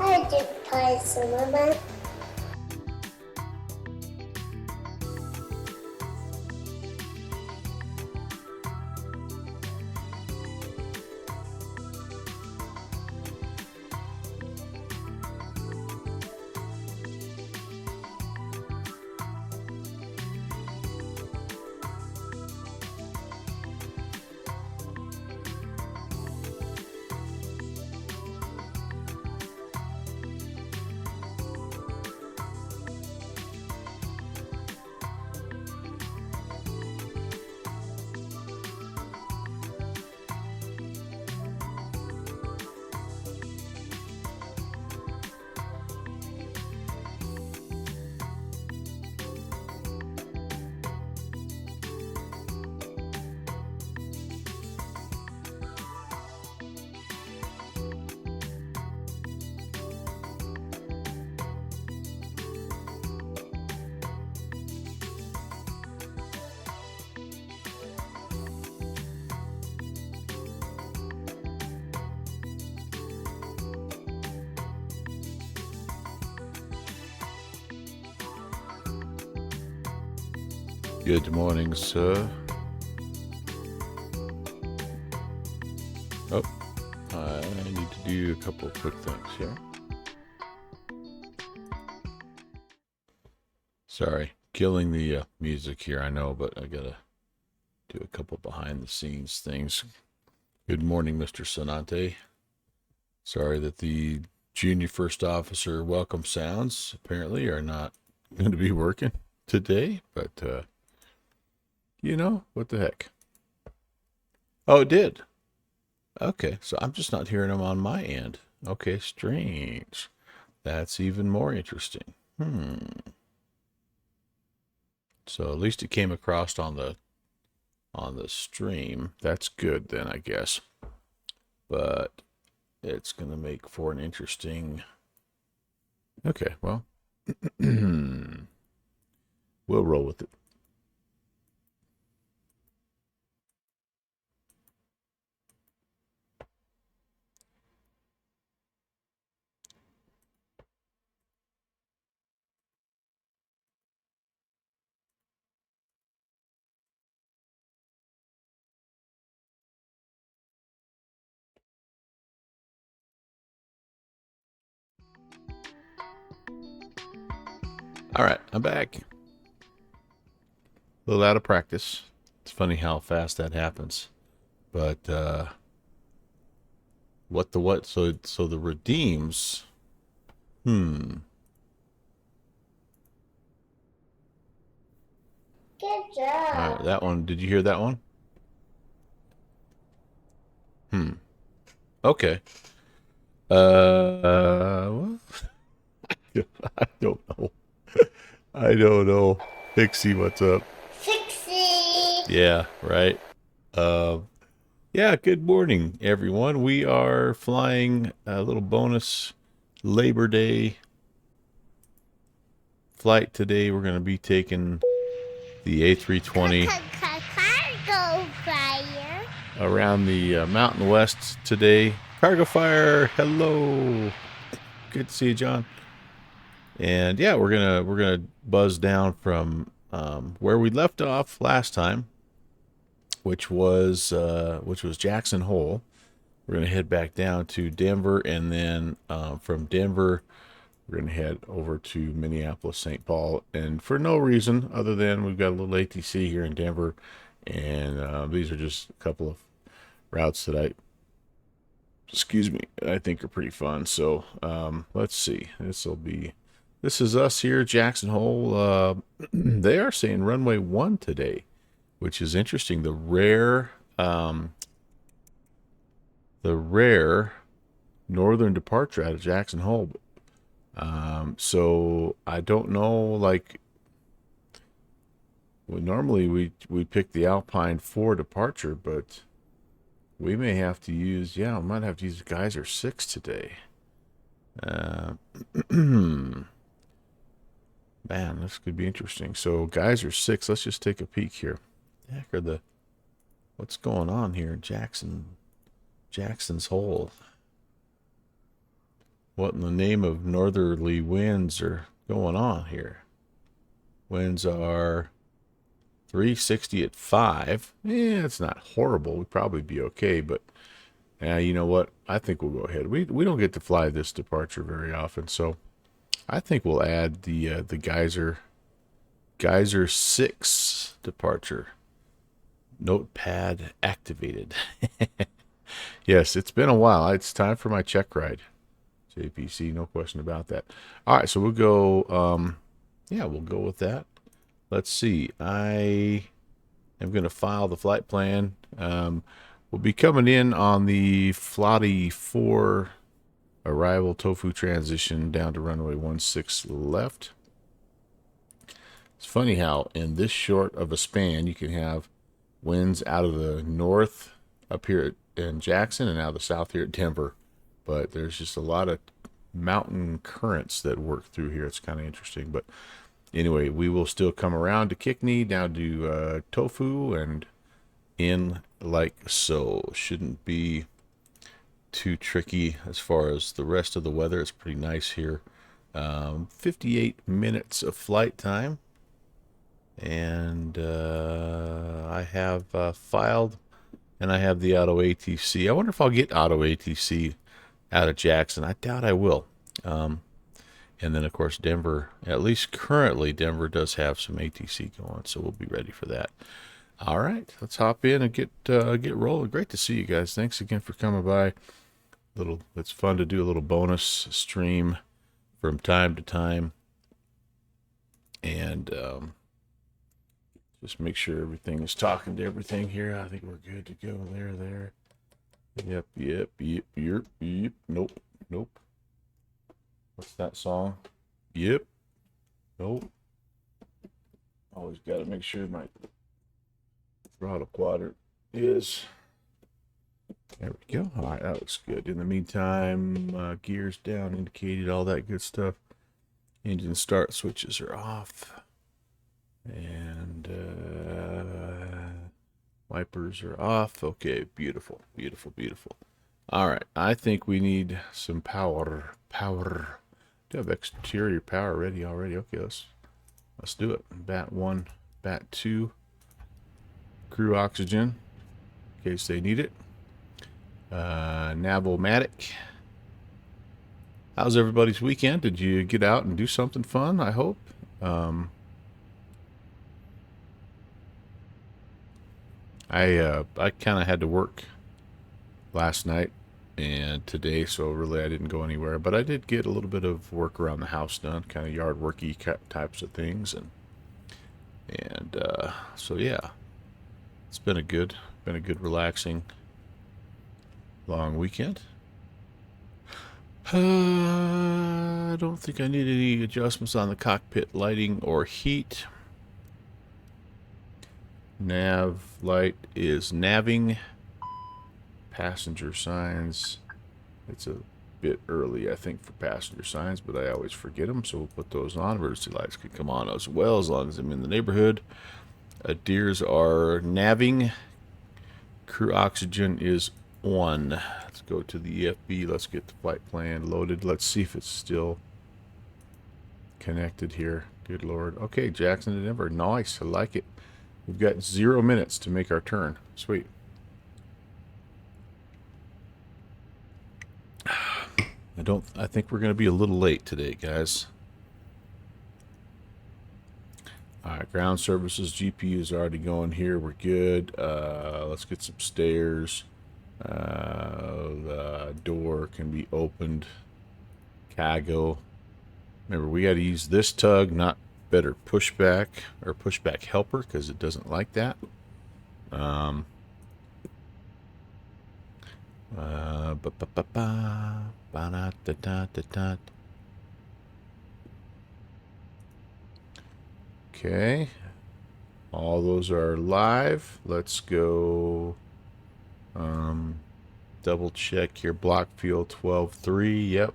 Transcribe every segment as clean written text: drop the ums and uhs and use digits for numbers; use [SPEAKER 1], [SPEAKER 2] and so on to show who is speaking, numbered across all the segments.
[SPEAKER 1] I did play some of it.
[SPEAKER 2] Good morning, sir. Oh, I need to do a couple of quick things here. Sorry, killing the music here, I know, but I gotta do a couple behind the scenes things. Good morning, Mr. Sonante. Sorry that the junior first officer welcome sounds apparently are not going to be working today, but you know, what the heck. Oh, it did. Okay, so I'm just not hearing them on my end. Okay, strange. That's even more interesting. So at least it came across on the stream. That's good then, I guess. But it's going to make for an interesting... Okay, well, we'll roll with it. All right, I'm back. A little out of practice. It's funny how fast that happens. But what? So the redeems.
[SPEAKER 1] Good
[SPEAKER 2] All
[SPEAKER 1] job.
[SPEAKER 2] right, that one. Did you hear that one? Okay. Well, I don't know. I don't know. Pixie, what's up?
[SPEAKER 1] Fixie.
[SPEAKER 2] Yeah, right. Yeah, good morning, everyone. We are flying a little bonus Labor Day flight today. We're going to be taking the A320
[SPEAKER 1] Cargo fire.
[SPEAKER 2] around the Mountain West today. Cargo Fire, hello. Good to see you, John. And yeah, we're gonna buzz down from where we left off last time, which was Jackson Hole. We're gonna head back down to Denver, and then from Denver, we're gonna head over to Minneapolis, St. Paul, and for no reason other than we've got a little ATC here in Denver, and these are just a couple of routes that I think are pretty fun. So let's see. This is us here, Jackson Hole. They are saying runway 1 today, which is interesting. The rare northern departure out of Jackson Hole. So I don't know, like, normally we pick the Alpine 4 departure, but we may have to use, we might have to use Geyser 6 today. Man, this could be interesting. So Geyser 6, let's just take a peek here. The heck are what's going on here? Jackson's Hole. What in the name of northerly winds are going on here? Winds are 360 at 5. Yeah, it's not horrible. We'd probably be okay, but you know what? I think we'll go ahead. We don't get to fly this departure very often, so I think we'll add the Geyser 6 departure. Notepad activated. Yes, it's been a while. It's time for my check ride. JPC, no question about that. All right, so we'll go, yeah, we'll go with that. Let's see. I am going to file the flight plan. We'll be coming in on the Flotty 4 arrival tofu transition down to runway 16 left. It's funny how in this short of a span you can have winds out of the north up here in Jackson and out of the south here at Denver. But there's just a lot of mountain currents that work through here. It's kind of interesting. But anyway, we will still come around to Kickney, down to Tofu, and in like so. Shouldn't be too tricky as far as the rest of the weather. It's pretty nice here. 58 minutes of flight time. And I have filed, and I have the auto ATC. I wonder if I'll get auto ATC out of Jackson. I doubt I will. And then, of course, Denver, at least currently, Denver does have some ATC going, so we'll be ready for that. All right, let's hop in and get rolling. Great to see you guys. Thanks again for coming by. It's fun to do a little bonus stream from time to time. And just make sure everything is talking to everything here. I think we're good to go. There. Yep. Nope. What's that song? Yep. Nope. Always got to make sure my throttle quadrant is. There we go. All right, that looks good. In the meantime, gears down, indicated, all that good stuff. Engine start switches are off. And wipers are off. Okay, beautiful. All right, I think we need some power. Do have exterior power ready already. Okay, let's do it. Bat 1, Bat 2, crew oxygen in case they need it. Nav-O-Matic. How's everybody's weekend? Did you get out and do something fun? I hope. I kind of had to work last night and today, so really I didn't go anywhere. But I did get a little bit of work around the house done, kind of yard worky types of things, and so yeah, it's been a good relaxing long weekend. I don't think I need any adjustments on the cockpit lighting or heat. Nav light is navving. Passenger signs. It's a bit early, I think, for passenger signs, but I always forget them, so we'll put those on. Emergency lights can come on as well, as long as I'm in the neighborhood. Deers are navving. Crew oxygen is on. Let's go to the EFB. Let's get the flight plan loaded. Let's see if it's still connected here. Good Lord. Okay, Jackson to Denver. Nice. I like it. We've got 0 minutes to make our turn. Sweet. I think we're going to be a little late today, guys. All right, ground services, GPU is already going here. We're good. Let's get some stairs. The door can be opened. Cargo. Remember, we got to use this tug, not better pushback or pushback helper, because it doesn't like that. Okay, all those are live. Let's go double check here. Block fuel 12.3. Yep.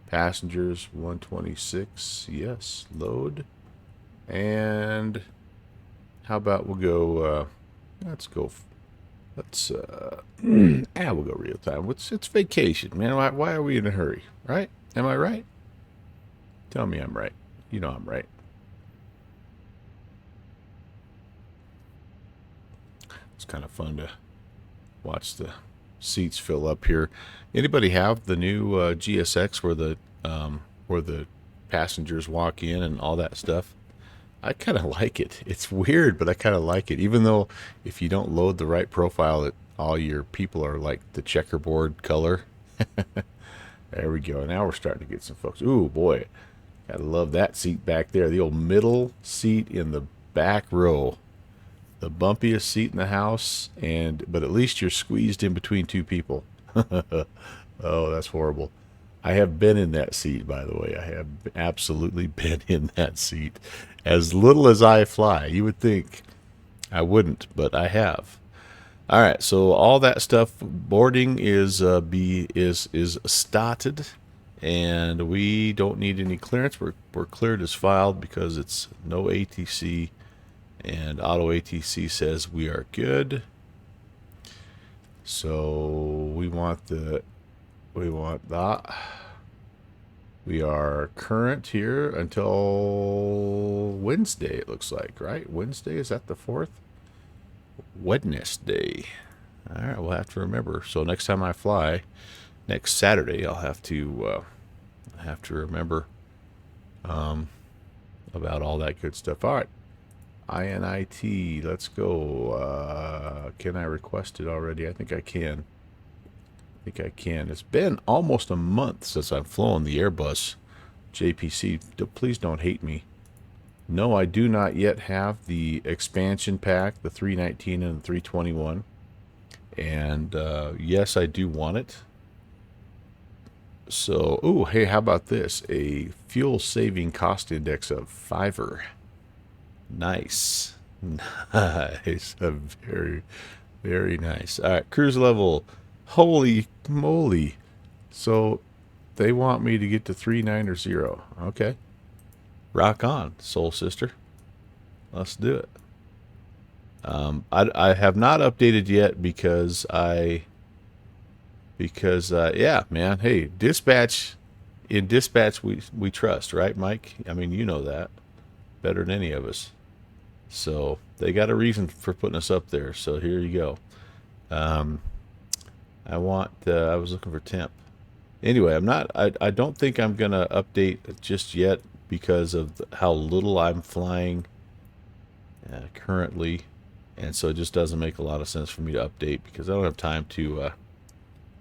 [SPEAKER 2] Passengers 126. Yes. Load. And how about we'll go let's go we'll go real time. It's vacation, man. Why are we in a hurry, right? Am I right? Tell me I'm right. You know I'm right. It's kind of fun to watch the seats fill up here. Anybody have the new GSX where the passengers walk in and all that stuff? I kind of like it. It's weird, but I kind of like it. Even though if you don't load the right profile, all your people are like the checkerboard color. There we go. Now we're starting to get some folks. Ooh, boy. Gotta love that seat back there. The old middle seat in the back row. The bumpiest seat in the house, but at least you're squeezed in between two people. Oh, that's horrible. I have been in that seat, by the way. I have absolutely been in that seat. As little as I fly, you would think I wouldn't, but I have. All right, so all that stuff, boarding is started, and we don't need any clearance. We're cleared as filed because it's no ATC, and auto ATC says we are good. So we want that. We are current here until Wednesday, it looks like, right? Wednesday, is that the 4th? Wednesday. All right, we'll have to remember. So next time I fly, next Saturday, I'll have to remember about all that good stuff. All right, INIT, let's go. Can I request it already? I think I can. It's been almost a month since I've flown the Airbus JPC. Please don't hate me. No, I do not yet have the expansion pack, the 319 and the 321. And yes, I do want it. So, ooh, hey, how about this? A fuel saving cost index of 5. Nice. Nice. Very, very nice. All right, cruise level. Holy moly. So they want me to get to 390. Okay. Rock on, soul sister. Let's do it. I have not updated yet because yeah, man. Hey, dispatch. In dispatch we trust, right, Mike? I mean, you know that better than any of us. So they got a reason for putting us up there. So here you go. I was looking for temp. Anyway, I don't think I'm gonna update just yet because of how little I'm flying currently, and so it just doesn't make a lot of sense for me to update because I don't have time to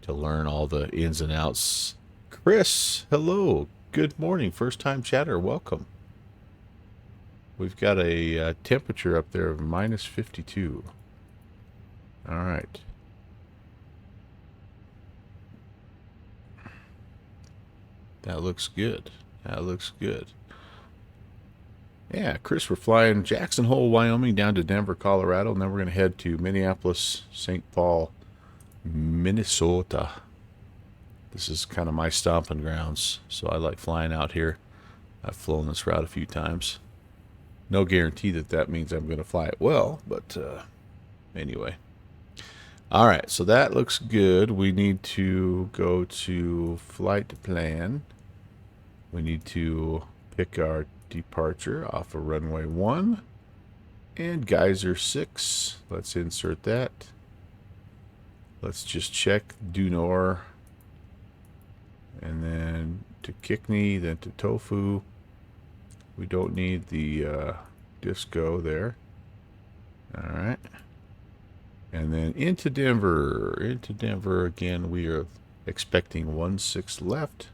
[SPEAKER 2] learn all the ins and outs. Chris, hello, good morning, first time chatter, welcome. We've got a temperature up there of -52. All right. That looks good. That looks good. Yeah, Chris, we're flying Jackson Hole, Wyoming, down to Denver, Colorado, and then we're going to head to Minneapolis, St. Paul, Minnesota. This is kind of my stomping grounds, so I like flying out here. I've flown this route a few times. No guarantee that means I'm going to fly it well, but anyway. All right, so that looks good. We need to go to flight plan. We need to pick our departure off of runway 1 and geyser 6. Let's insert that. Let's just check due north, and then to Kikni, then to Tofu. We don't need the disco there. All right. And then into Denver. Into Denver again. We are expecting 16 left.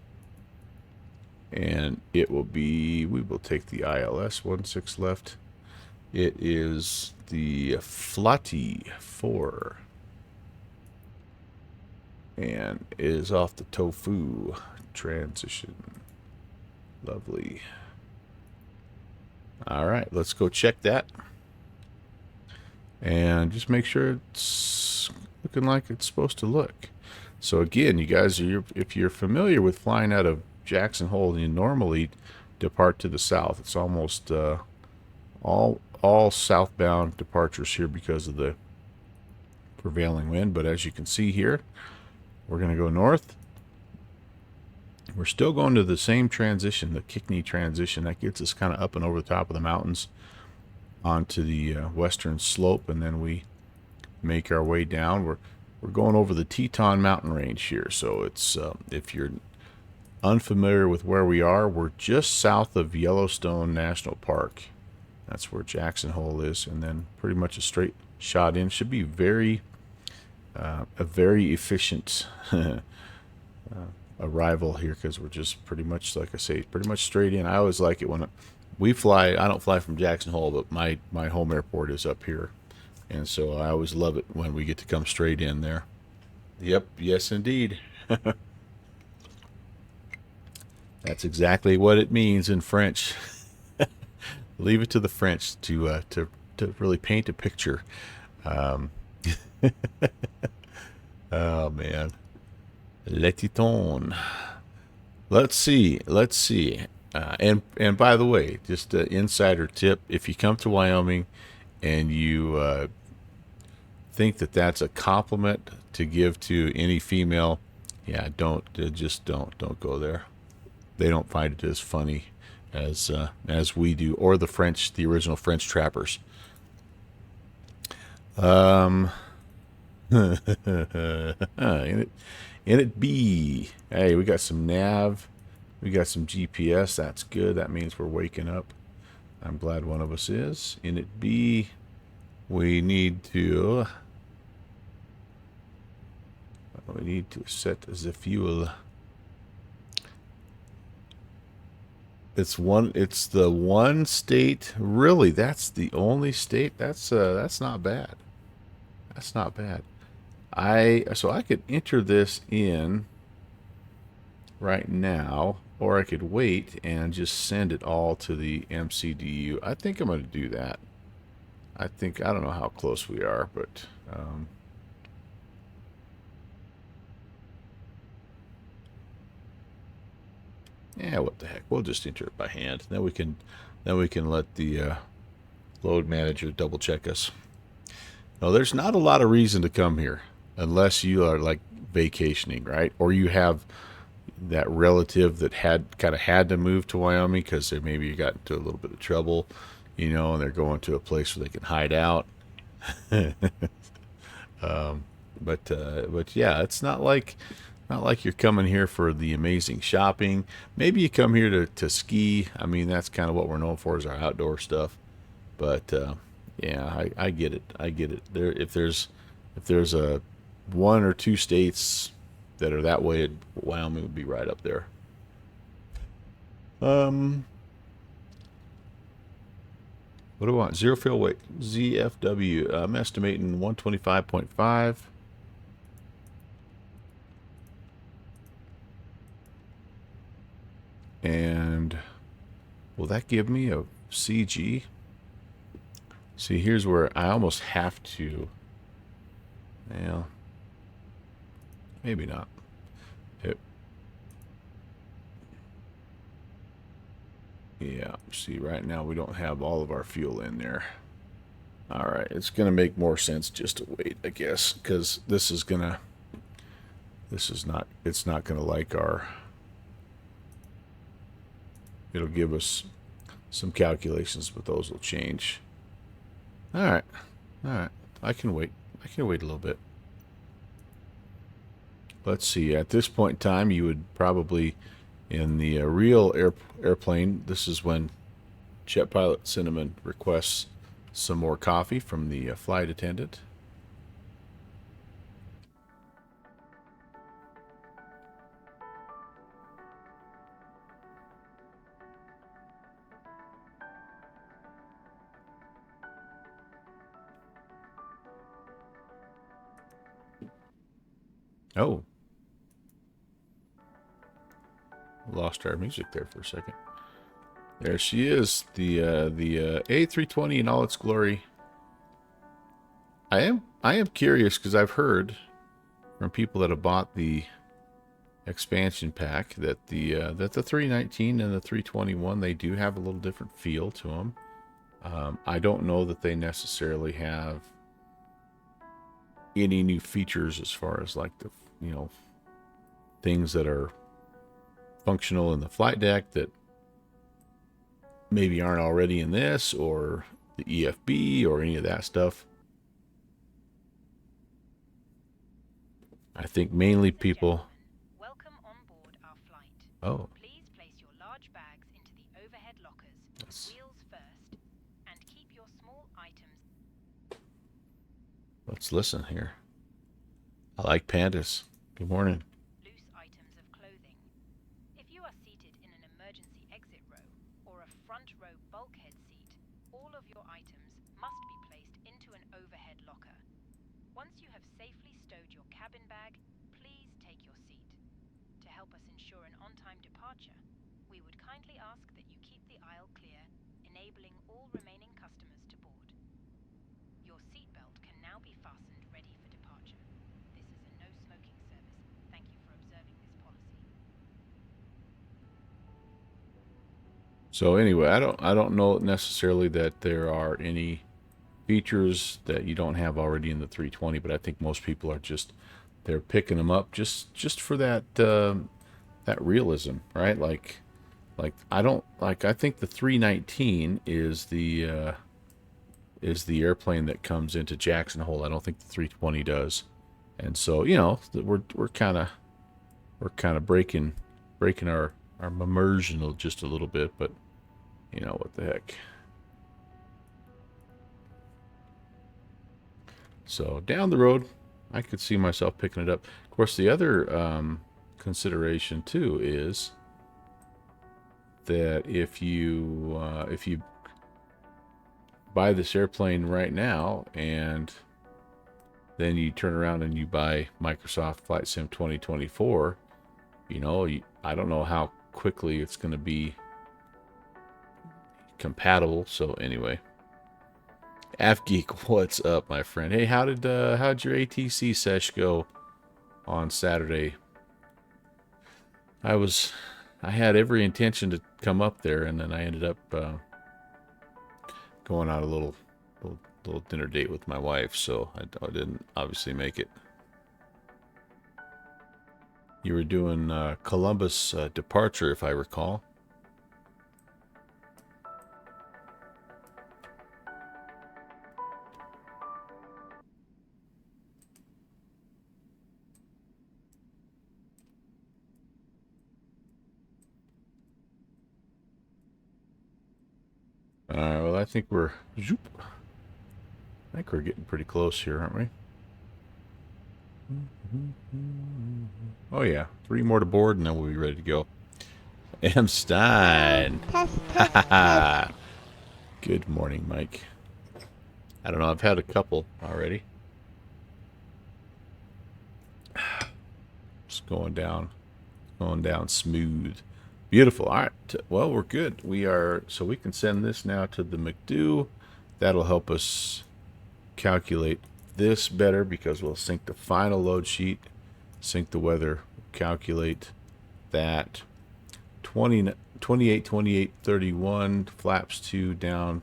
[SPEAKER 2] And it will be, we will take the ILS 16 left. It is the Flati 4. And it is off the Tofu transition. Lovely. All right, let's go check that. And just make sure it's looking like it's supposed to look. So again, you guys, if you're familiar with flying out of Jackson Hole, you normally depart to the south. It's almost all southbound departures here because of the prevailing wind. But as you can see here, we're going to go north. We're still going to the same transition, the Kickney transition. That gets us kind of up and over the top of the mountains onto the western slope, and then we make our way down. We're going over the Teton Mountain Range here, so it's if you're unfamiliar with where we are, we're just south of Yellowstone National Park. That's where Jackson Hole is, and then pretty much a straight shot in. Should be a very efficient arrival here, because we're just pretty much, like I say, pretty much straight in. I always like it when we fly. I don't fly from Jackson Hole, but my home airport is up here, and so I always love it when we get to come straight in there. Yep, yes indeed. That's exactly what it means in French. Leave it to the French to really paint a picture. Um, oh man, Le Teton. Let's see. And by the way, just an insider tip: if you come to Wyoming and you think that that's a compliment to give to any female, yeah, don't go there. They don't find it as funny as we do, or the original French trappers. In it B. Hey, we got some nav. We got some GPS. That's good. That means we're waking up. I'm glad one of us is. In it B, we need to set the fuel. It's the one state, really, that's the only state. That's not bad. That's not bad. So I could enter this in right now, or I could wait and just send it all to the MCDU. I think I'm going to do that. I don't know how close we are, but yeah, what the heck? We'll just enter it by hand. Then we can let the load manager double check us. Now, there's not a lot of reason to come here unless you are like vacationing, right? Or you have that relative that had to move to Wyoming because they maybe got into a little bit of trouble, and they're going to a place where they can hide out. But yeah, it's not like you're coming here for the amazing shopping. Maybe you come here to ski. I mean, that's kind of what we're known for, is our outdoor stuff. But yeah, I get it. I get it. If there's a one or two states that are that way, Wyoming would be right up there. What do I want? Zero fuel weight. ZFW. I'm estimating 125.5. And will that give me a CG? See, here's where I almost have to. Well, maybe not. Yeah, see, right now we don't have all of our fuel in there. All right, it's going to make more sense just to wait, I guess, because it's not going to like it'll give us some calculations, but those will change. All right, I can wait a little bit. Let's see, at this point in time, you would probably, in the real airplane, this is when Jet Pilot Cinnamon requests some more coffee from the flight attendant. Oh, lost our music there for a second. There she is, the A320 in all its glory. I am curious, because I've heard from people that have bought the expansion pack that the 319 and the 321, they do have a little different feel to them. I don't know that they necessarily have any new features as far as like the things that are functional in the flight deck that maybe aren't already in this, or the EFB, or any of that stuff. I think mainly people...
[SPEAKER 3] Welcome on board our flight.
[SPEAKER 2] Oh.
[SPEAKER 3] Please place your large bags into the overhead lockers, wheels first, and keep your small items.
[SPEAKER 2] Let's listen here. I like pandas. Good morning.
[SPEAKER 3] Loose items of clothing. If you are seated in an emergency exit row or a front row bulkhead seat, all of your items must be placed into an overhead locker. Once you have safely stowed your cabin bag, please take your seat. To help us ensure an on-time departure, we would kindly ask that you keep the aisle clear, enabling all remaining customers to board. Your seatbelt can now be fastened ready for departure. This is a no-smoking service. Thank you for observing this policy.
[SPEAKER 2] So anyway, I don't know necessarily that there are any features that you don't have already in the 320, but I think most people are they're picking them up just for that that realism, right? Like I think the 319 is the airplane that comes into Jackson Hole. I don't think the 320 does. And so, you know, we're kind of breaking our immersion just a little bit, but you know, what the heck. So down the road, I could see myself picking it up. Of course, the other consideration too is that if you buy this airplane right now and then you turn around and you buy Microsoft Flight Sim 2024, you know, I don't know how quickly it's going to be compatible. So anyway, AfGeek, what's up, my friend? Hey, how'd your ATC sesh go on Saturday? I had every intention to come up there, and then I ended up going on a little dinner date with my wife, so I didn't obviously make it. You were doing Columbus departure, if I recall. Well, I think we're getting pretty close here, aren't we? Oh yeah, 3 more to board, and then we'll be ready to go. M. Stein. Good morning, Mike. I don't know. I've had a couple already. Just going down smooth. Beautiful. All right. Well, we're good. So we can send this now to the McDo. That'll help us calculate this better because we'll sync the final load sheet, sync the weather, calculate that 28, 28, 31, flaps 2 down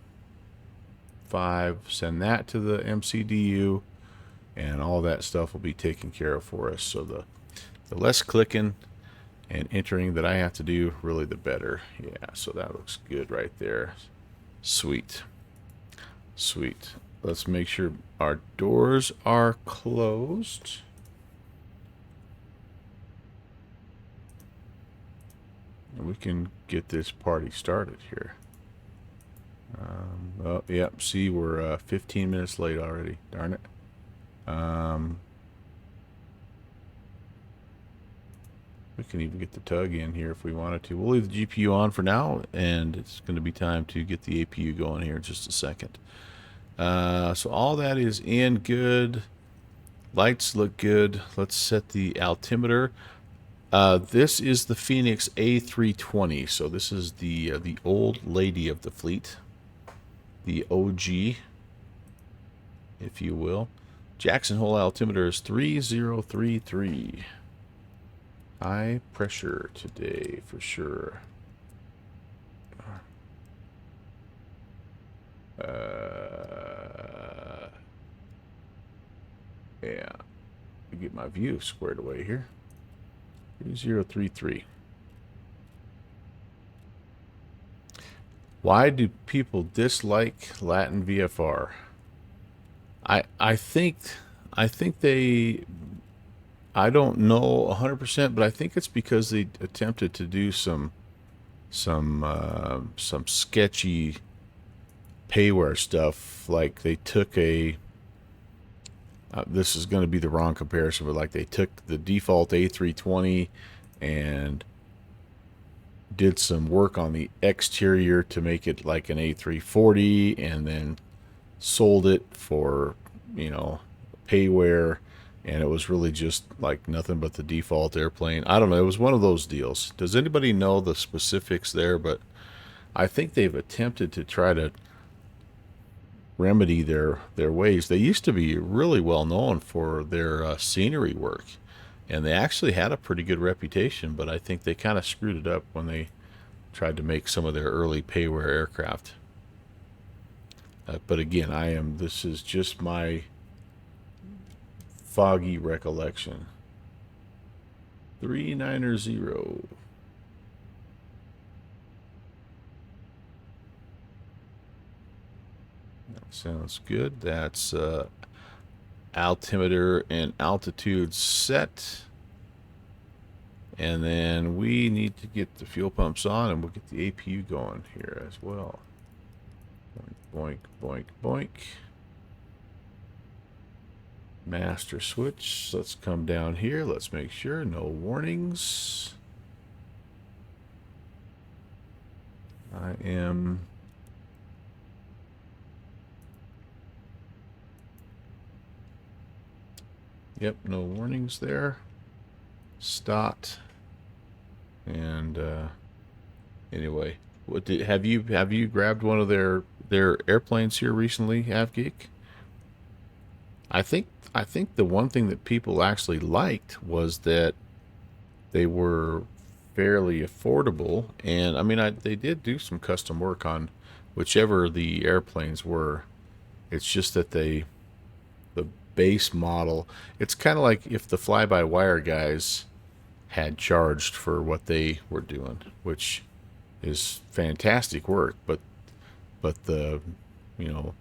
[SPEAKER 2] 5, send that to the MCDU, and all that stuff will be taken care of for us. So the less clicking and entering that I have to do, really the better. Yeah, so that looks good right there. Sweet. Sweet. Let's make sure our doors are closed. And we can get this party started here. Oh, yep, see, we're 15 minutes late already. Darn it. We can even get the tug in here if we wanted to. We'll leave the GPU on for now, and it's going to be time to get the APU going here in just a second. So all that is in good. Lights look good. Let's set the altimeter. This is the Phoenix A320. So this is the old lady of the fleet, the OG, if you will. Jackson Hole altimeter is 3033. High pressure today for sure. Yeah, get my view squared away here. 3033. Why do people dislike Latin VFR? I think they, I don't know 100%, but I think it's because they attempted to do some sketchy payware stuff. Like they took a this is going to be the wrong comparison, but like they took the default A320 and did some work on the exterior to make it like an A340, and then sold it for, you know, payware, and it was really just like nothing but the default airplane. I don't know. It was one of those deals. Does anybody know the specifics there? But I think they've attempted to try to remedy their ways. They used to be really well known for their scenery work, and they actually had a pretty good reputation. But I think they kind of screwed it up when they tried to make some of their early payware aircraft. But again, this is just my foggy recollection. 390. That sounds good. That's altimeter and altitude set. And then we need to get the fuel pumps on, and we'll get the APU going here as well. Boink, boink, boink. Master switch. Let's come down here. Let's make sure no warnings. I am Yep, no warnings there. Stot. And anyway, have you grabbed one of their airplanes here recently, AvGeek? I think the one thing that people actually liked was that they were fairly affordable, and I mean they did do some custom work on whichever the airplanes were. It's just that the base model, it's kind of like if the fly-by-wire guys had charged for what they were doing, which is fantastic work, but the, you know,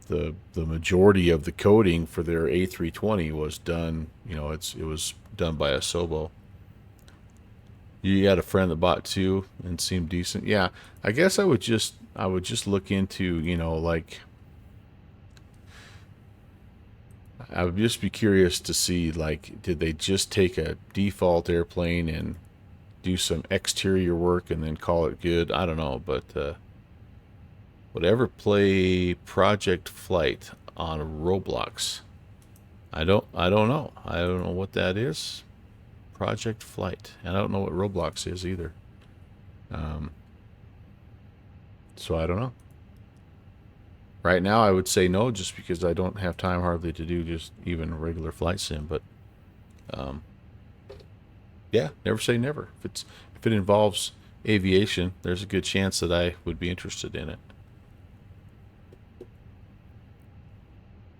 [SPEAKER 2] the majority of the coding for their A320 was done, you know, it was done by a Sobo. You had a friend that bought two and seemed decent. Yeah, I guess I would just look into, you know, like, I would just be curious to see, like, did they just take a default airplane and do some exterior work and then call it good? I don't know, but whatever, play Project Flight on Roblox. I don't know. I don't know what that is. Project Flight. And I don't know what Roblox is either. So I don't know. Right now, I would say no, just because I don't have time hardly to do just even a regular flight sim. But yeah, never say never. If it involves aviation, there's a good chance that I would be interested in it.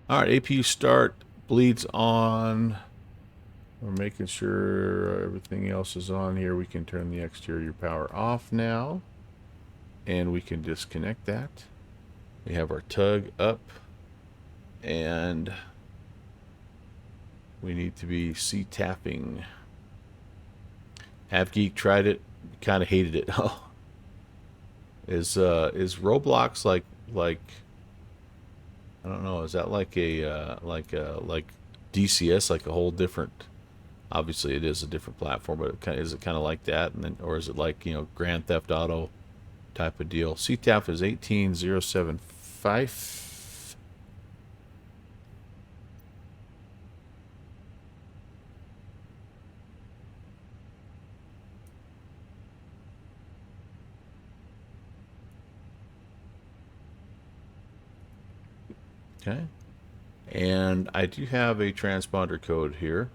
[SPEAKER 2] All right, APU start, bleeds on. We're making sure everything else is on here. We can turn the exterior power off now, and we can disconnect that. We have our tug up, and we need to be C-tapping. AvGeek tried it, kind of hated it. Oh, is Roblox like I don't know, is that like like DCS, like a whole different? Obviously, it is a different platform, but is it kind of like that, and then, or is it like, you know, Grand Theft Auto type of deal? CTAP is 18075. Okay, and I do have a transponder code here.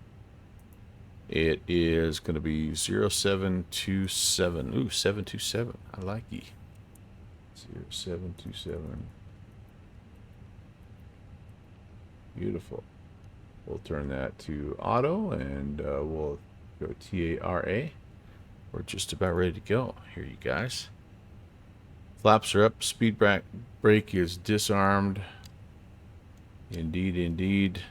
[SPEAKER 2] It is going to be 0727. Ooh, 727. I like ye. 0727. Beautiful. We'll turn that to auto, and we'll go TARA. We're just about ready to go. Here, you guys. Flaps are up. Speed brake is disarmed. Indeed, indeed.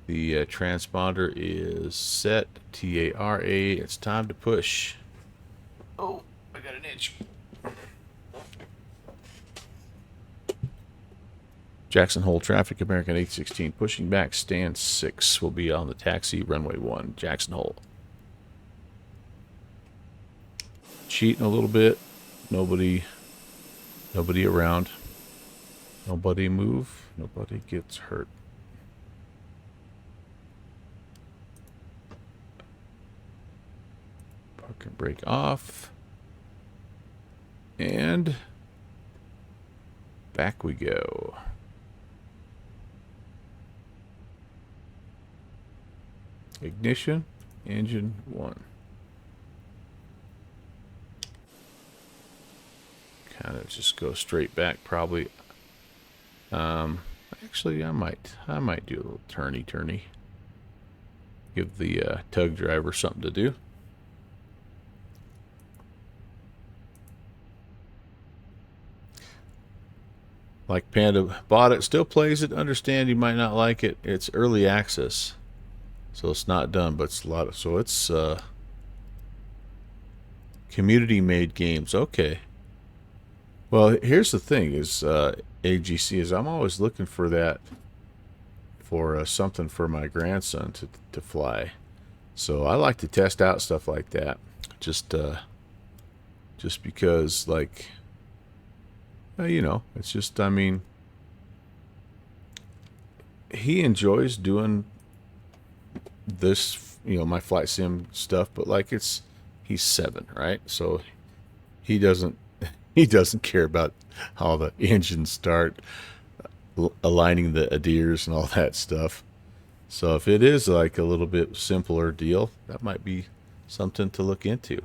[SPEAKER 2] The transponder is set. TARA. It's time to push. Oh, I got an itch. Jackson Hole traffic, American 816. Pushing back, stand 6 will be on the taxi, runway 1, Jackson Hole. Cheating a little bit. Nobody around. Nobody move. Nobody gets hurt. Park and brake off. And back we go. Ignition, engine 1. Kind of just go straight back, probably. Actually, I might do a little turny. Give the tug driver something to do. Like Panda bought it, still plays it. Understand you might not like it. It's early access, so it's not done. But it's a lot of it's community-made games. Okay. Well, here's the thing: is AGC is I'm always looking for that for something for my grandson to fly. So I like to test out stuff like that, just because like. You know, it's just, I mean, he enjoys doing this, you know, my flight sim stuff, but like he's 7, right? So he doesn't care about how the engines start, aligning the adheres and all that stuff. So if it is like a little bit simpler deal, that might be something to look into.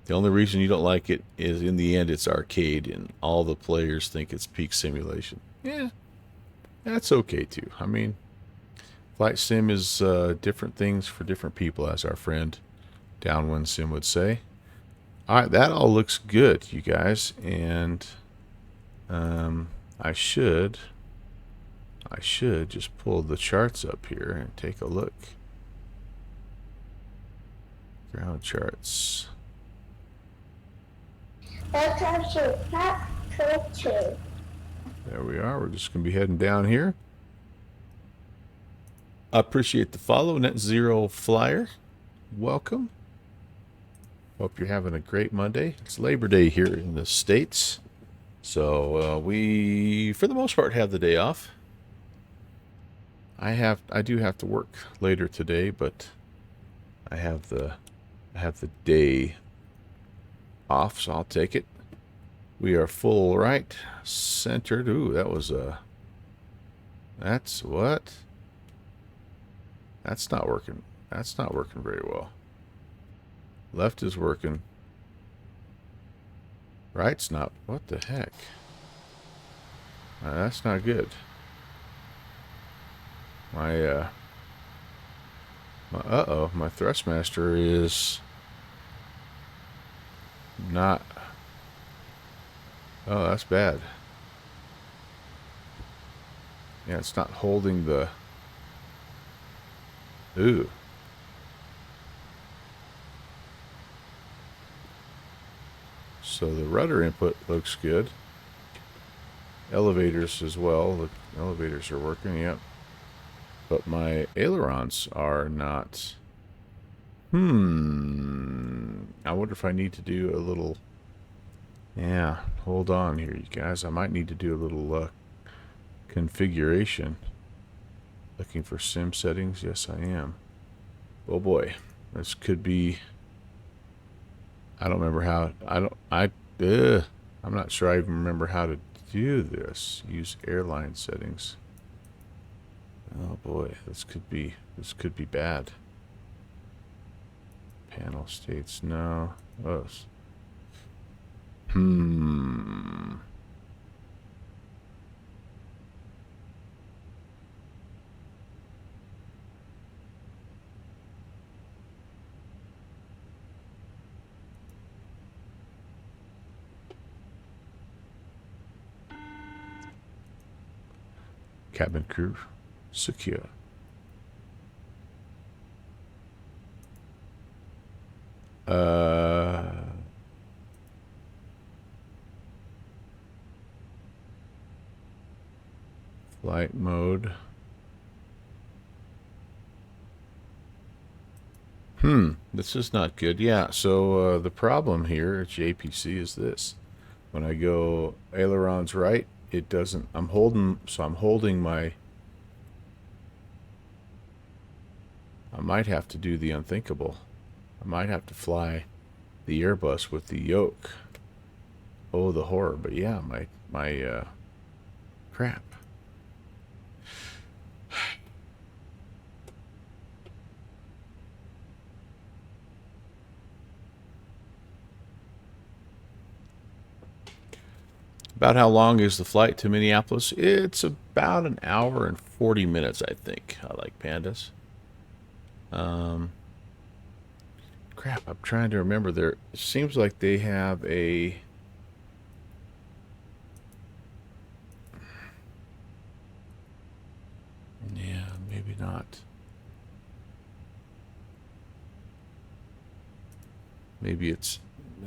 [SPEAKER 2] The only reason you don't like it is in the end it's arcade and all the players think it's peak simulation. Yeah, that's okay too. I mean, flight sim is different things for different people, as our friend Downwind Sim would say. All right, that all looks good, you guys, and I should just pull the charts up here and take a look. Ground charts.
[SPEAKER 1] There
[SPEAKER 2] we are. We're just going to be heading down here. I appreciate the follow, Net Zero Flyer. Welcome. Hope you're having a great Monday. It's Labor Day here in the States. So we, for the most part, have the day off. I do have to work later today, but I have the day off, so I'll take it. We are full right, centered. Ooh, that was that's what? That's not working. That's not working very well. Left is working. Right's not. What the heck? That's not good. My my thrustmaster is not. Oh, that's bad. Yeah, it's not holding the. Ooh. So the rudder input looks good. Elevators as well. The elevators are working, yep. But my ailerons are not. I wonder if I need to do a little. Yeah, hold on here, you guys. I might need to do a little configuration. Looking for sim settings. Yes, I am. Oh boy, this could be. I don't remember how. I'm not sure I even remember how to do this. Use airline settings. Oh boy, this could be bad. Panel states no. Oh. Cabin crew secure. Flight mode. This is not good. Yeah, so the problem here at JPC is this. When I go ailerons right, it doesn't, I'm holding my, I might have to do the unthinkable. I might have to fly the Airbus with the yoke. Oh, the horror. But yeah, my crap. About how long is the flight to Minneapolis? It's about an hour and 40 minutes, I think. I like pandas. Crap, I'm trying to remember. There, it seems like they have a... Yeah, maybe not. Maybe it's...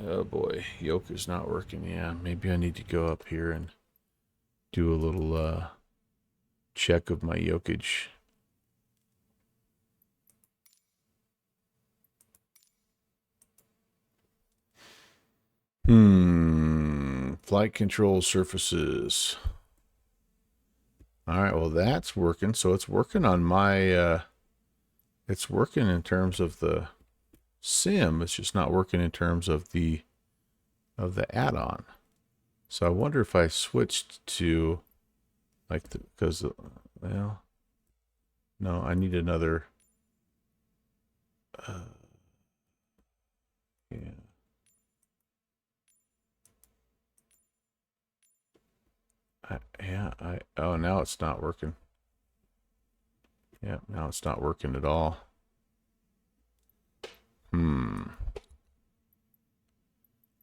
[SPEAKER 2] Oh boy, yoke is not working. Yeah, maybe I need to go up here and do a little check of my yokage. Flight control surfaces. All right, well that's working. So it's working on my it's working in terms of the sim. It's just not working in terms of the add-on. So I wonder if I switched to like the, because well, no, I need another yeah. Oh, now it's not working. Yeah, now it's not working at all.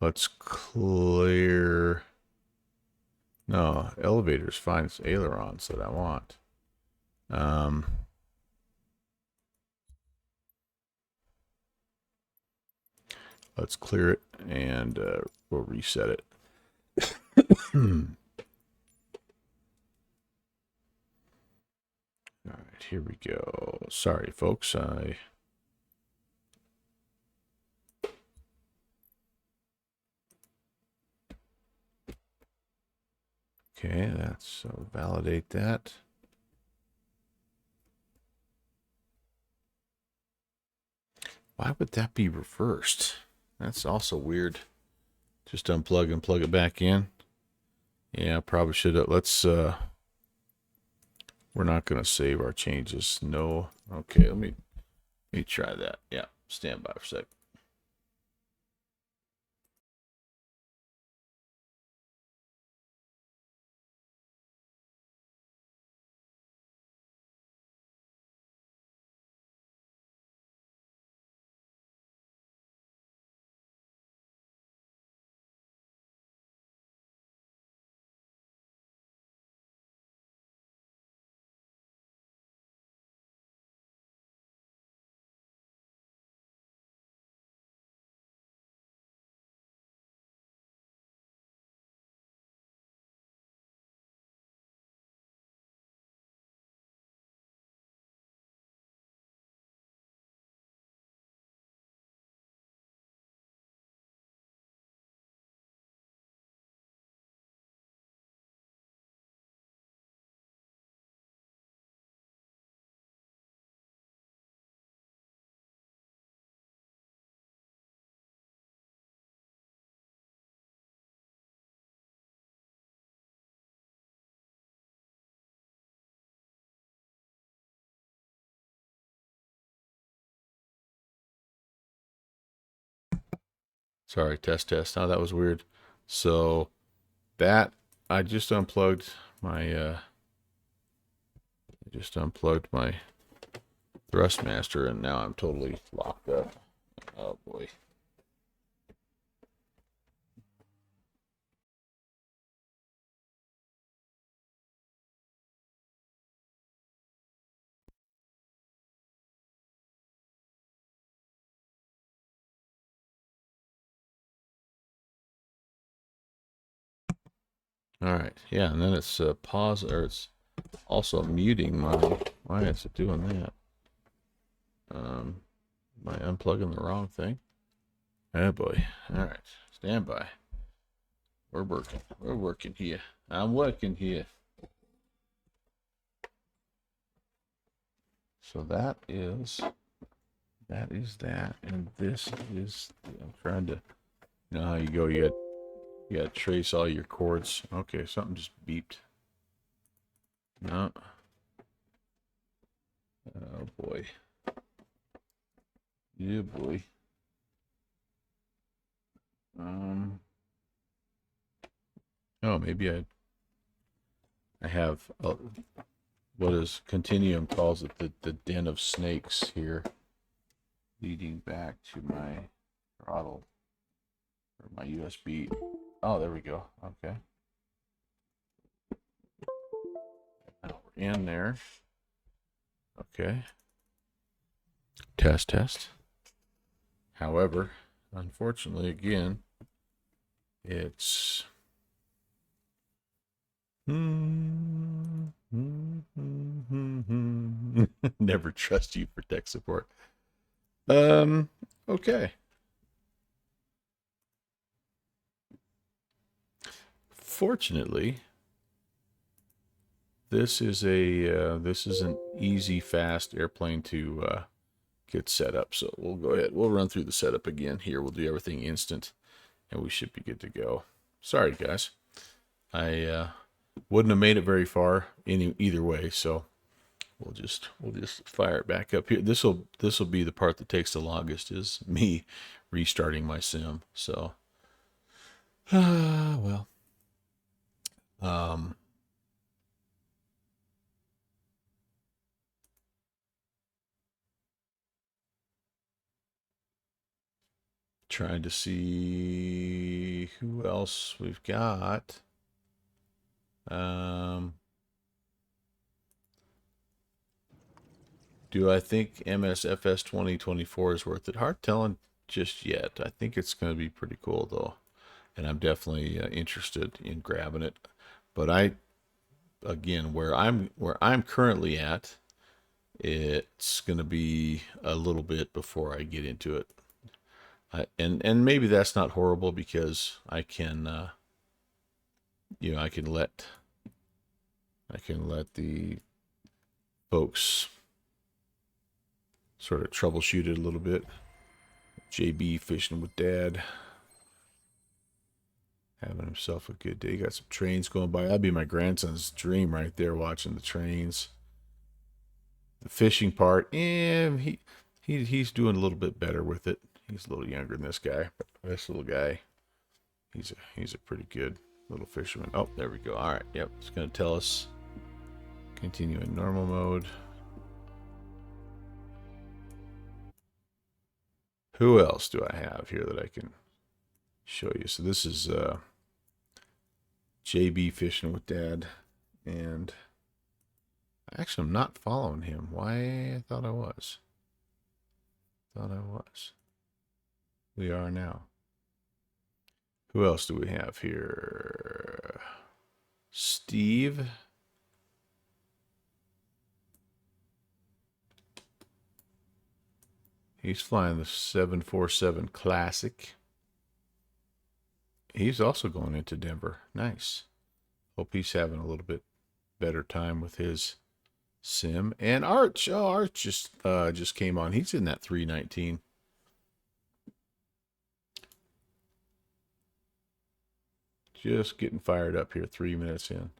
[SPEAKER 2] Let's clear. No, elevator's fine. It's ailerons that I want. Let's clear it and we'll reset it. All right, here we go. Sorry, folks. Okay, that's validate that. Why would that be reversed? That's also weird. Just unplug and plug it back in. Yeah, probably should have. Let's we're not going to save our changes. No. Okay, let me try that. Yeah, stand by for a sec. Sorry, test. Oh, that was weird. So that I just unplugged my Thrustmaster, and now I'm totally locked up. Oh boy. All right. Yeah, and then it's pause, or it's also muting my. Why is it doing that? Am I unplugging the wrong thing? Oh boy. All right. Stand by. We're working. We're working here. I'm working here. So that is that, and this is. I'm trying to. You know how you go. You got to trace all your chords. Okay, something just beeped. No. Oh boy. Yeah, boy. Oh, maybe I have what is Continuum calls it the den of snakes here, leading back to my throttle or my USB. Oh, there we go. Okay. Now we're in there. Okay. Test. However, unfortunately, again, it's never trust you for tech support. Okay. Fortunately, this is an easy, fast airplane to get set up. So we'll go ahead. We'll run through the setup again here. We'll do everything instant, and we should be good to go. Sorry, guys. I wouldn't have made it very far either way. So we'll just fire it back up here. This will be the part that takes the longest, is me restarting my sim. So, well, trying to see who else we've got. Do I think MSFS 2024 is worth it? Hard telling just yet. I think it's going to be pretty cool though, and I'm definitely interested in grabbing it. But again, where I'm currently at, it's going to be a little bit before I get into it. And maybe that's not horrible, because I can I can let the folks sort of troubleshoot it a little bit. JB fishing with dad, having himself a good day. Got some trains going by. That'd be my grandson's dream right there, watching the trains. The fishing part, he's doing a little bit better with it. He's a little younger than this guy. This little guy, he's a pretty good little fisherman. Oh, there we go. All right, yep. It's gonna tell us continue in normal mode. Who else do I have here that I can show you? So this is JB fishing with dad, and actually I'm not following him. Why? I thought I was. We are now. Who else do we have here? Steve. He's flying the 747 Classic. He's also going into Denver. Nice. Hope he's having a little bit better time with his sim. And Arch. Oh, Arch just came on. He's in that 319. Just getting fired up here, 3 minutes in.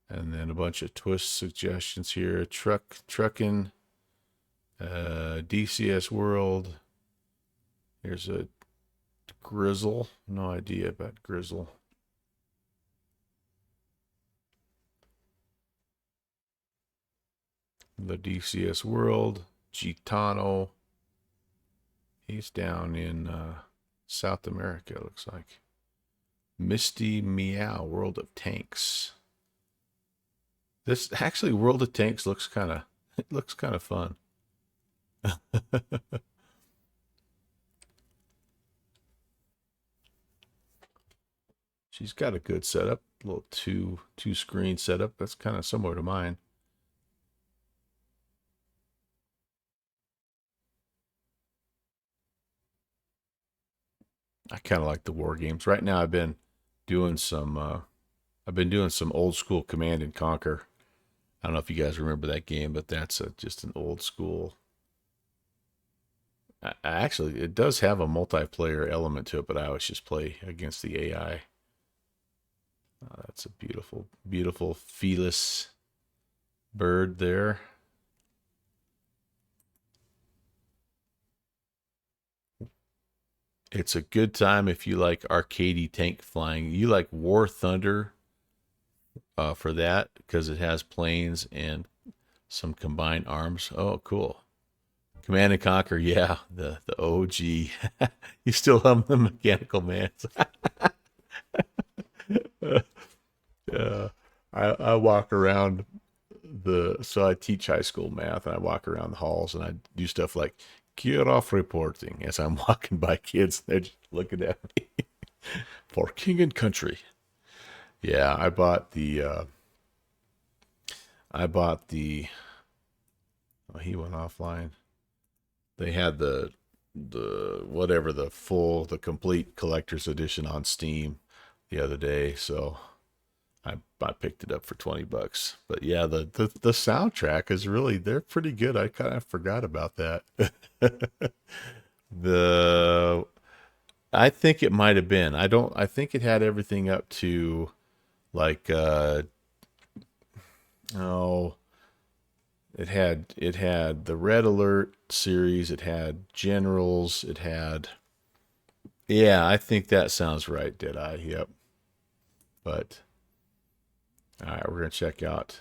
[SPEAKER 2] And then a bunch of twist suggestions here. Trucking, DCS World. Here's a Grizzle. No idea about Grizzle. The DCS World. Gitano. He's down in South America, it looks like. Misty Meow, World of Tanks. This actually, World of Tanks looks kind of fun. She's got a good setup, a little two screen setup. That's kind of similar to mine. I kind of like the war games. Right now I've been doing some old school Command and Conquer. I don't know if you guys remember that game, but that's just an old school. Actually, it does have a multiplayer element to it, but I always just play against the AI. That's a beautiful, beautiful Felis bird there. It's a good time if you like arcadey tank flying. You like War Thunder for that because it has planes and some combined arms. Oh, cool. Command and Conquer, yeah, the OG. You still hum the Mechanical Man. I walk around so I teach high school math, and I walk around the halls and I do stuff like gear off reporting as I'm walking by kids. They're just looking at me for king and country. Yeah, I bought the oh, he went offline. They had the whatever the complete collector's edition on Steam the other day, so I picked it up for $20. But yeah, the soundtrack is really, they're pretty good. I kind of forgot about that. the I think it might have been. I think it had everything up to like oh, it had the Red Alert series, it had Generals, it had, yeah, I think that sounds right, did I? Yep. But all right, we're gonna check out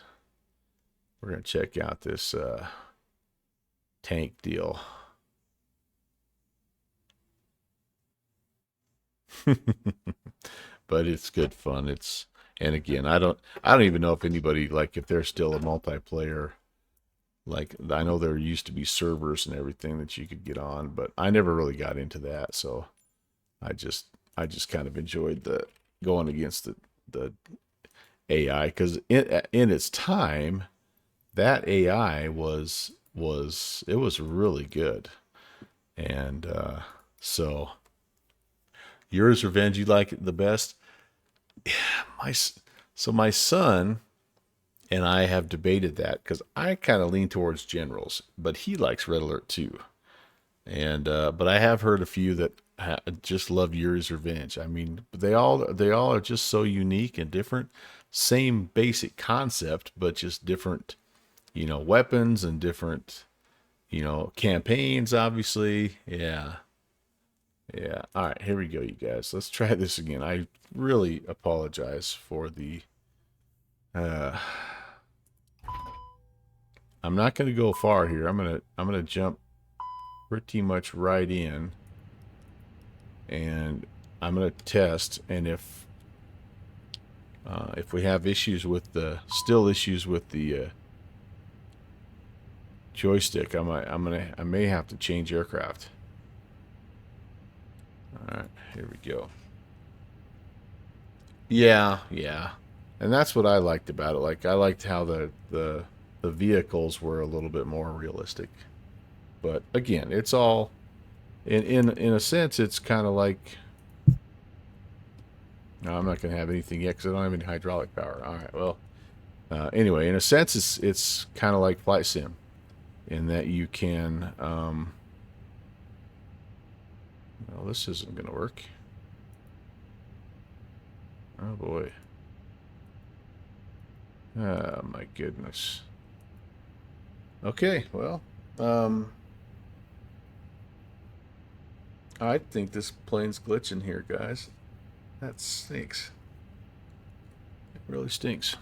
[SPEAKER 2] this tank deal. But it's good fun. And again, I don't even know if anybody, like, if there's still a multiplayer. Like, I know there used to be servers and everything that you could get on, but I never really got into that. So I just kind of enjoyed the going against the AI, because in its time, that AI was really good. And so Yours Revenge, you like it the best? My my son and I have debated that, because I kind of lean towards Generals, but he likes Red Alert too. And but I have heard a few that just love Yuri's Revenge. I mean, they all are just so unique and different. Same basic concept, but just different, weapons and different, campaigns. Obviously, yeah, yeah. All right, here we go, you guys. Let's try this again. I really apologize for the. I'm not going to go far here. I'm gonna jump pretty much right in, and I'm gonna test. And if we have issues with the joystick, I may have to change aircraft. All right, here we go. Yeah, yeah, and that's what I liked about it. Like, I liked how the vehicles were a little bit more realistic. But again, it's all in a sense, it's kind of like. No, I'm not going to have anything yet because I don't have any hydraulic power. All right, well, anyway, in a sense, it's kind of like flight sim, in that you can. Well, this isn't going to work. Oh boy. Oh my goodness. Okay, well, I think this plane's glitching here, guys. That stinks. It really stinks.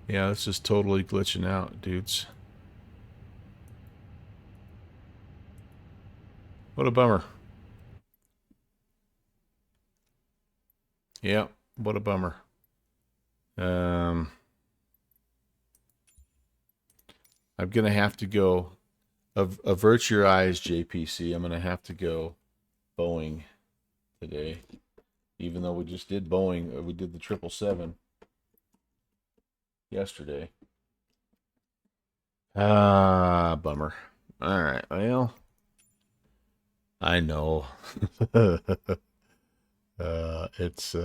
[SPEAKER 2] Yeah, this is totally glitching out, dudes. What a bummer. Yeah, what a bummer. I'm gonna have to go. Avert your eyes, JPC. I'm gonna have to go Boeing today. even though we just did Boeing, we did the 777 yesterday. Ah, bummer. All right, well, I know. It's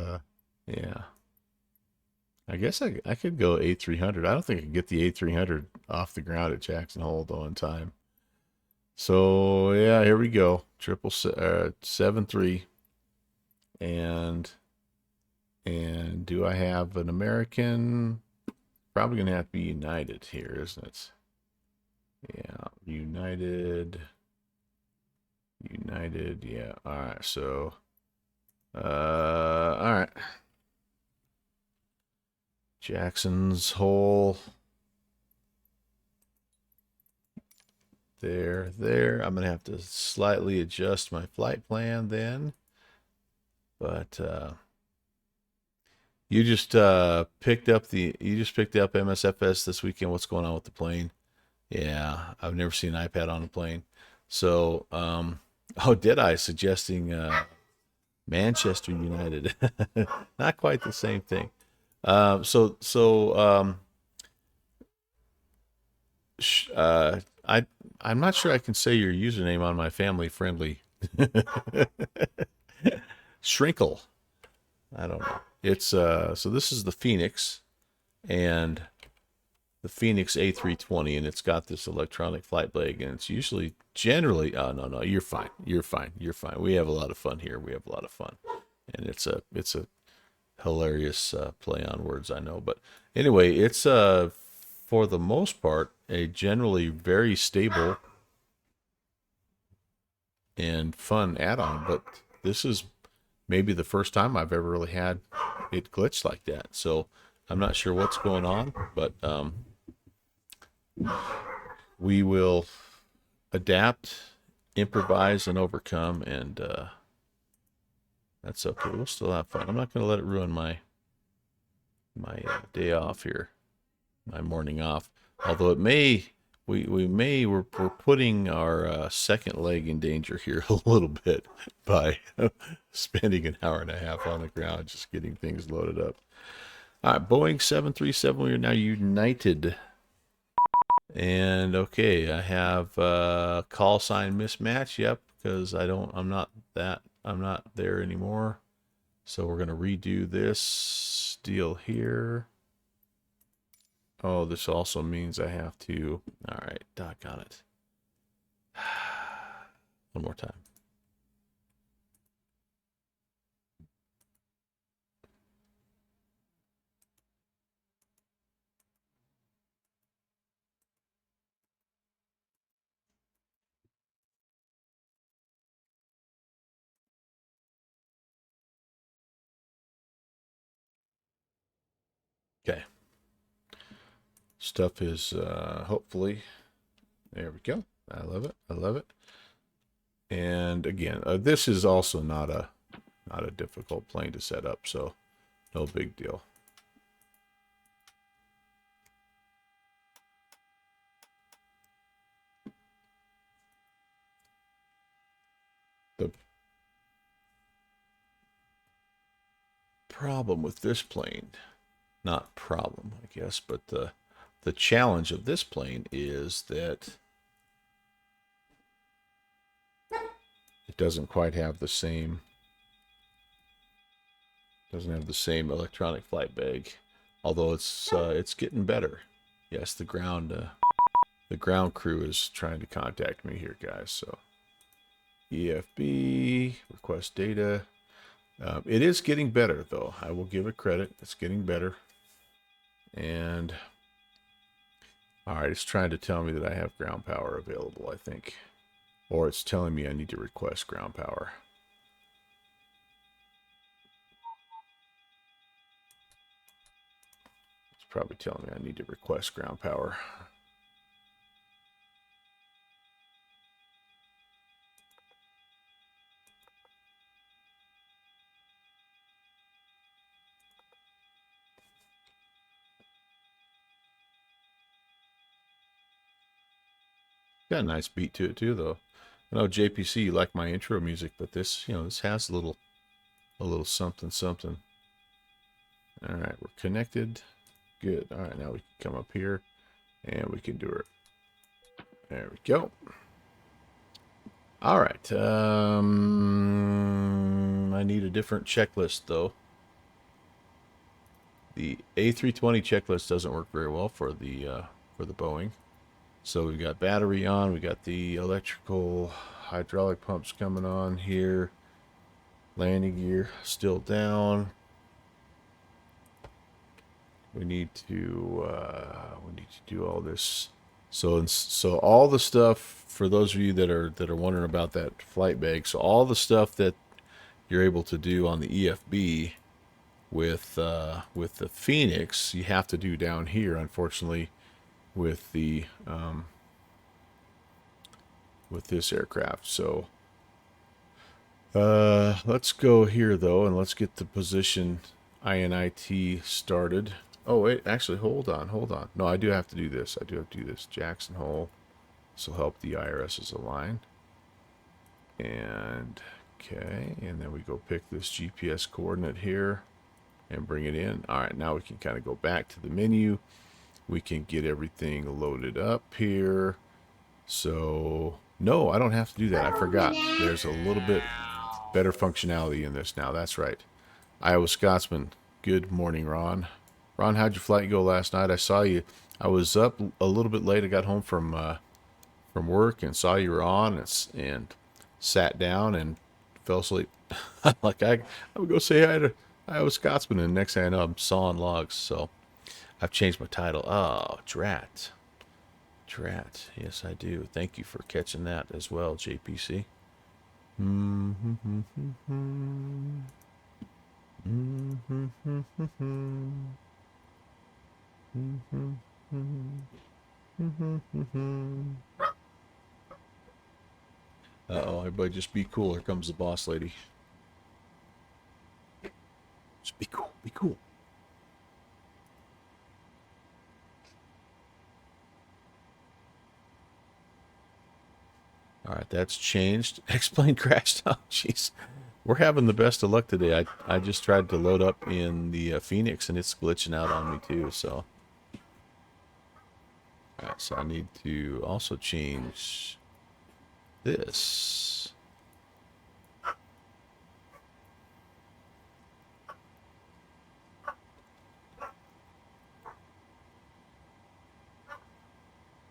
[SPEAKER 2] yeah. I guess I could go A300. I don't think I can get the A300 off the ground at Jackson Hole though in time. So yeah, here we go. 773. And do I have an American? Probably gonna have to be United here, isn't it? Yeah, United. United, yeah. All right, so all right. Jackson's Hole. There. I'm gonna have to slightly adjust my flight plan then. But you just picked up MSFS this weekend. What's going on with the plane? Yeah, I've never seen an iPad on a plane. So, oh, did I suggesting Manchester United? Not quite the same thing. I'm not sure I can say your username on my family friendly. Shrinkle. I don't know. It's so this is the Phoenix and the Phoenix A320, and it's got this electronic flight leg, and it's usually generally no, you're fine. You're fine. We have a lot of fun here. We have a lot of fun. And it's a hilarious play on words, I know. But anyway, it's for the most part a generally very stable and fun add-on, but this is maybe the first time I've ever really had it glitch like that. So I'm not sure what's going on, but we will adapt, improvise, and overcome, and that's okay. We'll still have fun. I'm not going to let it ruin my day off here, my morning off. Although it may, we're putting our second leg in danger here a little bit by spending an hour and a half on the ground just getting things loaded up. All right, Boeing 737. We are now United. And okay, I have call sign mismatch. Yep, because I'm not there anymore. So we're gonna redo this deal here. Oh, this also means I have to. All right, doggone it. One more time. Okay. Stuff is hopefully, there we go. I love it. I love it. And again, this is also not a difficult plane to set up, so no big deal. The problem with this plane, not problem, I guess, but the challenge of this plane is that it doesn't quite have the same, electronic flight bag, although it's getting better. Yes, the ground crew is trying to contact me here, guys. So EFB request data. It is getting better, though. I will give it credit. It's getting better. And all right, it's trying to tell me that I have ground power available, I think. Or it's telling me I need to request ground power. It's probably telling me I need to request ground power. Got a nice beat to it too, though. I know JPC, you like my intro music, but this, this has a little a little something something. All right, we're connected. Good. All right, now we can come up here and we can do it. There we go. All right. I need a different checklist though. The A320 checklist doesn't work very well for the Boeing. So we've got battery on, we got the electrical hydraulic pumps coming on here. Landing gear still down. We need to do all this. So all the stuff for those of you that are wondering about that flight bag. So all the stuff that you're able to do on the EFB with the Phoenix, you have to do down here, unfortunately, with the with this aircraft. So let's go here though, and let's get the position INIT started. Oh wait, actually, hold on. No, I do have to do this. I do have to do this. Jackson Hole. This will help the IRSs align. And okay, and then we go pick this GPS coordinate here and bring it in. All right, now we can kind of go back to the menu. We can get everything loaded up here. So no, I don't have to do that. I forgot. There's a little bit better functionality in this now. That's right. Iowa Scotsman. Good morning, Ron. Ron, how'd your flight go last night? I saw you. I was up a little bit late. I got home from work and saw you were on and sat down and fell asleep. Like I would go say hi to Iowa Scotsman, and next thing I know, I'm sawing logs. So I've changed my title. Oh, drat. Yes, I do. Thank you for catching that as well, JPC. Uh-oh, everybody just be cool. Here comes the boss lady. Just be cool. Be cool. All right, that's changed. Explain crashed. Oh, jeez. We're having the best of luck today. I just tried to load up in the Phoenix, and it's glitching out on me too, so. All right, so I need to also change this.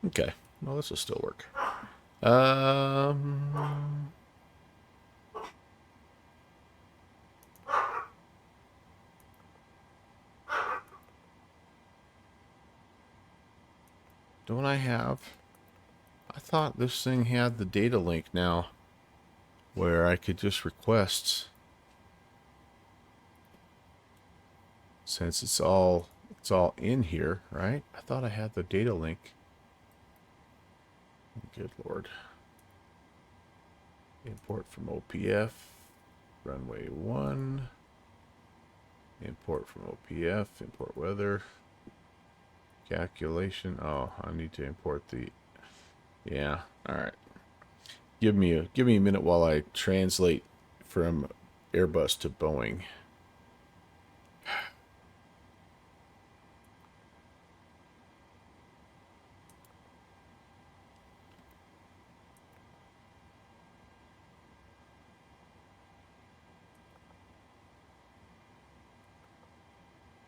[SPEAKER 2] Okay, well, this will still work. Don't I have... I thought this thing had the data link now where I could just request, since it's all in here, right? I thought I had the data link. Good Lord. Import from OPF, runway 1. Import from OPF, import weather. Calculation. Oh, I need to import the... Yeah, all right. Give me a minute while I translate from Airbus to Boeing.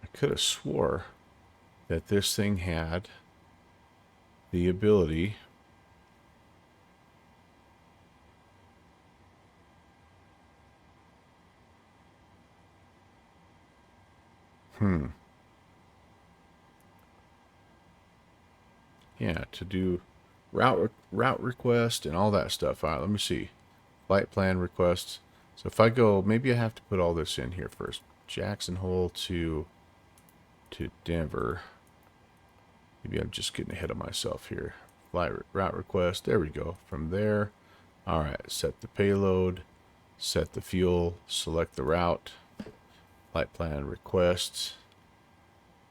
[SPEAKER 2] I could have swore that this thing had the ability yeah, to do route request and all that stuff. All right, let me see. Flight plan requests. So if I go, maybe I have to put all this in here first. Jackson Hole to Denver. Maybe I'm just getting ahead of myself here. Flight route request. There we go. From there. All right. Set the payload. Set the fuel. Select the route. Flight plan requests.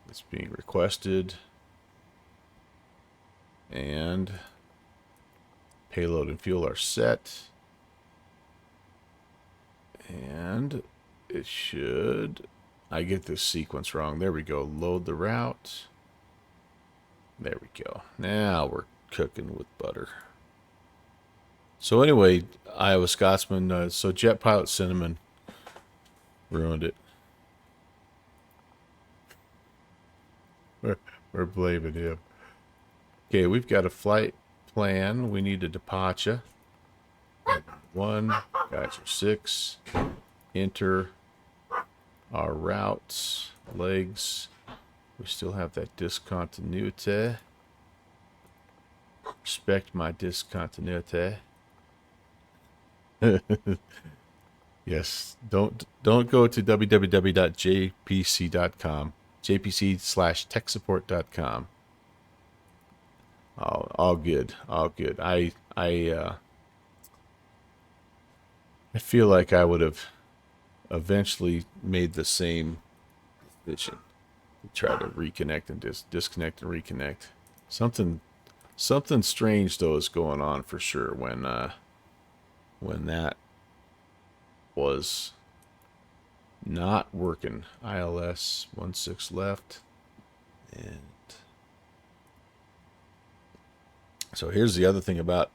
[SPEAKER 2] It's being requested. And payload and fuel are set. And it should. I get this sequence wrong. There we go. Load the route. There we go. Now we're cooking with butter. So anyway, Iowa Scotsman, so Jet Pilot Cinnamon ruined it. We're blaming him. Okay, we've got a flight plan. We need a departure. 1, guys are 6. Enter our routes, legs. We still have that discontinuity. Respect my discontinuity. Yes, don't go to www.jpc.com, jpc/techsupport.com. All good, all good. I feel like I would have eventually made the same decision. Try to reconnect and disconnect and reconnect. Something strange though is going on for sure when that was not working. ILS 16 left. And so here's the other thing about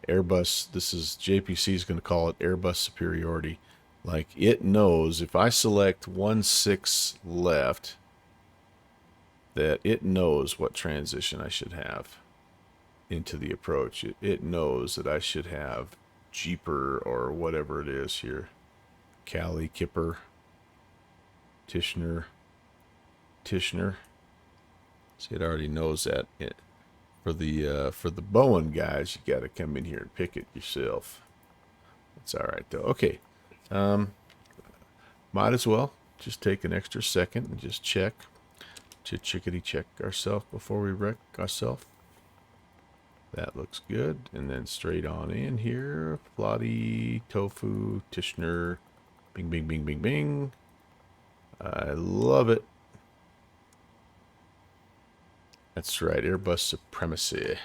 [SPEAKER 2] Airbus. This is JPC is going to call it Airbus superiority. Like, it knows if I select 16 left, that it knows what transition I should have into the approach. It knows that I should have Jeeper or whatever it is here. Cali, Kipper, Tishner. See, it already knows that. For the Bowen guys, you got to come in here and pick it yourself. It's all right though. Okay, might as well just take an extra second and just check, chickadee check ourselves before we wreck ourselves. That looks good, and then straight on in here, Flotty, Tofu, Tishner, bing, bing, bing, bing, bing. I love it. That's right, Airbus supremacy.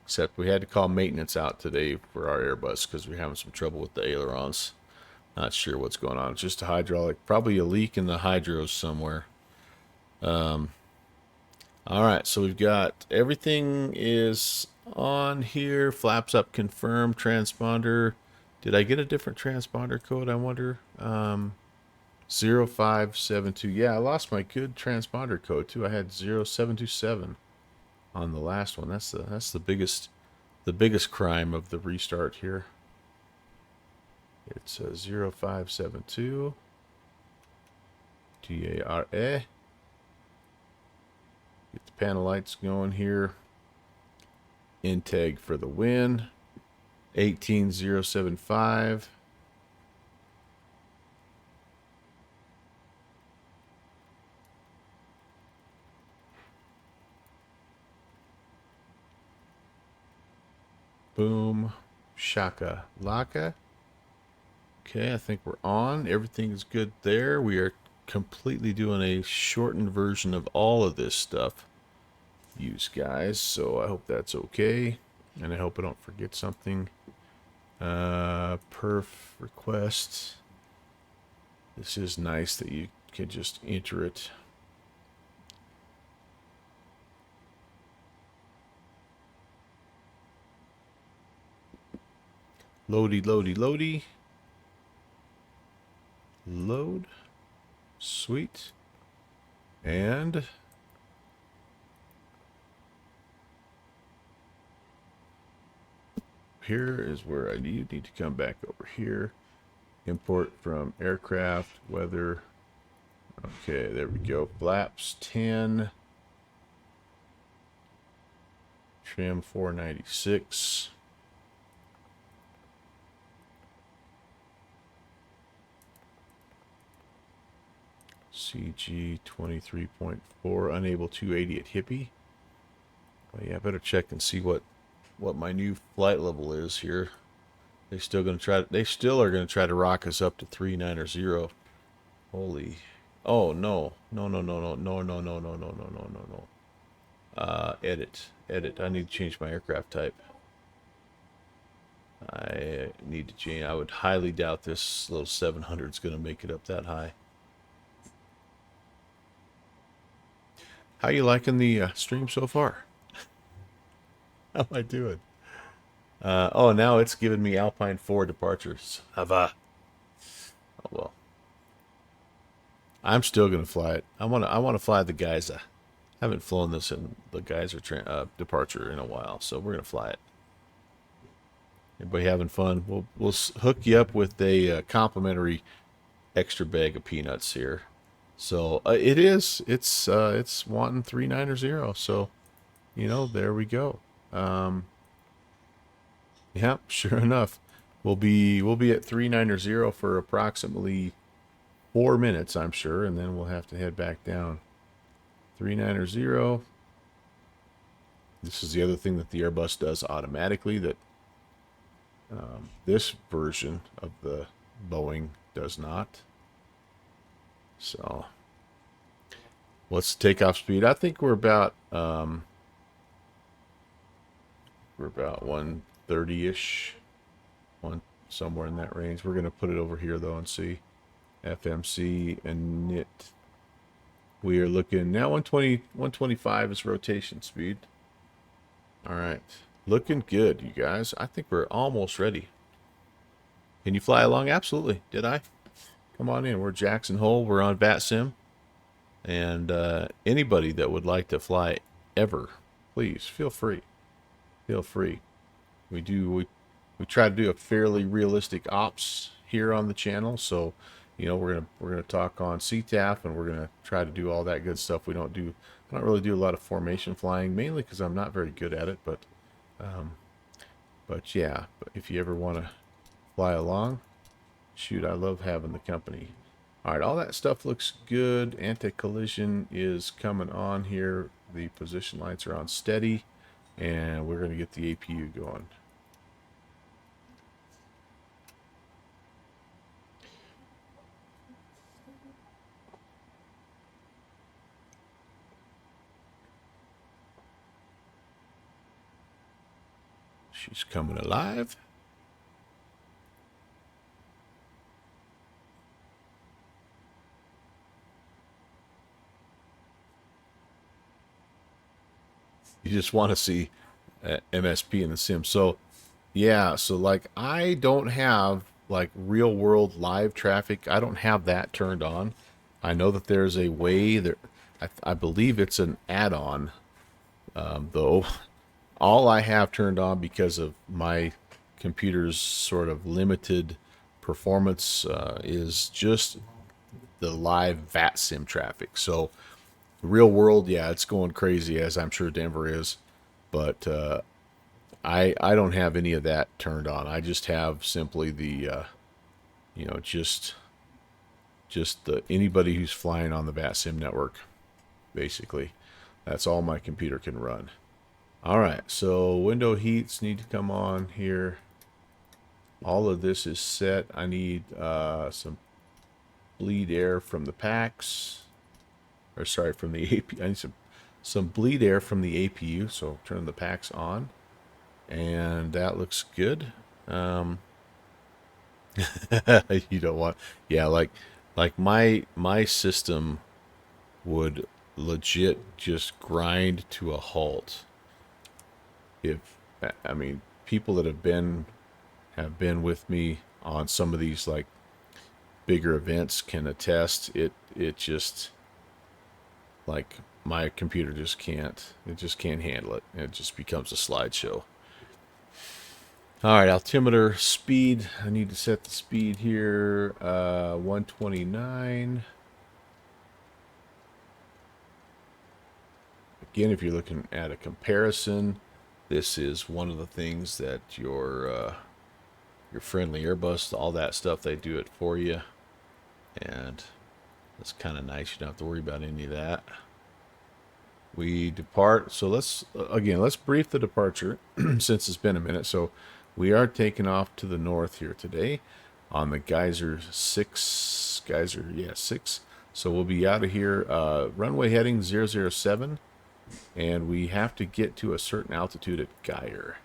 [SPEAKER 2] Except we had to call maintenance out today for our Airbus because we're having some trouble with the ailerons. Not sure what's going on. It's just a hydraulic, probably a leak in the hydros somewhere. All right, so we've got everything is on here. Flaps up, confirm, transponder. Did I get a different transponder code, I wonder? 0572. Yeah, I lost my good transponder code too. I had 0727 on the last one. That's the biggest crime of the restart here. It's 0572 TARA. Get the panel lights going here. Integ for the win. 18075. Boom. Shaka laka. Okay, I think we're on. Everything is good there. We are completely doing a shortened version of all of this stuff, use guys. So I hope that's okay. And I hope I don't forget something. Perf request. This is nice that you can just enter it. Loady, loady, loady. Load. Sweet. And here is where I need to come back over here. Import from aircraft, weather. Okay, there we go. Flaps 10. Trim 496. CG 23.4, unable 280 at Hippie. Well, yeah, I better check and see what my new flight level is here. They still are gonna try to rock us up to 390. Holy, oh no. Edit. I need to change my aircraft type. I need to change. I would highly doubt this little 700 is going to make it up that high. How you liking the stream so far? How am I doing? Oh, now it's giving me Alpine 4 departures. Hava. Oh, well. I'm still going to fly it. I want to fly the Geyser. I haven't flown this in the Geyser departure in a while, so we're going to fly it. Everybody having fun? We'll hook you up with a complimentary extra bag of peanuts here. So it's wanting 390. So, there we go. Yeah, sure enough, we'll be at 390 for approximately 4 minutes, I'm sure, and then we'll have to head back down. 390. This is the other thing that the Airbus does automatically that this version of the Boeing does not. So, what's the takeoff speed? I think we're about 130-ish, somewhere in that range. We're gonna put it over here though and see. FMC and knit. We are looking now 120, 125 is rotation speed. All right, looking good, you guys. I think we're almost ready. Can you fly along? Absolutely. Did I? Come on in. We're Jackson Hole. We're on VATSIM. And anybody that would like to fly ever, please feel free. Feel free. We try to do a fairly realistic ops here on the channel. So, we're gonna talk on CTAF, and we're gonna try to do all that good stuff. I don't really do a lot of formation flying, mainly because I'm not very good at it. But yeah. But if you ever want to fly along, shoot, I love having the company. All right, all that stuff looks good. Anti-collision is coming on here. The position lights are on steady, and we're going to get the APU going. She's coming alive. You just want to see MSP in the sim. So, yeah, so like I don't have like real world live traffic. I don't have that turned on. I know that there's a way that I believe it's an add-on, though. All I have turned on because of my computer's sort of limited performance is just the live VATSIM traffic. So real world, yeah, it's going crazy, as I'm sure Denver is, but I don't have any of that turned on. I just have simply the just the anybody who's flying on the VATSIM network, basically. That's all my computer can run. All right, so window heats need to come on here. All of this is set. I need some bleed air from the packs. Or sorry, from the APU. I need some bleed air from the APU, so turn the packs on. And that looks good. You don't want... Yeah, like my system would legit just grind to a halt. I mean, people that have been with me on some of these like bigger events can attest. It just, like, my computer just can't handle it. It just becomes a slideshow. All right, altimeter speed. I need to set the speed here. 129. Again, if you're looking at a comparison, this is one of the things that your friendly Airbus, all that stuff, they do it for you. And it's kind of nice. You don't have to worry about any of that. We depart. So let's brief the departure since it's been a minute. So we are taking off to the north here today on the Geyser 6. Yeah, 6. So we'll be out of here. Runway heading 007. And we have to get to a certain altitude at Geier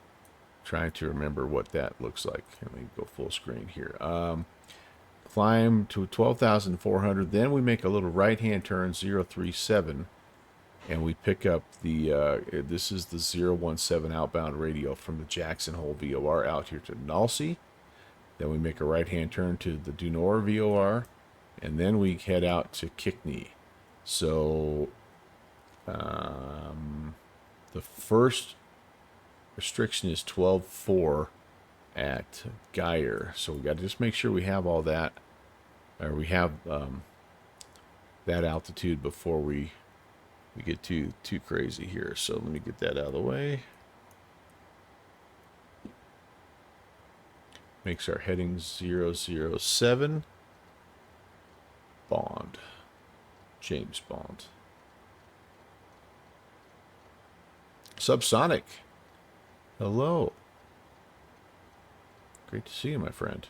[SPEAKER 2] Trying to remember what that looks like. Let me go full screen here. Climb to 12,400. Then we make a little right-hand turn, 037. And we pick up the, this is the 017 outbound radio from the Jackson Hole VOR out here to Nalsea. Then we make a right-hand turn to the Dunor VOR. And then we head out to Kickney. So, the first restriction is 12.4 at Geyer. So we got to just make sure we have all that, or we have that altitude before we get too crazy here. So let me get that out of the way. Makes our heading 007. Bond. James Bond. Subsonic. Hello. Great to see you, my friend.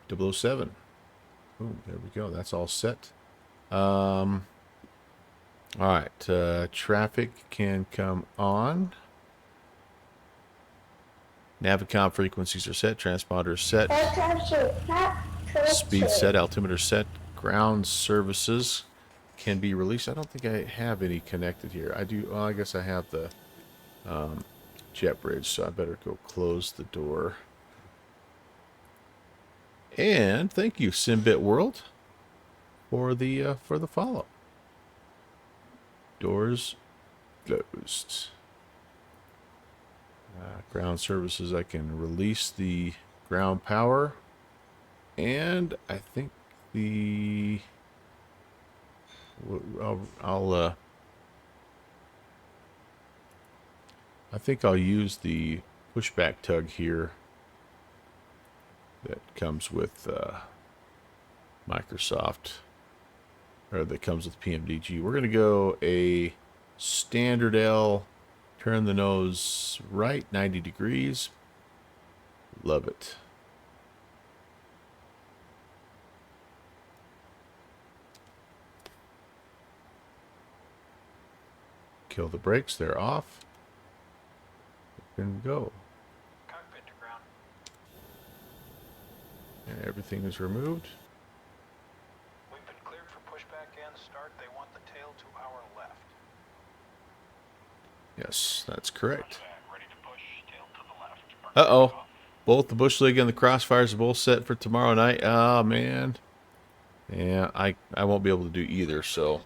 [SPEAKER 2] 007. Boom, there we go. That's all set. All right. Traffic can come on. Navicom frequencies are set. Transponders set. Speed set. Altimeter set. Ground services can be released. I don't think I have any connected here. I do. Well, I guess I have the jet bridge, so I better go close the door. And thank you, Simbit World, for the follow. Doors closed. Ground services. I can release the ground power, and I think the I think I'll use the pushback tug here that comes with Microsoft, or that comes with PMDG. We're going to go a standard L, turn the nose right 90 degrees. Love it. Kill the brakes, they're off. And go.
[SPEAKER 4] Cockpit to ground.
[SPEAKER 2] And everything is removed.
[SPEAKER 4] We've been cleared for pushback and start. They want the tail to our left.
[SPEAKER 2] Yes, that's correct.
[SPEAKER 4] Ready to push, tail to the left.
[SPEAKER 2] Uh-oh. Both the bush league and the crossfires are both set for tomorrow night. Oh, man. Yeah, I won't be able to do either, so.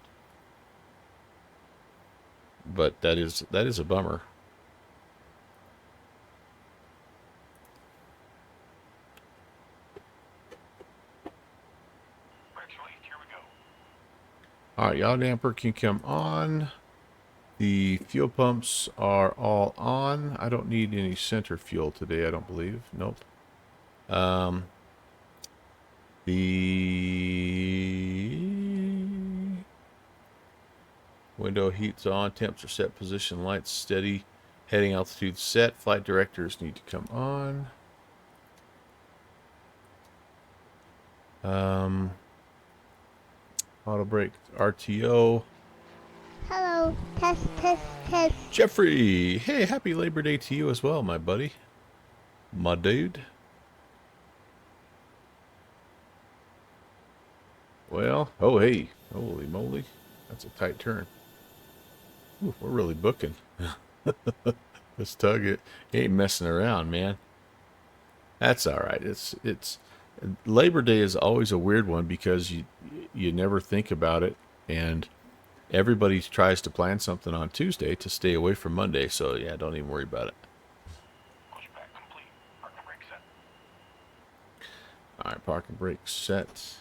[SPEAKER 2] But that is a bummer. All right, yaw damper can come on. The fuel pumps are all on. I don't need any center fuel today, I don't believe. Nope. The window heat's on. Temps are set. Position lights steady. Heading altitude set. Flight directors need to come on. Auto brake RTO.
[SPEAKER 1] Hello. Test, test, test.
[SPEAKER 2] Jeffrey, hey, happy Labor Day to you as well, my buddy. My dude. Well, oh, hey. Holy moly. That's a tight turn. Ooh, we're really booking. This tug, it ain't messing around, man. That's all right. It's Labor Day is always a weird one because you never think about it, and everybody tries to plan something on Tuesday to stay away from Monday. So yeah, don't even worry about it.
[SPEAKER 4] Pushback complete. Park and brake set.
[SPEAKER 2] All right, park and brake set.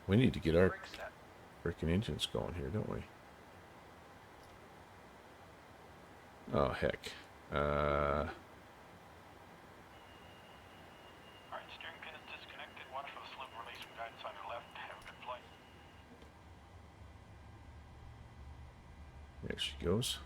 [SPEAKER 2] We need to get our
[SPEAKER 4] Brake set.
[SPEAKER 2] freaking engines going here, don't we? Oh heck.
[SPEAKER 4] Alright, steering pin is disconnected. Watch for the slip release from guidance on your left. Have a good flight.
[SPEAKER 2] There she goes.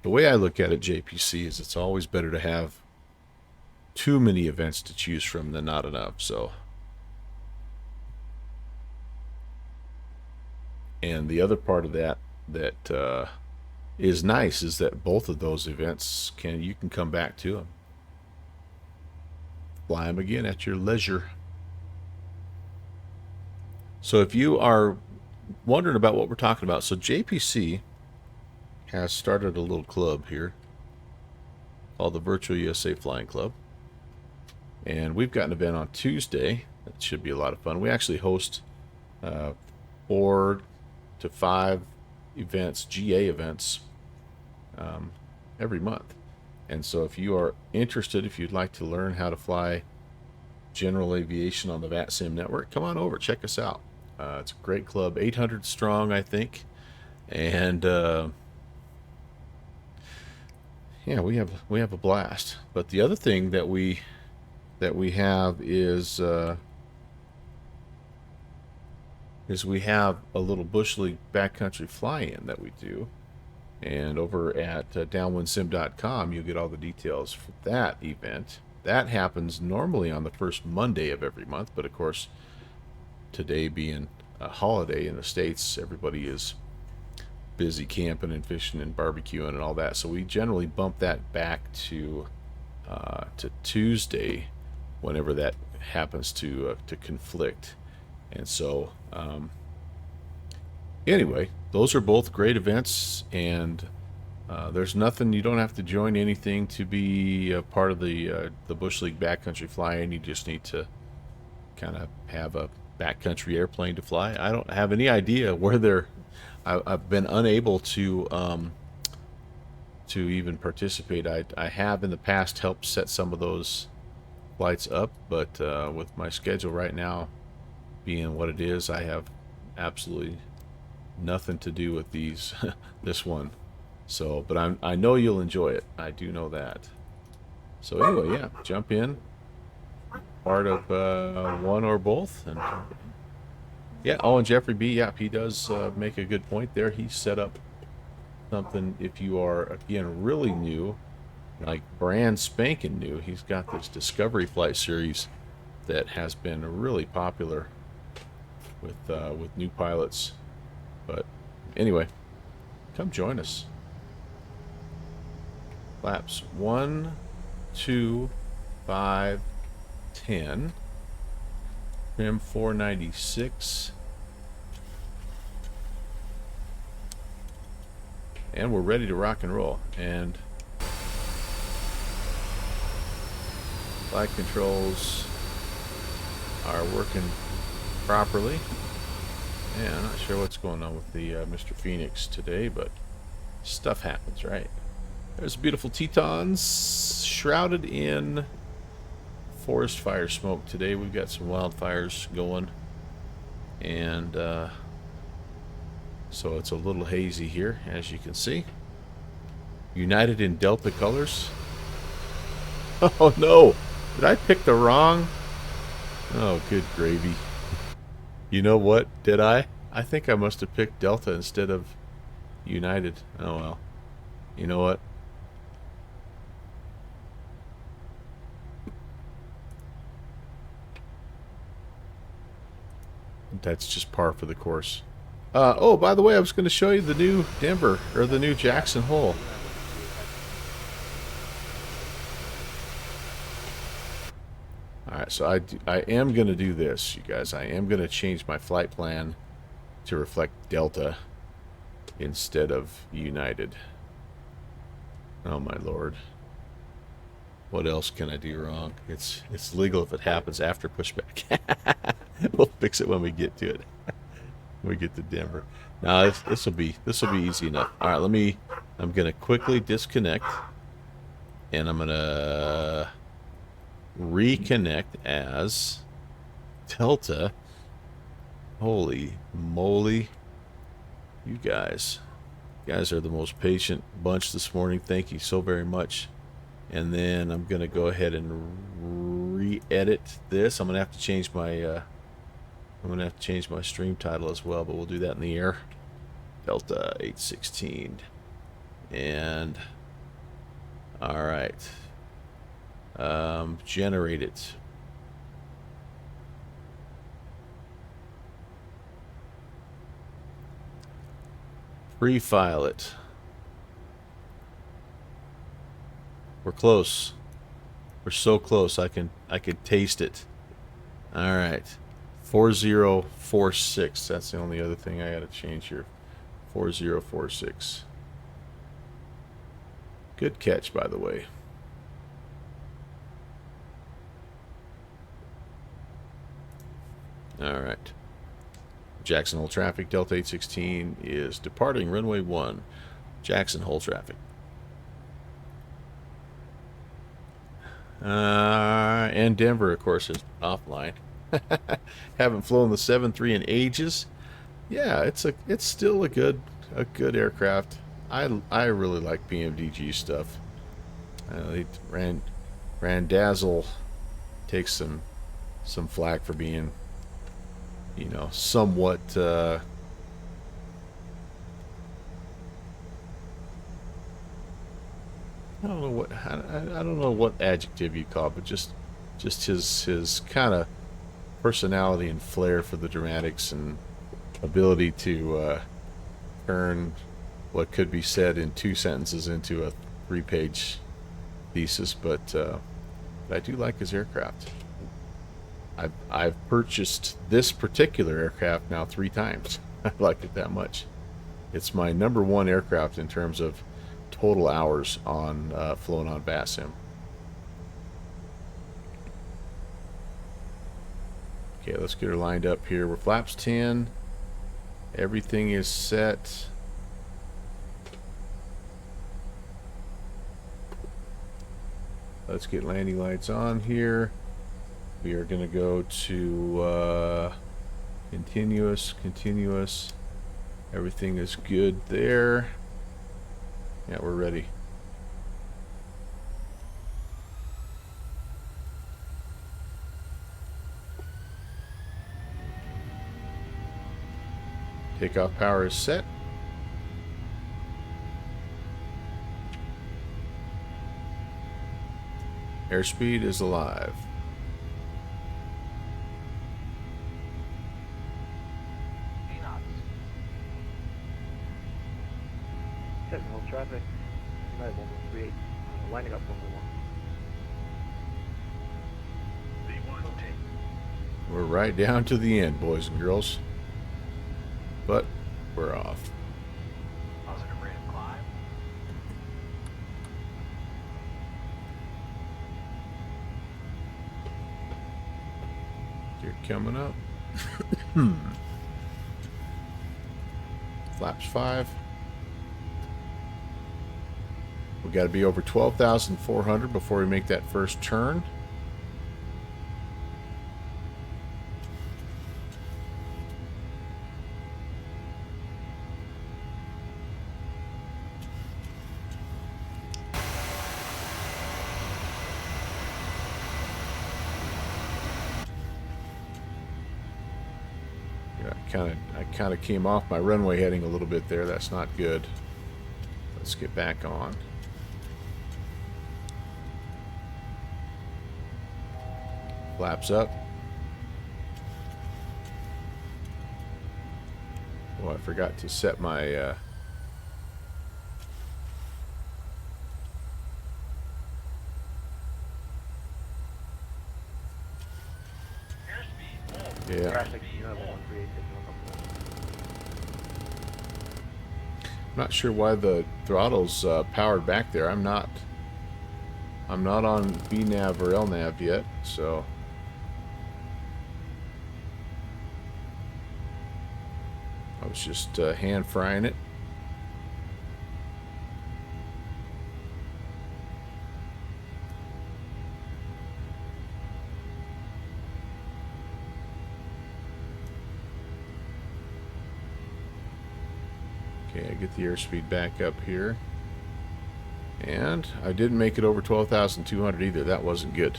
[SPEAKER 2] The way I look at it, JPC, is it's always better to have too many events to choose from than not enough. So And the other part of that is nice is that both of those events you can come back to them, fly them again at your leisure. So if you are wondering about what we're talking about, so JPC has started a little club here called the Virtual USA Flying Club. And we've got an event on Tuesday. That should be a lot of fun. We actually host 4 to 5 events, GA events, every month. And so if you are interested, if you'd like to learn how to fly general aviation on the VATSIM network, come on over, check us out. It's a great club, 800 strong, I think. And yeah, we have a blast. But the other thing that we have is we have a little Bush League backcountry fly-in that we do. And over at downwindsim.com, you'll get all the details for that event. That happens normally on the first Monday of every month, but of course, today being a holiday in the States, everybody is busy camping and fishing and barbecuing and all that. So we generally bump that back to Tuesday, whenever that happens to conflict. And so anyway, those are both great events, and there's nothing, you don't have to join anything to be a part of the Bush League backcountry flying. You just need to kind of have a backcountry airplane to fly. I don't have any idea where I've been unable to even participate. I have in the past helped set some of those flights up, but with my schedule right now being what it is, I have absolutely nothing to do with this one. So, but I know you'll enjoy it. I do know that. So anyway, yeah, jump in, part of one or both, and yeah. Oh, and Jeffrey B, yeah, he does make a good point there. He set up something, if you are again really new, like brand spanking new. He's got this Discovery Flight series that has been really popular with new pilots. But anyway, come join us. Flaps 1, 2, 5, 10. Trim 496. And we're ready to rock and roll. And flight controls are working properly. Yeah, I'm not sure what's going on with the Mr. Phoenix today, but stuff happens, right? There's beautiful Tetons shrouded in forest fire smoke today. We've got some wildfires going, and so it's a little hazy here, as you can see. United in Delta colors. Oh no! Did I pick the wrong? Oh, good gravy. You know what? Did I? I think I must have picked Delta instead of United. Oh well. You know what? That's just par for the course. Oh, by the way, I was going to show you the new Denver, or the new Jackson Hole. Alright, so I am going to do this, you guys. I am going to change my flight plan to reflect Delta instead of United. Oh my lord. What else can I do wrong? It's legal if it happens after pushback. We'll fix it when we get to it. When we get to Denver. Now this will be easy enough. All right, I'm gonna quickly disconnect, and I'm gonna reconnect as Delta. Holy moly, you guys are the most patient bunch this morning. Thank you so very much. And then I'm gonna go ahead and re-edit this. I'm gonna have to change my stream title as well, but we'll do that in the air. Delta 816. And all right, generate it. Pre-file it. We're close. We're so close. I can taste it. All right. 4046. That's the only other thing I got to change here. 4046. Good catch, by the way. All right. Jackson Hole traffic. Delta 816 is departing runway 1. Jackson Hole traffic. And Denver, of course, is offline. Haven't flown the 7-3 in ages. Yeah, it's still a good aircraft. I really like PMDG stuff. Randazzle takes some flack for being, you know, somewhat I don't know what adjective you call it, but just his kind of personality and flair for the dramatics and ability to turn what could be said in 2 sentences into a 3-page thesis. But I do like his aircraft. I've purchased this particular aircraft now 3 times. I like it that much. It's my #1 aircraft in terms of total hours on flown on VATSIM. Okay, let's get her lined up here. We're flaps 10. Everything is set. Let's get landing lights on here. We are going to go to continuous. Everything is good there. Yeah, we're ready. Takeoff power is set. Airspeed is alive.
[SPEAKER 5] Technical traffic, United 138, lining up 111.
[SPEAKER 2] We're right down to the end, boys and girls. But we're off.
[SPEAKER 4] Positive rate of climb.
[SPEAKER 2] You're coming up. Flaps 5. We got to be over 12,400 before we make that first turn. I kind of came off my runway heading a little bit there. That's not good. Let's get back on. Flaps up. Oh, I forgot to set my yeah.
[SPEAKER 5] Traffic, United 138,
[SPEAKER 2] I'm not sure why the throttle's powered back there. I'm not on VNav or LNav yet, so I was just hand frying it. Okay, I get the airspeed back up here. And I didn't make it over 12,200 either. That wasn't good.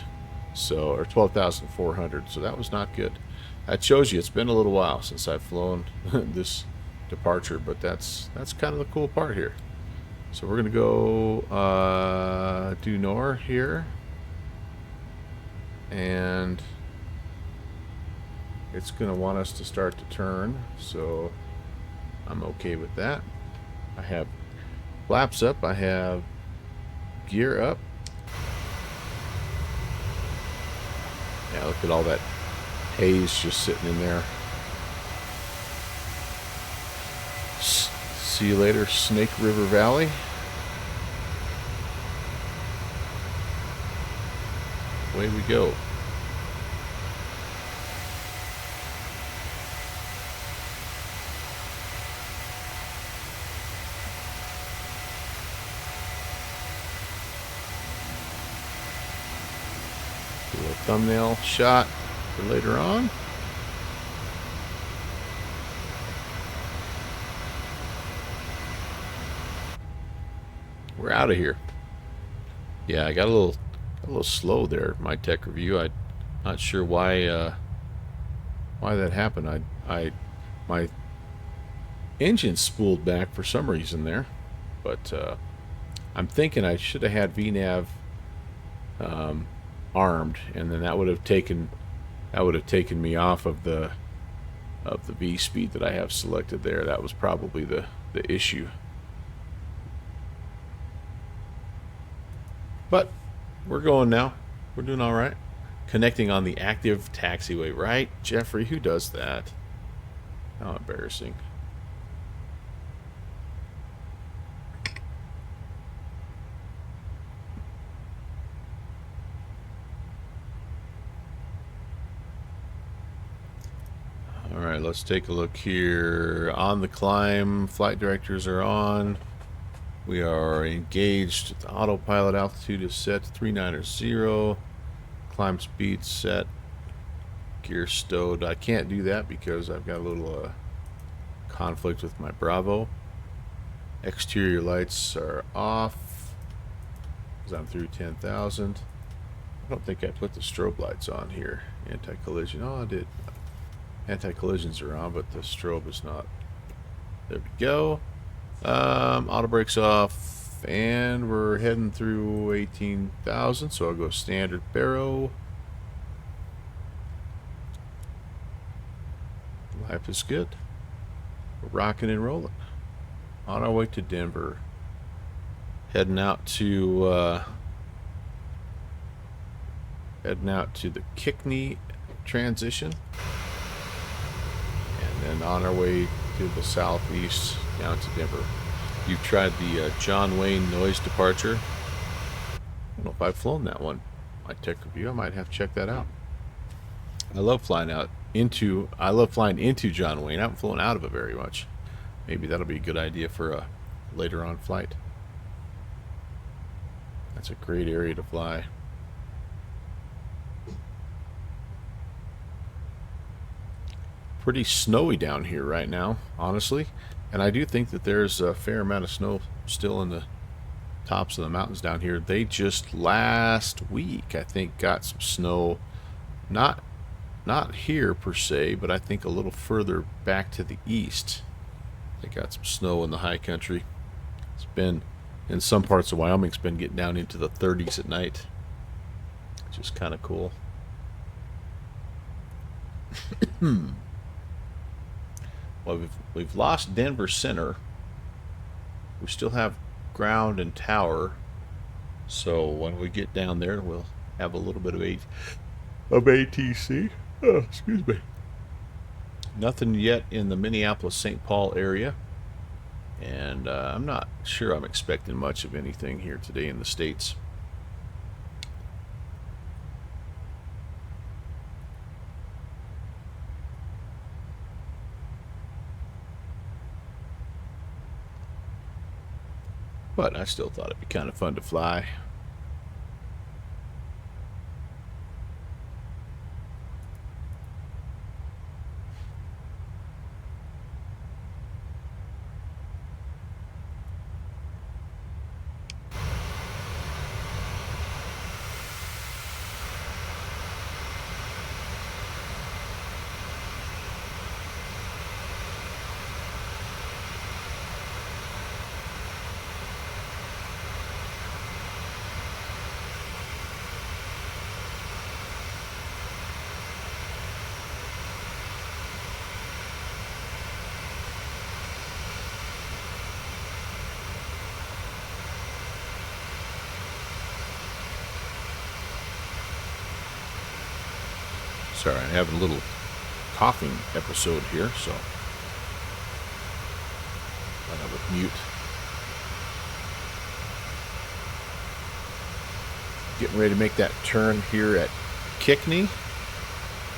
[SPEAKER 2] So, or 12,400. So that was not good. That shows you it's been a little while since I've flown this departure, but that's kind of the cool part here. So we're gonna go due north here, and it's gonna want us to start to turn. So I'm okay with that. I have flaps up. I have gear up. Yeah, look at all that haze just sitting in there. See you later, Snake River Valley. Away we go. Do a thumbnail shot for later on. We're out of here. Yeah, I got a little slow there. My tech review. I'm not sure why that happened. My engine spooled back for some reason there, but I'm thinking I should have had VNav armed, and then that would have taken me off of the V speed that I have selected there. That was probably the issue. But we're going now. We're doing all right. Connecting on the active taxiway, right? Jeffrey, who does that? How embarrassing. All right, let's take a look here. On the climb, flight directors are on. We are engaged. The autopilot altitude is set to 390. Climb speed set. Gear stowed. I can't do that because I've got a little conflict with my Bravo. Exterior lights are off because I'm through 10,000. I don't think I put the strobe lights on here. Anti-collision. Oh, I did. Anti-collisions are on, but the strobe is not. There we go. Auto brakes off, and we're heading through 18,000, so I'll go standard baro. Life is good. We're rocking and rolling. On our way to Denver. Heading out to the Kickney transition. And then on our way to the southeast down to Denver. You've tried the John Wayne noise departure. I don't know if I've flown that one. My tech review, I might have to check that out. I love flying into John Wayne. I haven't flown out of it very much. Maybe that'll be a good idea for a later on flight. That's a great area to fly. Pretty snowy down here right now, honestly. And I do think that there's a fair amount of snow still in the tops of the mountains down here. They just last week, I think, got some snow. Not here per se, but I think a little further back to the east. They got some snow in the high country. It's been, in some parts of Wyoming, it's been getting down into the 30s at night. Which is kind of cool. Well, we've lost Denver Center. We still have ground and tower. So when we get down there, we'll have a little bit of ATC. Oh, excuse me. Nothing yet in the Minneapolis-St. Paul area. And I'm not sure I'm expecting much of anything here today in the States. But I still thought it'd be kind of fun to fly. Sorry, I'm having a little coughing episode here, so I have a mute. Getting ready to make that turn here at Kickney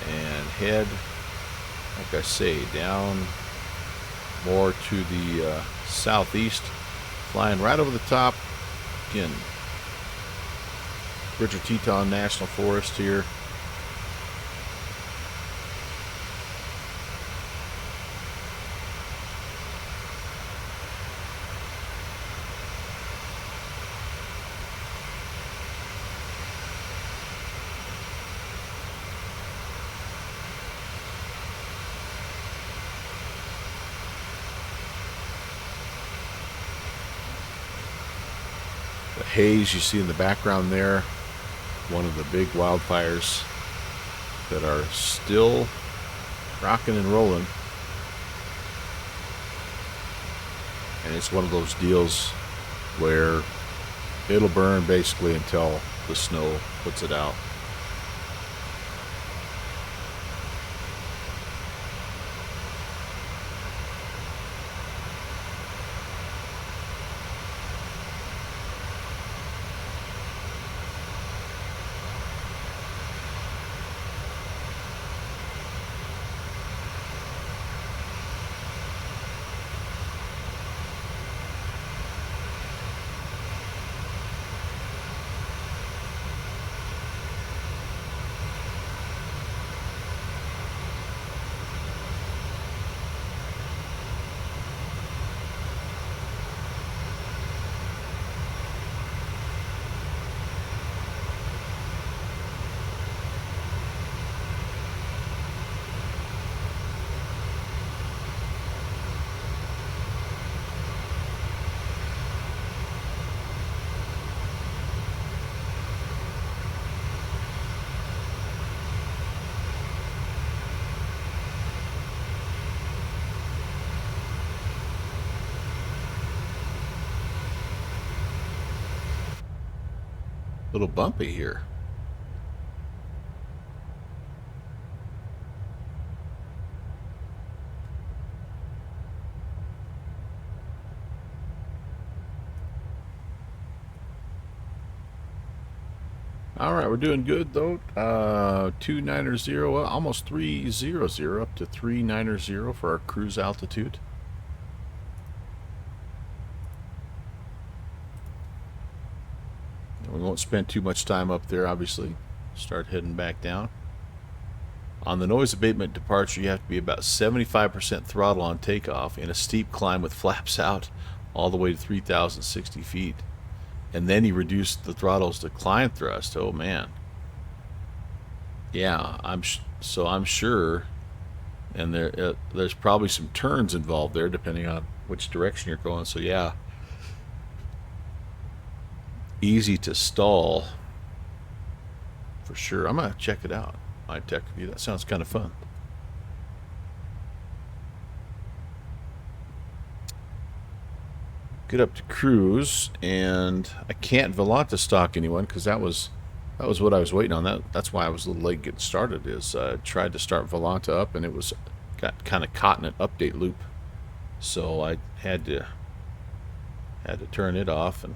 [SPEAKER 2] and head, like I say, down more to the southeast, flying right over the top. Again, Bridger Teton National Forest here. The haze you see in the background there, one of the big wildfires that are still rocking and rolling. And it's one of those deals where it'll burn basically until the snow puts it out. A little bumpy here. All right, we're doing good though. 290, well, almost 300, up to 390 for our cruise altitude. We won't spend too much time up there, obviously. Start heading back down. On the noise abatement departure, you have to be about 75% throttle on takeoff in a steep climb with flaps out all the way to 3,060 feet. And then he reduced the throttles to climb thrust. Oh man. Yeah, I'm sure. And there's probably some turns involved there, depending on which direction you're going. So yeah, easy to stall for sure. I'm gonna check it out. My tech review. That sounds kind of fun. Get up to cruise, and I can't Volanta stock anyone because that was what I was waiting on. That's why I was a little late getting started. Is tried to start Volanta up, and it got kind of caught in an update loop, so I had to turn it off, and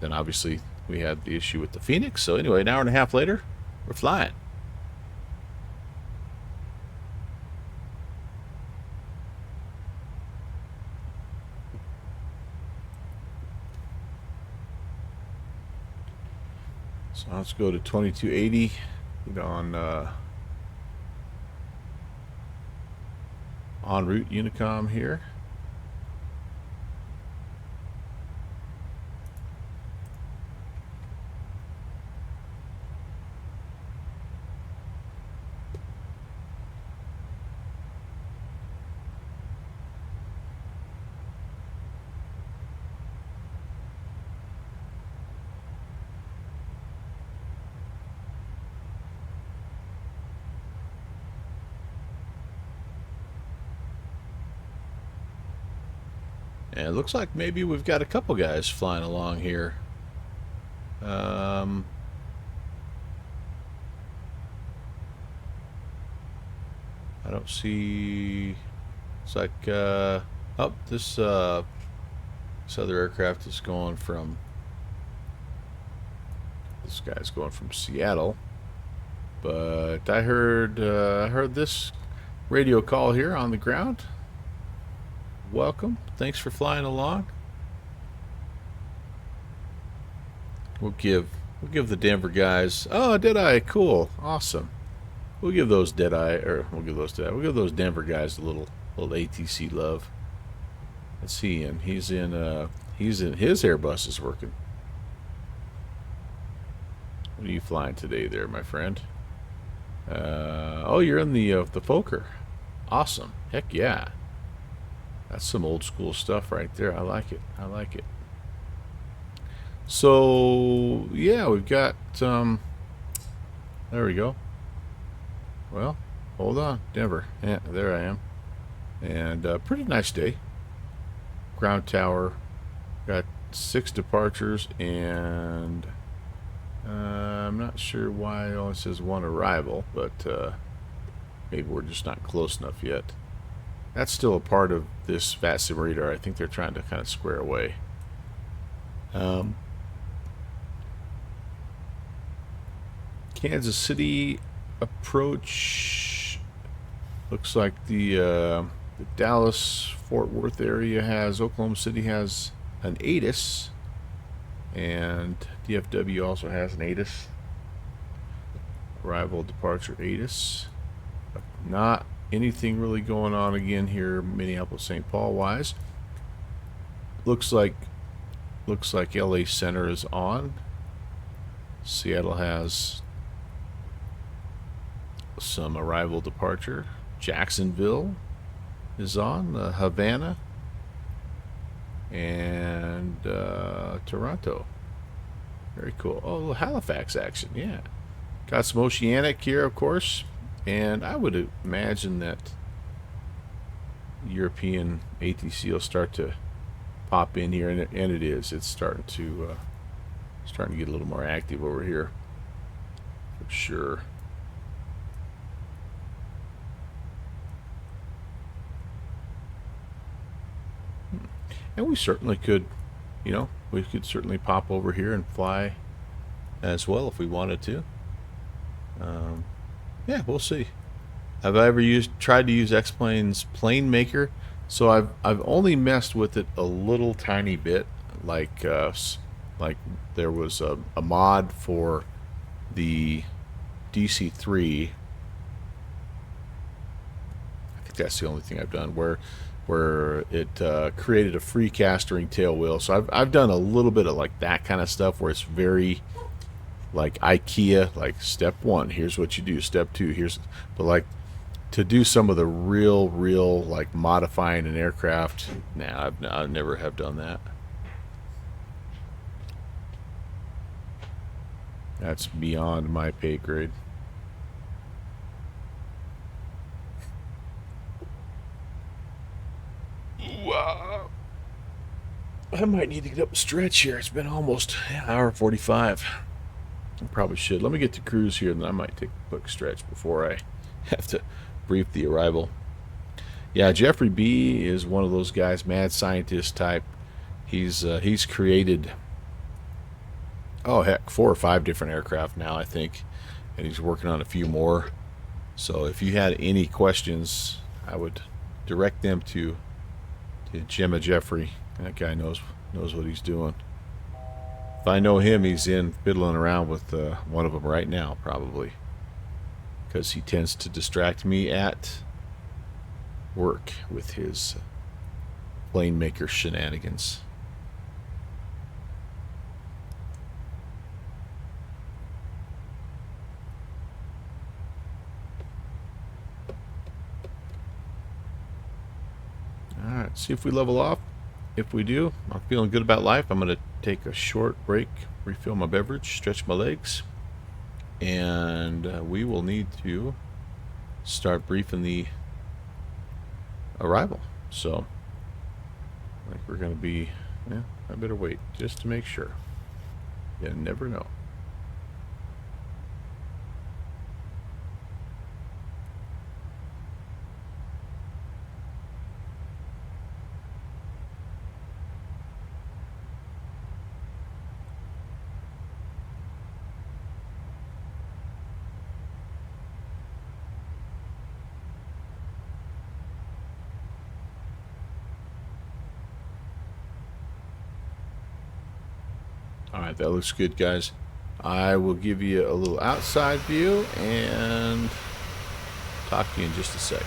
[SPEAKER 2] then obviously we had the issue with the Phoenix. So anyway, an hour and a half later, we're flying. So let's go to 2280. Get on en route Unicom here. And it looks like maybe we've got a couple guys flying along here. I don't see. It's like oh, this other aircraft is going from. This guy's going from Seattle, but I heard this radio call here on the ground. Welcome. Thanks for flying along. We'll give the Denver guys. Oh, Deadeye, cool, awesome. We'll give those Denver guys a little ATC love. Let's see, and he's in his Airbus is working. What are you flying today, there, my friend? Oh, you're in the Fokker. Awesome. Heck yeah. That's some old school stuff right there. I like it. I like it. So yeah, we've got there we go. Well, hold on, Denver. Yeah, there I am. And pretty nice day. Ground tower. Got 6 departures, and I'm not sure why it only says 1 arrival, but maybe we're just not close enough yet. That's still a part of this VATSIM radar. I think they're trying to kind of square away. Kansas City approach. Looks like the Dallas Fort Worth area has, Oklahoma City has an ATIS, and DFW also has an ATIS. Arrival departure ATIS. Not anything really going on again here, Minneapolis St. Paul wise. Looks like LA Center is on. Seattle has some arrival departure. Jacksonville is on. Havana and Toronto. Very cool. Oh, Halifax action. Yeah, got some Oceanic here, of course, and I would imagine that European ATC will start to pop in here, and it is. It's starting to get a little more active over here, for sure. And we certainly could, we could certainly pop over here and fly as well if we wanted to. Yeah, we'll see. Have I ever tried to use X-Plane's Plane Maker? So I've only messed with it a little tiny bit, like there was a mod for the DC-3. I think that's the only thing I've done where it created a free castering tail wheel. So I've done a little bit of like that kind of stuff where it's very like IKEA, like step 1, here's what you do, step 2, but like to do some of the real like modifying an aircraft, nah, I never have done that. That's beyond my pay grade. Wow. I might need to get up and stretch here. It's been almost an hour 45. I probably should. Let me get to cruise here, and then I might take a quick stretch before I have to brief the arrival. Yeah, Jeffrey B. is one of those guys, mad scientist type. He's created, oh heck, 4 or 5 different aircraft now, I think, and he's working on a few more. So if you had any questions, I would direct them to Gemma Jeffrey. That guy knows what he's doing. If I know him, he's in fiddling around with one of them right now, probably, because he tends to distract me at work with his plane maker shenanigans. Alright, see if we level off. If we do, I'm feeling good about life. I'm going to take a short break, refill my beverage, stretch my legs, and we will need to start briefing the arrival. So, I think we're going to be, yeah, I better wait just to make sure. You never know. All right, that looks good, guys. I will give you a little outside view and talk to you in just a sec.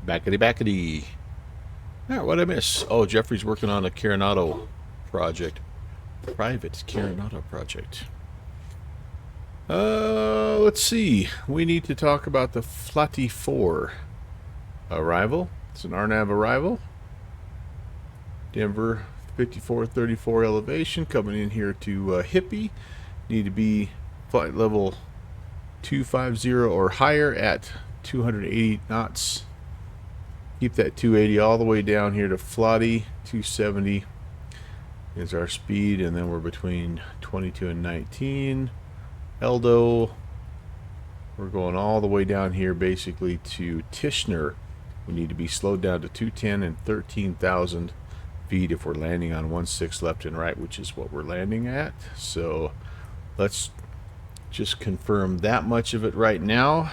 [SPEAKER 2] Backity backity. All right, what'd I miss? Oh, Jeffrey's working on a Carenado project. Private Carenado project. Let's see. We need to talk about the Flatty 4 arrival. It's an RNAV arrival. Denver 5434 elevation coming in here to Hippie. Need to be flight level 250 or higher at 280 knots. Keep that 280 all the way down here to Flotty. 270 is our speed, and then we're between 22 and 19. Eldo, we're going all the way down here basically to Tishner. We need to be slowed down to 210 and 13,000 feet if we're landing on 16 left and right, which is what we're landing at. So let's just confirm that much of it right now.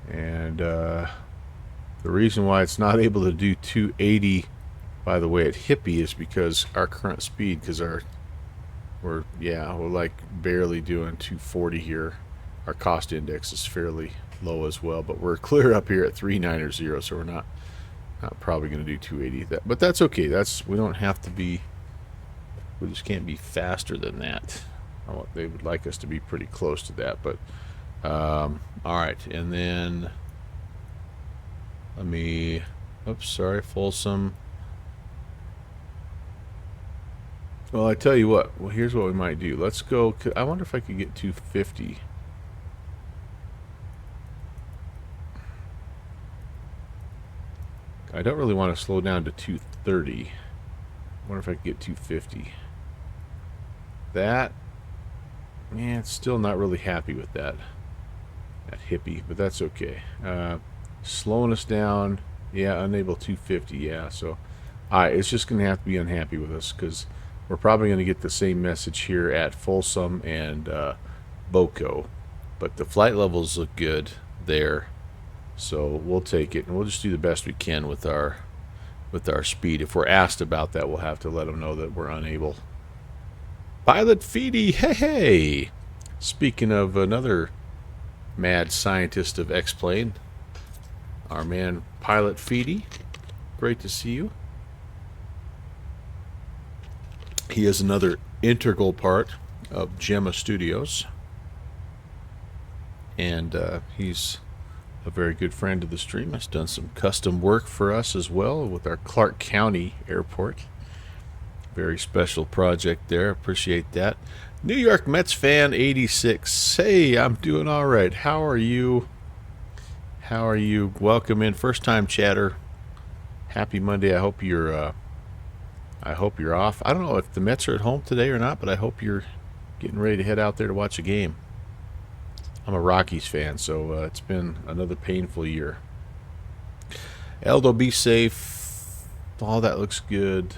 [SPEAKER 2] And the reason why it's not able to do 280, by the way, at Hippie is because our current speed, because we're like barely doing 240 here. Our cost index is fairly low as well, but we're clear up here at 390, so we're not probably going to do 280. But that's okay. We don't have to be. We just can't be faster than that. They would like us to be pretty close to that, but all right. And then let me. Oops, sorry, Folsom. Well, I tell you what. Well, here's what we might do. Let's go. I wonder if I could get 250. I don't really want to slow down to 230. I wonder if I could get 250. That, man, still not really happy with that. That Hippie, but that's okay. Slowing us down. Yeah, unable 250. Yeah, so it's just going to have to be unhappy with us because we're probably going to get the same message here at Folsom and Boco. But the flight levels look good there. So we'll take it, and we'll just do the best we can with our speed. If we're asked about that, we'll have to let them know that we're unable. Pilot Feedy, hey! Speaking of another mad scientist of X-Plane, our man Pilot Feedy, great to see you. He is another integral part of Gemma Studios, and he's a very good friend of the stream. Has done some custom work for us as well with our Clark County Airport. Very special project there. Appreciate that. New York Mets fan 86. Hey, I'm doing all right. How are you? How are you? Welcome in, first time chatter. Happy Monday. I hope you're off. I don't know if the Mets are at home today or not, but I hope you're getting ready to head out there to watch a game. I'm a Rockies fan, so it's been another painful year. Eldo, be safe. All that looks good.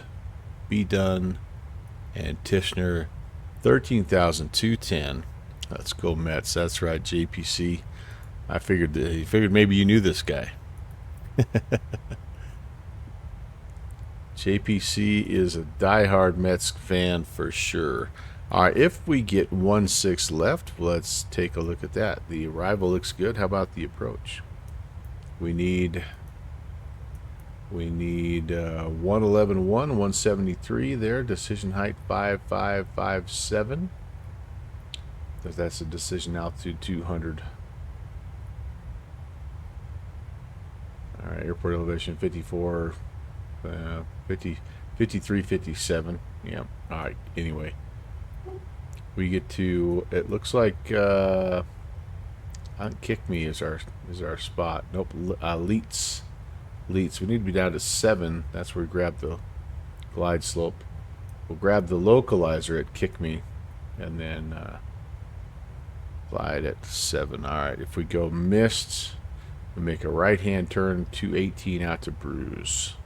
[SPEAKER 2] Be done. And Tishner, 13,210. Let's go Mets. That's right, JPC. I figured maybe you knew this guy. JPC is a diehard Mets fan for sure. All right, if we get 16 left, let's take a look at that. The arrival looks good. How about the approach? We need 111.1, 173 there. Decision height 5557. That's a decision altitude 200. All right, airport elevation 54, 53, 57. Yeah. All right. Anyway. We get to, it looks like Kick Me is our spot. Nope, Leets. We need to be down to 7. That's where we grab the glide slope. We'll grab the localizer at Kick Me and then glide at 7. Alright, if we go mist, we make a right hand turn 218 out to Bruise.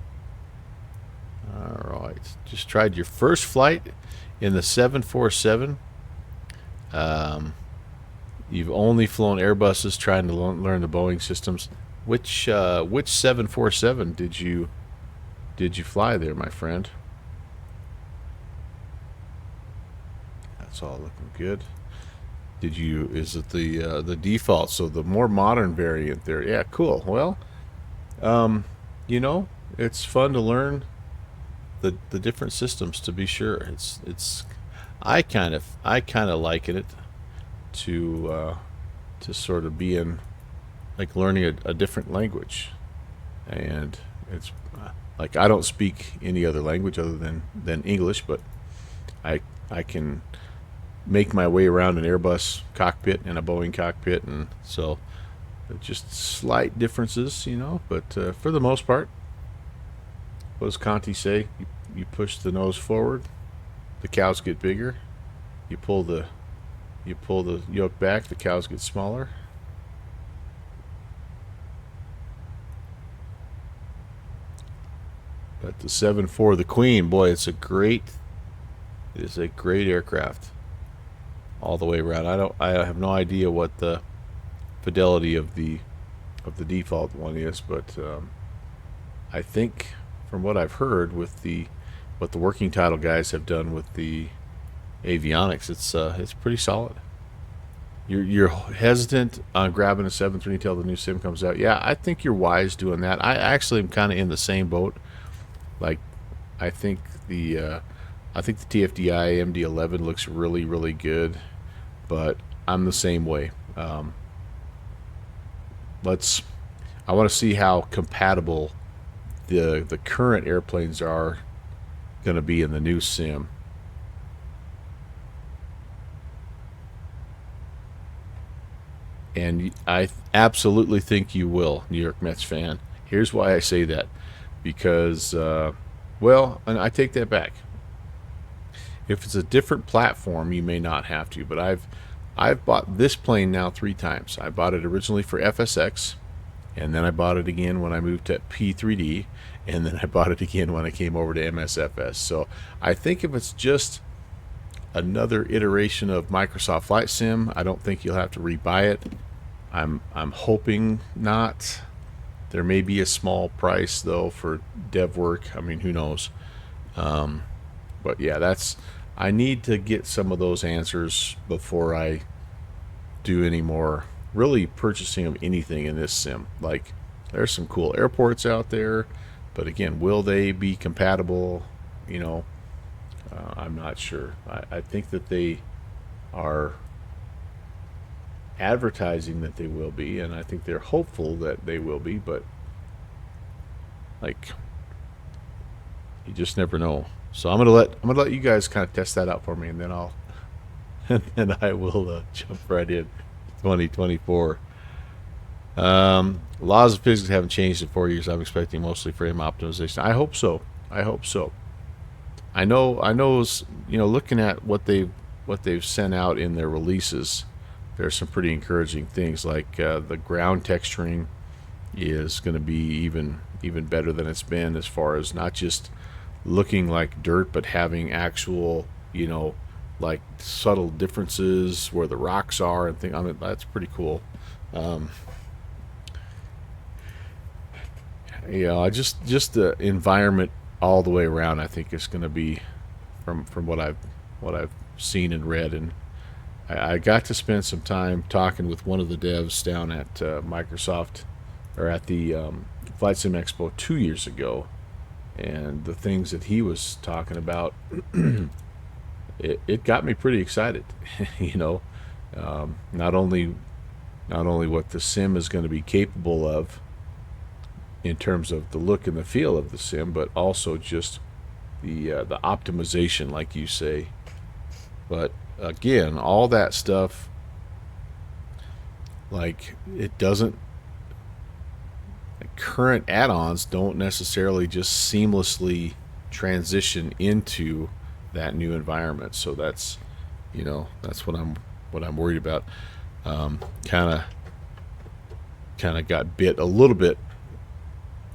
[SPEAKER 2] Alright, just tried your first flight in the 747. You've only flown Airbuses trying to learn the Boeing systems. Which 747 did you fly there, my friend? That's all looking good. Is it the default? So the more modern variant there. Yeah, cool. Well, you know, it's fun to learn the different systems, to be sure. It's I kind of liken it to sort of being like learning a different language, and it's like I don't speak any other language other than English, but I can make my way around an Airbus cockpit and a Boeing cockpit, and so just slight differences, you know. But for the most part, what does Conti say? You push the nose forward, the cows get bigger. You pull the yoke back, the cows get smaller. But the 7-4, the Queen, boy, it is a great aircraft all the way around. I have no idea what the fidelity of the default one is, but I think from what I've heard with what the working title guys have done with the avionics, it's pretty solid. You're hesitant on grabbing a 7.3 until the new sim comes out. Yeah, I think you're wise doing that. I actually am kind of in the same boat. Like, I think the TFDI MD-11 looks really, really good, but I'm the same way. I want to see how compatible the current airplanes are going to be in the new sim. And I absolutely think you will, New York Mets fan. Here's why I say that. Because, well, and I take that back. If it's a different platform, you may not have to. But I've bought this plane now 3 times. I bought it originally for FSX, and then I bought it again when I moved to P3D, and then I bought it again when I came over to MSFS. So I think if it's just another iteration of Microsoft Flight Sim, I don't think you'll have to rebuy it. I'm hoping not. There may be a small price though for dev work. I mean, who knows? But yeah, I need to get some of those answers before I do any more really purchasing of anything in this sim. Like, there's some cool airports out there, but again, will they be compatible? You know, I'm not sure. I think that they are advertising that they will be, and I think they're hopeful that they will be, but like, you just never know. So I'm gonna let you guys kind of test that out for me, and then I will jump right in 2024. Laws of physics haven't changed in 4 years. I'm expecting mostly frame optimization. I hope so. I know. You know, looking at what they've sent out in their releases, there's some pretty encouraging things. Like the ground texturing is going to be even better than it's been, as far as not just looking like dirt, but having actual, you know, like subtle differences where the rocks are and things. I mean, that's pretty cool. You know, just the environment all the way around, I think is going to be, from what I've seen and read. And I got to spend some time talking with one of the devs down at Microsoft, or at the Flight Sim Expo 2 years ago, and the things that he was talking about, it got me pretty excited. You know, not only what the sim is going to be capable of in terms of the look and the feel of the sim, but also just the optimization, like you say. But again, all that stuff, like, it doesn't, current add-ons don't necessarily just seamlessly transition into that new environment. So that's, you know, that's what I'm worried about. Kind of got bit a little bit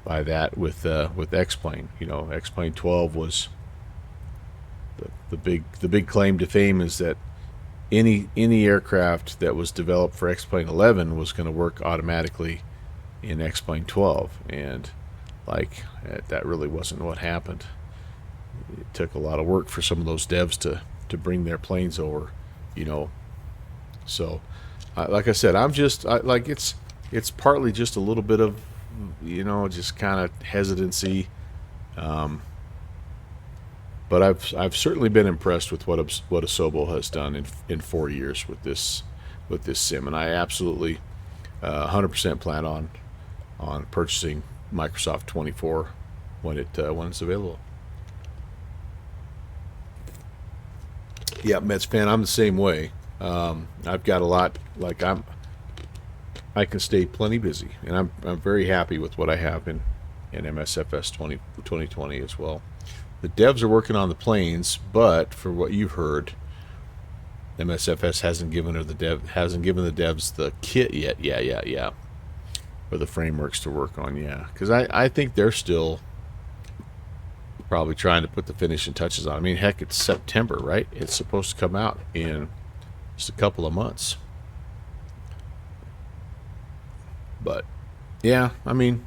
[SPEAKER 2] by that with X-Plane. You know, X-Plane 12 was the big claim to fame, is that any aircraft that was developed for X-Plane 11 was going to work automatically in X-Plane 12, and like, that really wasn't what happened. It took a lot of work for some of those devs to bring their planes over, you know, So, like I said, like it's partly just a little bit of, just kind of hesitancy. But I've certainly been impressed with what Asobo has done in 4 years with this sim, and I absolutely 100% plan on purchasing Microsoft 24 when it's available. Yeah, Mets fan, I'm the same way. I've got a lot. Like I can stay plenty busy, and I'm very happy with what I have in MSFS 2020 as well. The devs are working on the planes, but for what you've heard, MSFS hasn't given the devs the kit yet. Yeah. Or the frameworks to work on, yeah. Because I think they're still probably trying to put the finishing touches on. I mean, heck, it's September, right? It's supposed to come out in just a couple of months. But yeah, I mean,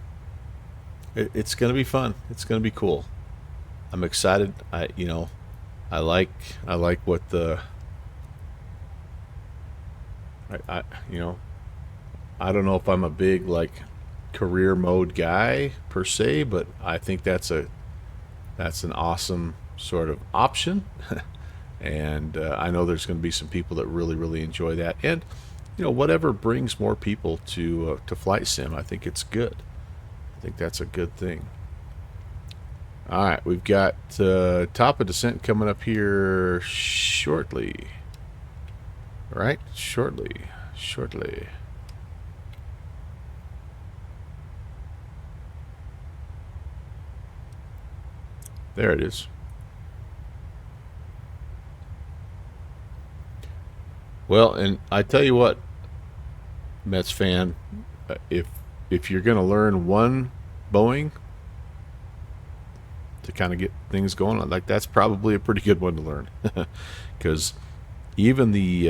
[SPEAKER 2] it's going to be fun. It's going to be cool. I'm excited. I like what the I don't know if I'm a big like career mode guy per se, but I think that's an awesome sort of option. And I know there's going to be some people that really enjoy that, and whatever brings more people to flight sim, I think it's good. I think that's a good thing. All right, we've got top of descent coming up here shortly. Right? Shortly. There it is. Well, and I tell you what, Mets fan, if you're going to learn one Boeing to kind of get things going, like that's probably a pretty good one to learn, because even the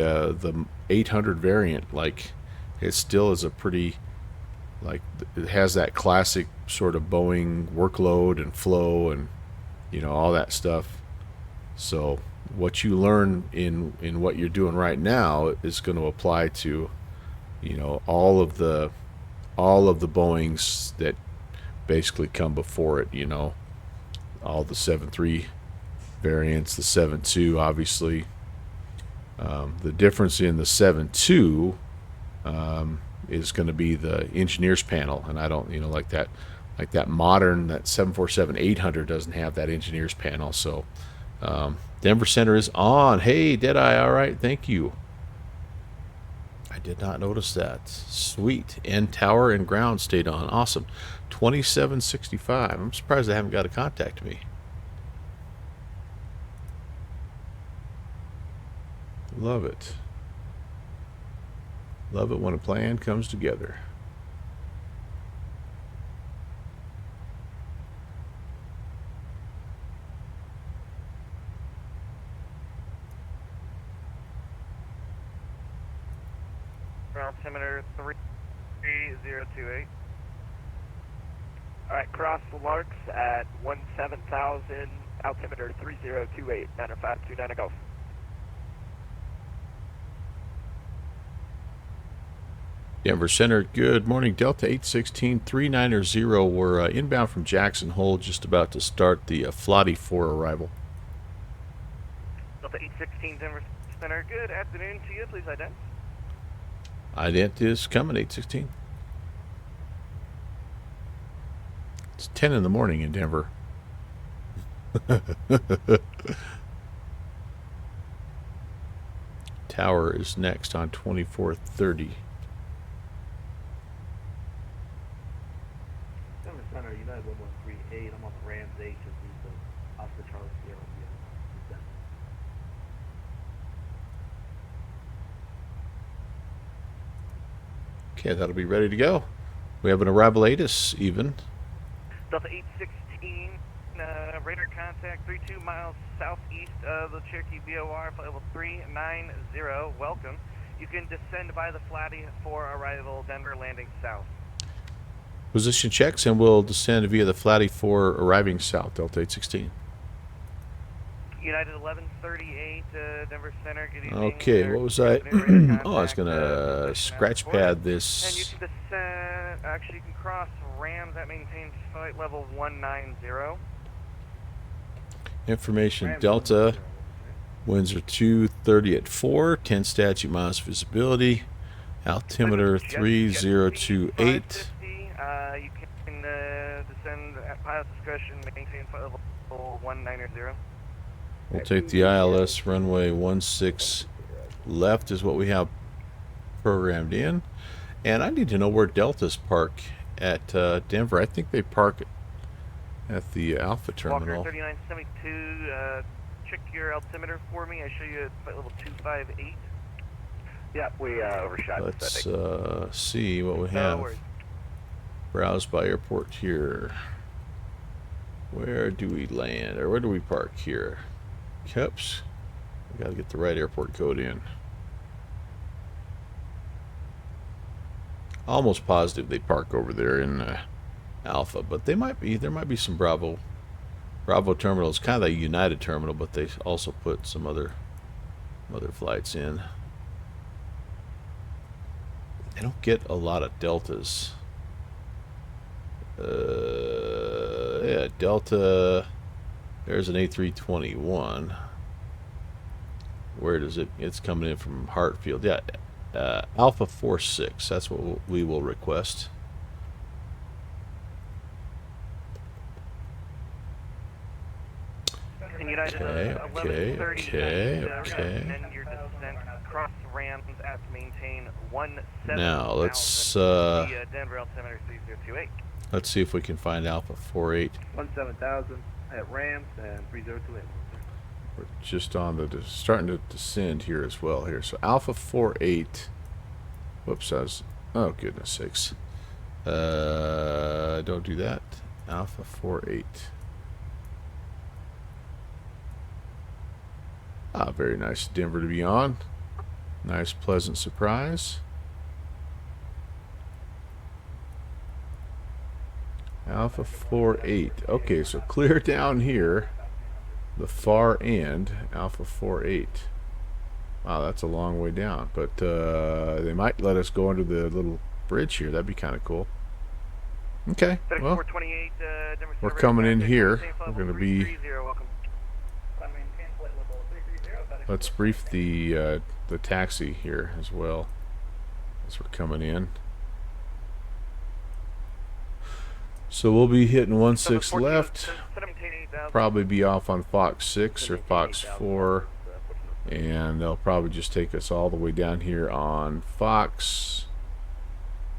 [SPEAKER 2] 800 variant, like it still is a pretty, like it has that classic sort of Boeing workload and flow and all that stuff. So what you learn in what you're doing right now is going to apply to all of the Boeings that basically come before it, all the 7.3 variants, the 7.2 obviously. The difference in the 7.2 is going to be the engineer's panel, and I don't like that modern, that 747-800 doesn't have that engineer's panel. So Denver Center is on. Hey Deadeye, all right, thank you. I did not notice that. Sweet. And tower and ground stayed on. Awesome. 2765. I'm surprised they haven't got to contact me. Love it. Love it when a plan comes together.
[SPEAKER 5] Altimeter 3028. Alright, cross the Larks at 17,000, altimeter 3028, 90529 Golf.
[SPEAKER 2] Denver Center, good morning. Delta 816 390. We're inbound from Jackson Hole, just about to start the Flotty 4 arrival.
[SPEAKER 5] Delta 816 Denver Center, good afternoon to you. Please identify.
[SPEAKER 2] Ident is coming, 816. It's 10 in the morning in Denver. Tower is next on 2430.
[SPEAKER 5] Denver Center, United 1138. I'm on the Rams H as the Oscar Charles Sierra.
[SPEAKER 2] Okay, that'll be ready to go. We have an arrival ATIS even.
[SPEAKER 5] Delta 816, radar contact 32 miles southeast of the Cherokee VOR, flight level 390. Welcome. You can descend by the Flatty for arrival, Denver landing south.
[SPEAKER 2] Position checks, and we'll descend via the Flatty 4 arriving south, Delta 816.
[SPEAKER 5] United 1138, Denver Center, good evening.
[SPEAKER 2] Okay, what was I? Oh, I was gonna scratch pad
[SPEAKER 5] And you
[SPEAKER 2] this.
[SPEAKER 5] can descend, actually you can cross Rams that maintains flight level 190.
[SPEAKER 2] Information Delta. Winds are 230 at 4. 10 statute miles visibility. Altimeter 3028.
[SPEAKER 5] You can descend at pilot's discretion, maintain flight level 190.
[SPEAKER 2] We'll take the ILS runway 16 left is what we have programmed in. And I need to know where Deltas park at Denver. I think they park at the Alpha terminal.
[SPEAKER 5] Walker 3972, check your altimeter for me. I show you at flight level 258. Yeah, we overshot.
[SPEAKER 2] Let's see what we
[SPEAKER 5] No
[SPEAKER 2] have.
[SPEAKER 5] worries.
[SPEAKER 2] Browse by airport here. Where do we land, or where do we park here? Cups. We gotta get the right airport code in. Almost positive they park over there in Alpha, but they might be. There might be some Bravo. Bravo terminal is kind of a United terminal, but they also put some other flights in. They don't get a lot of Deltas. Yeah, Delta. There's an A321. Where does it? It's coming in from Hartfield. Yeah, Alpha 46. That's what we will request. Okay. Now let's see if we can find Alpha 48.
[SPEAKER 6] 17,000 at Rams and 3028.
[SPEAKER 2] We're just on the starting to descend here as well here. So Alpha 48. Whoops, oh goodness sakes. Don't do that. Alpha 48. Ah, very nice Denver to be on. Nice pleasant surprise. Alpha 48. Okay, so clear down here. The far end, Alpha 48. Wow, that's a long way down. But they might let us go under the little bridge here. That'd be kind of cool. Okay, well, we're coming in here. We're going to be... Let's brief the taxi here as well as we're coming in. So we'll be hitting 16 left. Probably be off on Fox 6 or Fox 4, and they'll probably just take us all the way down here on Fox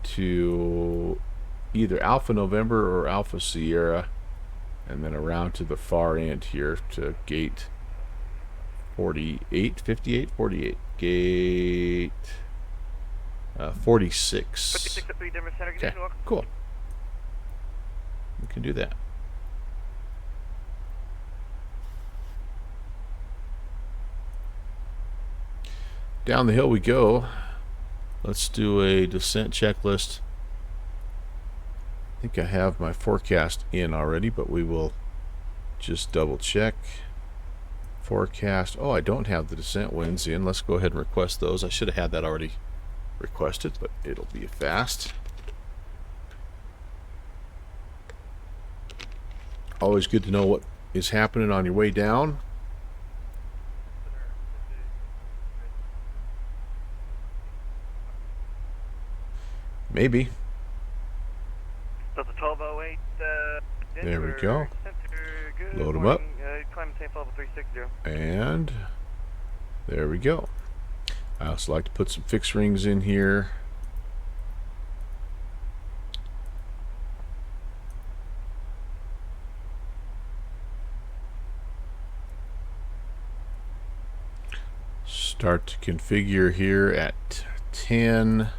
[SPEAKER 2] to either Alpha November or Alpha Sierra, and then around to the far end here to gate 48, 58, 48, gate 46. Okay, cool. We can do that. Down the hill we go. Let's do a descent checklist. I think I have my forecast in already, but we will just double check. Forecast. Oh, I don't have the descent winds in. Let's go ahead and request those. I should have had that already requested, but it'll be fast. Always good to know what is happening on your way down. Maybe.
[SPEAKER 5] Delta 1208.
[SPEAKER 2] There we go. Load them up. And there we go. I also like to put some fixed rings in here. Start to configure here at 10.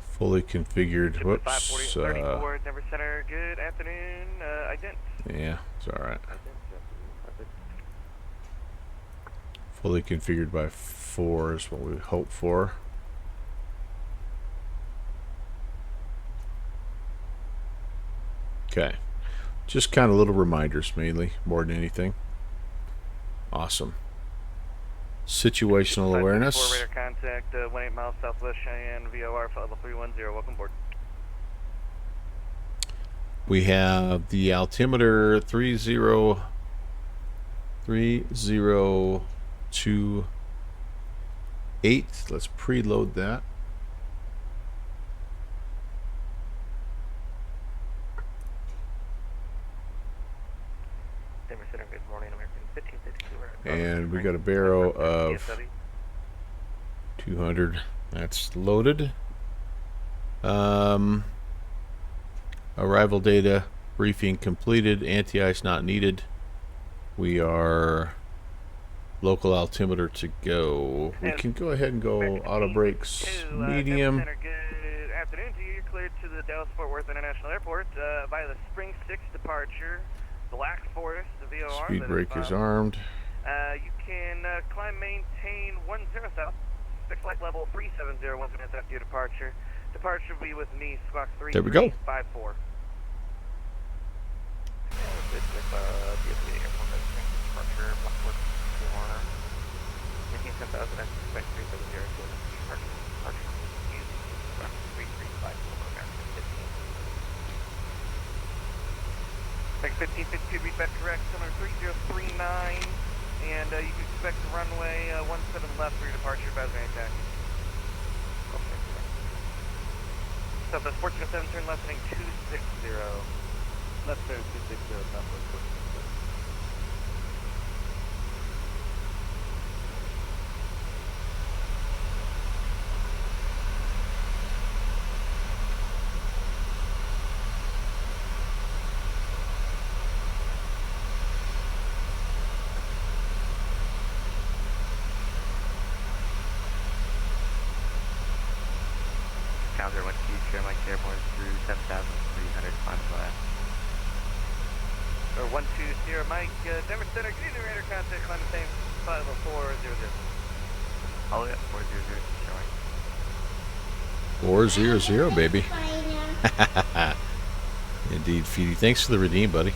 [SPEAKER 2] Fully configured. Whoops.
[SPEAKER 5] Denver Center. Good afternoon. I didn't.
[SPEAKER 2] Yeah, it's all right. Fully configured by 4 is what we hope for. Okay. Just kind of little reminders mainly, more than anything. Awesome. Situational awareness.
[SPEAKER 5] Radar contact, 18 miles southwest Cheyenne, VOR, level 310. Welcome aboard.
[SPEAKER 2] We have the altimeter 3028. Let's preload that.
[SPEAKER 5] Denver Center, good morning, American 1552.
[SPEAKER 2] And we got a barrel of 200. That's loaded. Arrival data briefing completed. Anti-ice not needed. We are local altimeter to go. We can go ahead and go auto brakes medium.
[SPEAKER 5] Denver Center, good afternoon to you. You're cleared to the Dallas-Fort Worth International Airport via the Spring 6 departure, Black Forest, the VOR.
[SPEAKER 2] Speed breakers armed.
[SPEAKER 5] You can climb, maintain 10 south, fixed flight level 370 once minutes after your departure. Departure will be with me, squawk 3354.
[SPEAKER 2] There we go.
[SPEAKER 5] Departure, Black Forest, VOR, 10,000, expect 370, departure, squawk 3354, American 15. 1552, read back correct, number 3039, and you can expect the runway 17 left for your departure, advisory attack. Southwest 1407, turn left heading 260.
[SPEAKER 6] Left turn 260, Southwest 1407.
[SPEAKER 5] Calendar 1 Q, share Mike Airborne through 7,300, climb flat. Or 120 Mike, Denver Center, good evening, radar contact, climb the same, flight level 400. All the way up, 400, showing.
[SPEAKER 2] 400, baby. Indeed, Feedy. Thanks for the redeem, buddy.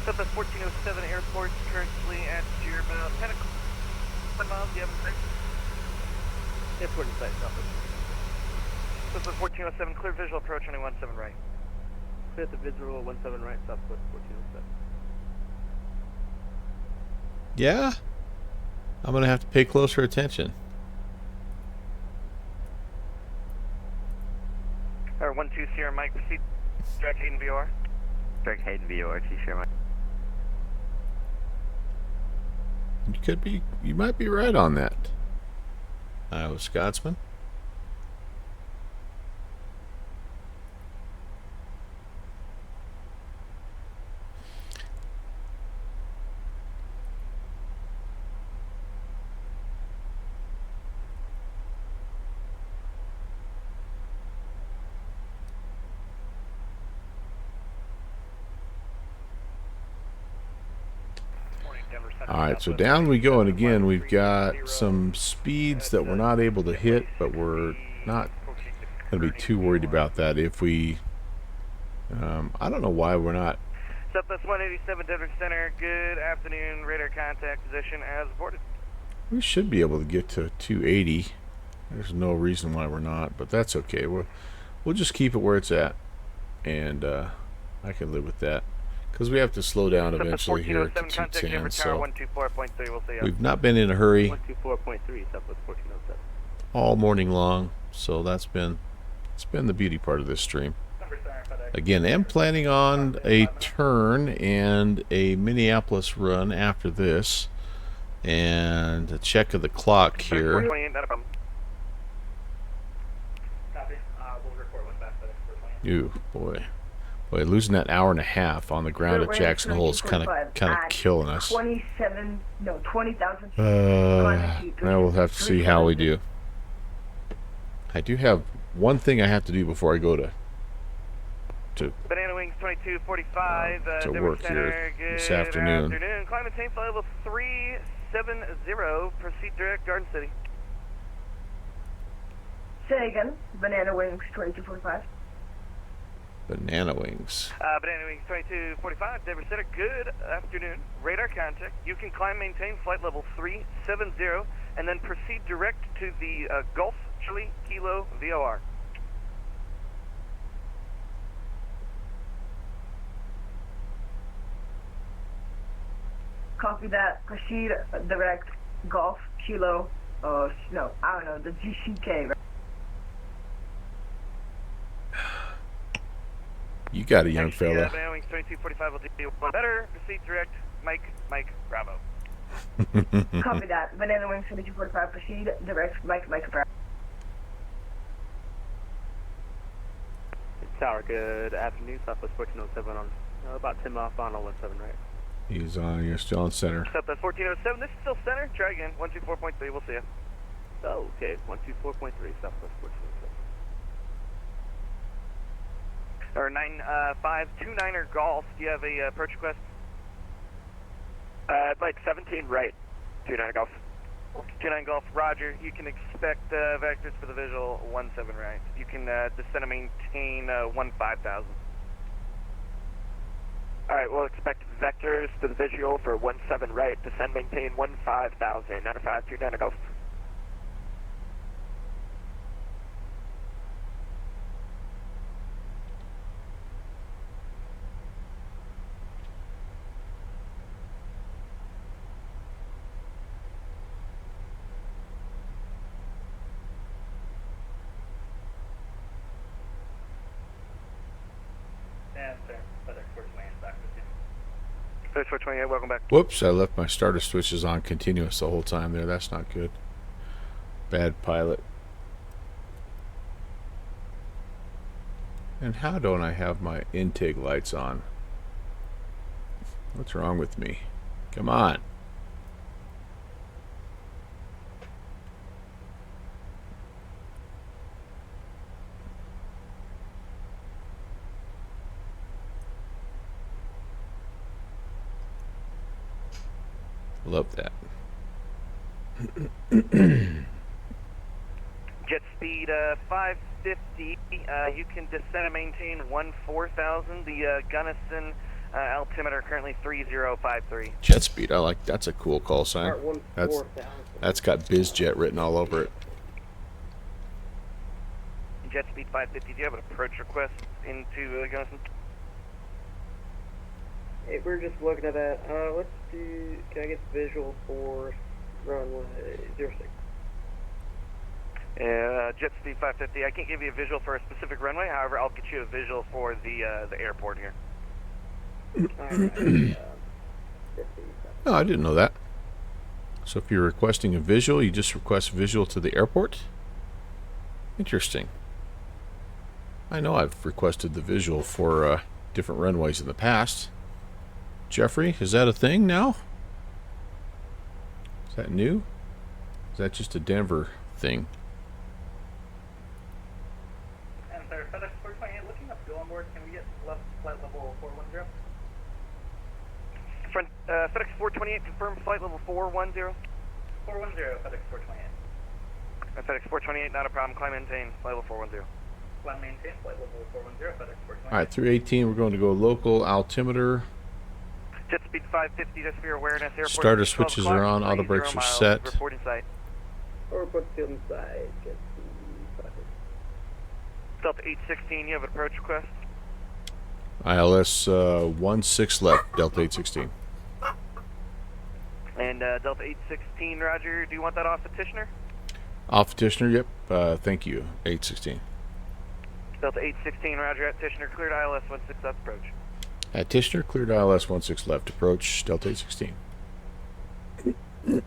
[SPEAKER 5] Southwest 1407 airport, currently at your about 10 miles. Do you have a sight?
[SPEAKER 6] Airport in sight, Southwest.
[SPEAKER 5] Southwest 1407, clear visual approach, running 17 right.
[SPEAKER 6] Clear the visual 17 right, Southwest 1407.
[SPEAKER 2] Yeah? I'm going to have to pay closer attention.
[SPEAKER 5] Or 120 Mike, proceed. Direct Hayden VOR. Direct Hayden VOR, T-share Mike.
[SPEAKER 2] You might be right on that. Iowa Scotsman. Alright, so down we go, and again we've got some speeds that we're not able to hit, but we're not going to be too worried about that if we... I don't know why we're not...
[SPEAKER 5] Southwest 187 Denver Center, good afternoon, radar contact position as reported.
[SPEAKER 2] We should be able to get to 280. There's no reason why we're not, but that's okay. We'll just keep it where it's at, and I can live with that. Because we have to slow down eventually here to 210, so we've not been in a hurry
[SPEAKER 6] 124.3, Southwest 1407.
[SPEAKER 2] all morning long, so it's been the beauty part of this stream. Again, I'm planning on a turn and a Minneapolis run after this, and a check of the clock here. Ooh, boy. Boy, losing that hour and a half on the ground at Jackson Hole is kind of killing us.
[SPEAKER 7] 20,000.
[SPEAKER 2] Now we'll have to see how we do. I do have one thing I have to do before I go to
[SPEAKER 5] Banana Wings 2245
[SPEAKER 2] work here this afternoon.
[SPEAKER 5] Climb and maintain flight level 370 270, proceed direct, Garden City.
[SPEAKER 7] Say again, Banana Wings 2245.
[SPEAKER 2] Banana wings.
[SPEAKER 5] Banana Wings 2245, Denver Center, good afternoon. Radar contact. You can climb, maintain flight level 370, and then proceed direct to the Gulf Charlie Kilo VOR.
[SPEAKER 7] Copy that. Proceed direct Golf Kilo. No, I don't know, the GCK. Right?
[SPEAKER 2] You got a young fella.
[SPEAKER 5] Banana Wings 2245 will do one better. Proceed direct, Mike, Bravo.
[SPEAKER 7] Copy that. Banana Wings 2245. Proceed direct Mike, Bravo.
[SPEAKER 6] Tower, good afternoon. Southwest 1407 on about 10 miles on 17 right.
[SPEAKER 2] He's on. You're still on center.
[SPEAKER 5] Southwest 1407, this is still center. Try again, 124.3, we'll see you.
[SPEAKER 6] Oh, okay, 124.3 Southwest 1407.
[SPEAKER 5] Or 9529er Golf, do you have a approach request?
[SPEAKER 6] I'd like 17 right, 29 Golf.
[SPEAKER 5] 29 Golf, roger. You can expect vectors for the visual 17 right. You can descend and maintain 15,000.
[SPEAKER 6] Alright, we'll expect vectors to the visual for 17 right, descend maintain 15,000, 9529 Golf.
[SPEAKER 5] Yeah, sir. FedEx 428 back with you. FedEx 428, welcome back.
[SPEAKER 2] Whoops, I left my starter switches on continuous the whole time there. That's not good. Bad pilot. And how don't I have my intake lights on? What's wrong with me? Come on. Love that.
[SPEAKER 5] Jet speed 550. You can descend and maintain 14,000. The Gunnison altimeter currently 3053.
[SPEAKER 2] Jet speed, I like. That's a cool call sign. That's got BizJet written all over it.
[SPEAKER 5] Jet speed 550. Do you have an approach request into Gunnison?
[SPEAKER 6] Hey, we're just looking at that. Let's do, can I get the visual for runway 06?
[SPEAKER 5] Jet speed 550. I can't give you a visual for a specific runway. However, I'll get you a visual for the airport here.
[SPEAKER 6] Alright,
[SPEAKER 2] Oh, I didn't know that. So if you're requesting a visual, you just request visual to the airport? Interesting. I know I've requested the visual for different runways in the past. Jeffrey, is that a thing now? Is that new? Is that just a Denver thing?
[SPEAKER 5] And sir, FedEx 428, looking up go on board, can we get left flight level 410? Front, FedEx 428, confirm flight level 410. 410, FedEx 428. FedEx 428, not a problem, climb maintain, flight level 410. Climb maintain, flight level 410, FedEx 428.
[SPEAKER 2] Alright, 318, we're going to go local altimeter.
[SPEAKER 5] Jet speed 550, just for your awareness. Airport
[SPEAKER 2] Starter switches are on, auto brakes are set.
[SPEAKER 5] Reporting site.
[SPEAKER 6] Airport field inside, jet speed 550.
[SPEAKER 5] Delta 816, you have an approach request?
[SPEAKER 2] ILS 16 left, Delta 816.
[SPEAKER 5] And Delta 816, roger. Do you want that off petitioner?
[SPEAKER 2] Off petitioner, yep. Thank you, 816.
[SPEAKER 5] Delta 816, roger. At petitioner, cleared ILS 16 left approach.
[SPEAKER 2] At Tishner, cleared ILS 16 left, approach Delta 816.
[SPEAKER 5] Center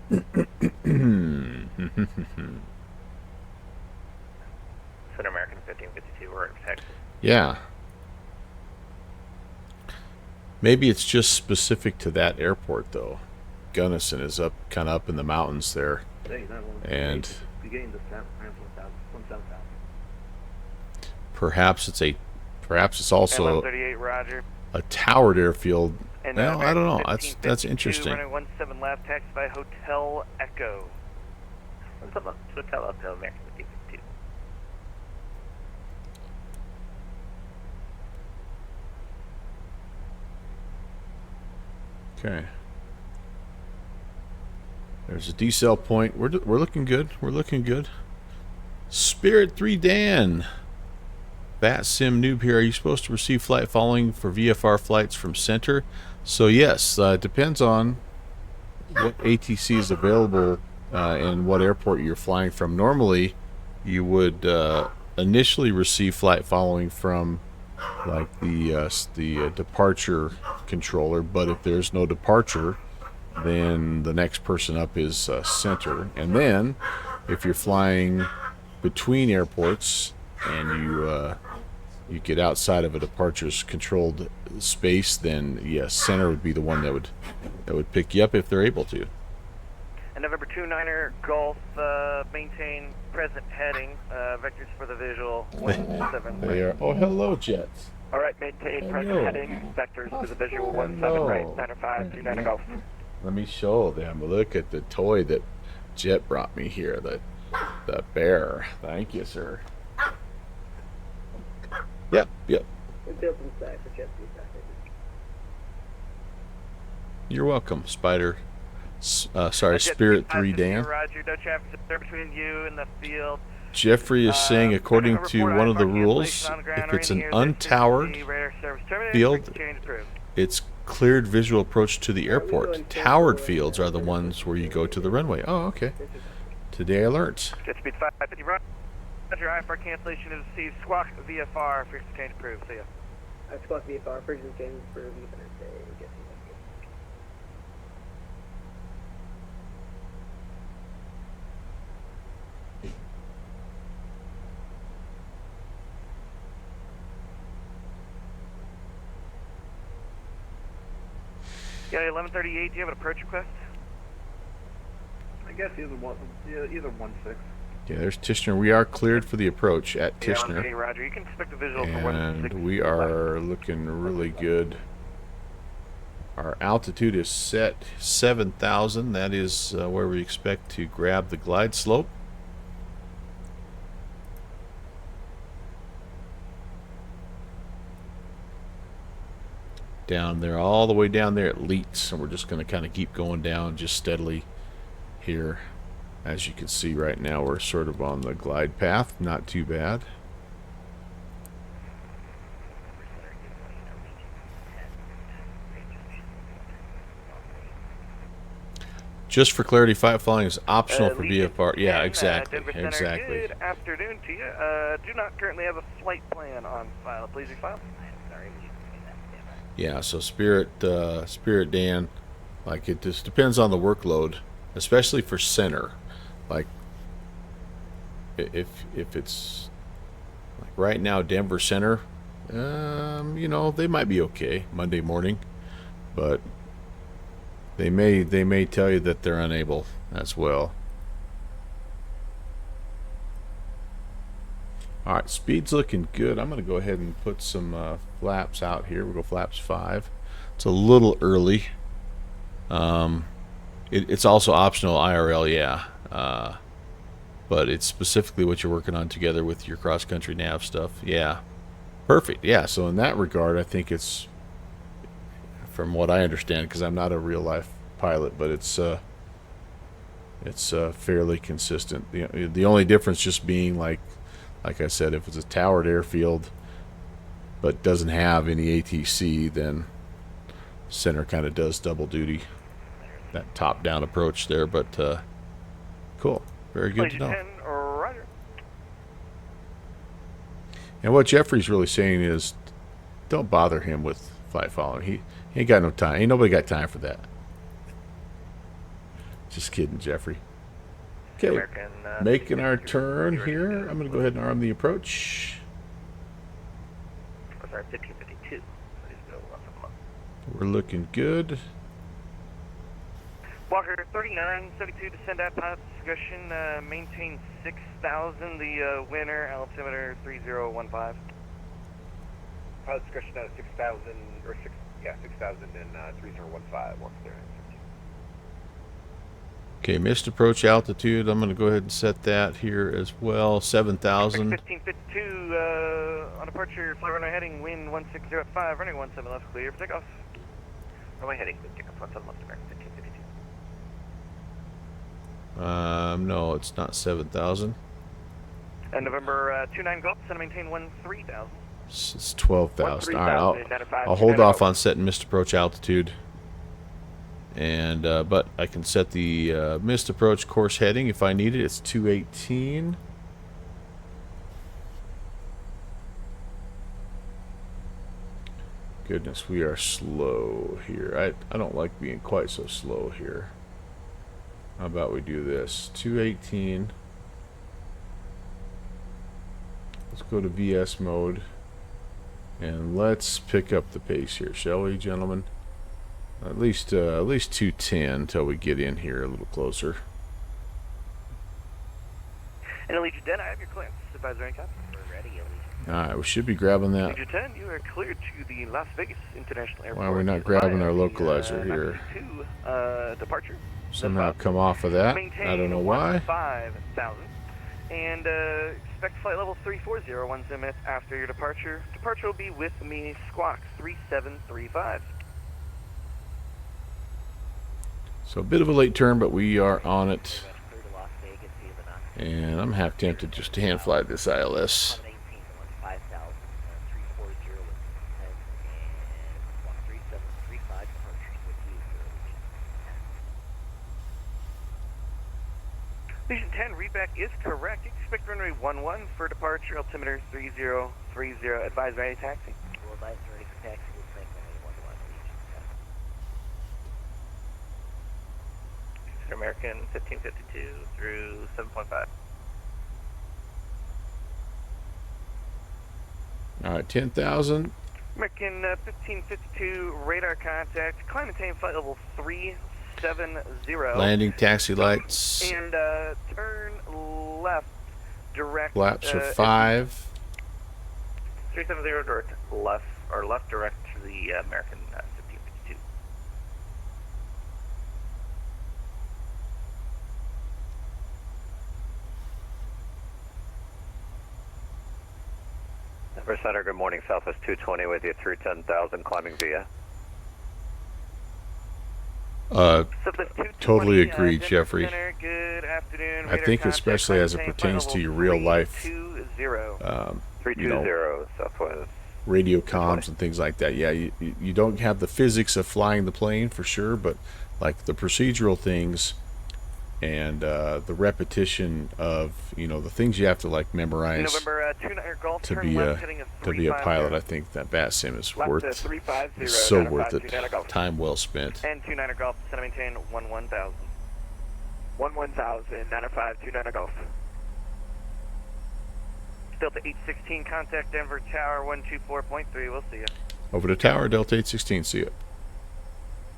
[SPEAKER 5] American 1552, we're in Texas.
[SPEAKER 2] Yeah. Maybe it's just specific to that airport, though. Gunnison is up, kind of up in the mountains there. And perhaps it's also
[SPEAKER 5] roger.
[SPEAKER 2] a towered airfield
[SPEAKER 5] And,
[SPEAKER 2] Well, I don't know.
[SPEAKER 5] 1552,
[SPEAKER 2] That's interesting.
[SPEAKER 5] Runway 17 left, taxi by Hotel Echo.
[SPEAKER 6] Hotel Echo, American 1552.
[SPEAKER 2] Okay. There's a decel point. We're looking good. We're looking good. Spirit 3 Dan. VATSIM noob here. Are you supposed to receive flight following for VFR flights from center? So yes, it depends on what ATC is available and what airport you're flying from. Normally, you would initially receive flight following from like the departure controller, but if there's no departure, then the next person up is center. And then if you're flying between airports and you get outside of a departures controlled space, then yes, center would be the one that would pick you up if they're able to.
[SPEAKER 5] And November 29er Golf, maintain present heading, vectors for the visual 17
[SPEAKER 2] They are. Oh, hello, Jets.
[SPEAKER 6] All right, maintain present heading, vectors to the visual 17 right, 905, 29 Golf.
[SPEAKER 2] Let me show them. Look at the toy that Jet brought me here. The bear. Thank you, sir. Yep.
[SPEAKER 7] We built inside for Jesse.
[SPEAKER 2] You're welcome, Spider. Sorry,
[SPEAKER 5] Jet
[SPEAKER 2] Spirit 3
[SPEAKER 5] 550,
[SPEAKER 2] Dan.
[SPEAKER 5] Roger, no traffic there between you and the field.
[SPEAKER 2] Jeffrey is saying, according to one of the rules, if it's an untowered field, it's cleared visual approach to the airport. Towered fields are the ones where you go to the runway. Oh, okay. Today I learned.
[SPEAKER 5] Jet speed 550, Roger, IFR cancellation is received. Squawk VFR, frequency change approved. See ya.
[SPEAKER 7] Squawk VFR, frequency change approved.
[SPEAKER 5] Yeah, 1138. Do you have an approach request?
[SPEAKER 4] I guess either 1-6.
[SPEAKER 2] Yeah, there's Tishner. We are cleared for the approach at
[SPEAKER 5] Yeah,
[SPEAKER 2] Tishner.
[SPEAKER 5] okay, Roger. You can expect a visual for 1-6.
[SPEAKER 2] And we are looking really good. Our altitude is set 7,000. That is where we expect to grab the glide slope. Down there, all the way down there it leaks, and we're just going to kind of keep going down just steadily here. As you can see right now, we're sort of on the glide path. Not too bad. Just for clarity, flight following is optional for VFR. Yeah, exactly.
[SPEAKER 5] Denver Center,
[SPEAKER 2] Exactly.
[SPEAKER 5] Good afternoon to you. Do not currently have a flight plan on file. Please refile.
[SPEAKER 2] Yeah, so Spirit Dan, like it just depends on the workload, especially for center. Like if it's like right now Denver Center, you know, they might be okay Monday morning, but they may tell you that they're unable as well. All right, speed's looking good. I'm going to go ahead and put some flaps out here. We'll go flaps 5. It's a little early. It's also optional IRL, yeah. But it's specifically what you're working on together with your cross-country nav stuff. Yeah, perfect. Yeah, so in that regard, I think it's, from what I understand, because I'm not a real-life pilot, but it's fairly consistent. The only difference just being like I said, if it's a towered airfield but doesn't have any ATC, then center kind of does double duty. That top-down approach there, but cool. Very good to know.
[SPEAKER 5] 10, Roger.
[SPEAKER 2] And what Jeffrey's really saying is, don't bother him with flight following. He ain't got no time. Ain't nobody got time for that. Just kidding, Jeffrey. Okay,
[SPEAKER 5] American,
[SPEAKER 2] making our turn here. I'm going to go ahead and arm the approach.
[SPEAKER 5] Sorry, 1552.
[SPEAKER 2] We're looking good.
[SPEAKER 5] Walker 3972, descend at pilot discretion, maintain 6,000, the winner, altimeter 3015.
[SPEAKER 6] Pilot discretion at 6,000 or 6,
[SPEAKER 8] Yeah, 6,000 and 3015, once there.
[SPEAKER 2] Okay, missed approach altitude. I'm going to go ahead and set that here as well. 7,000.
[SPEAKER 5] 1552 on departure, fly runway heading, wind 16 at 5, running 17 left, clear for takeoff.
[SPEAKER 6] Runway heading, clear takeoff, 17 left, American 1552.
[SPEAKER 2] No, it's not 7,000.
[SPEAKER 5] And November 29 Golf, send and maintain 13,000.
[SPEAKER 2] It's 12,000. All right,
[SPEAKER 6] 13,000,
[SPEAKER 2] I'll hold off on setting missed approach altitude. And but I can set the missed approach course heading if I need it. It's 218. Goodness, we are slow here. I don't like being quite so slow here. How about we do this? 218. Let's go to VS mode. And let's pick up the pace here, shall we, gentlemen? At least 210 until we get in here a little closer.
[SPEAKER 5] And Allegiant 10, I have your clearance. Advisory copy. We're ready, Allegiant.
[SPEAKER 2] Alright, we should be grabbing that.
[SPEAKER 5] Allegiant 10, you are cleared to the Las Vegas International Airport.
[SPEAKER 2] Why are we not grabbing our localizer here?
[SPEAKER 5] Departure.
[SPEAKER 2] Somehow come off of that. I don't know why.
[SPEAKER 5] 5,000. And expect flight level 340, 1 minutes after your departure. Departure will be with me, Squawk 3735.
[SPEAKER 2] So a bit of a late turn, but we are on it. And I'm half tempted just to hand fly this ILS.
[SPEAKER 5] Legion 10, readback is correct. Expect runway 11 for departure, altimeter 3030. Advise ready taxi.
[SPEAKER 6] We'll advise ready for taxi. We'll thank runway 11, Legion 10.
[SPEAKER 5] American 1552 through 7.5.
[SPEAKER 2] Alright, 10,000.
[SPEAKER 5] American 1552, radar contact, climb and maintain flight level 370.
[SPEAKER 2] Landing taxi lights.
[SPEAKER 5] And turn left, direct.
[SPEAKER 2] Flaps are 5.
[SPEAKER 5] 370 direct left, or left direct to the American 1552.
[SPEAKER 8] Denver Center, good morning. Southwest 220 with you through 10,000, climbing via.
[SPEAKER 2] Totally agree, Jeffrey.
[SPEAKER 5] Center, good afternoon.
[SPEAKER 2] I think especially as it pertains to your real life,
[SPEAKER 8] 320, Southwest.
[SPEAKER 2] radio comms and things like that. Yeah, you don't have the physics of flying the plane for sure, but like the procedural things and the repetition of the things you have to like memorize to be a pilot. I think that VATSIM is so worth it. Time well spent.
[SPEAKER 5] And 29er Golf, center maintain 11,000.
[SPEAKER 6] 11,000, 905, 29er Golf.
[SPEAKER 5] Delta 816, contact Denver Tower 124.3. We'll see you.
[SPEAKER 2] Over to Tower, Delta 816. See you.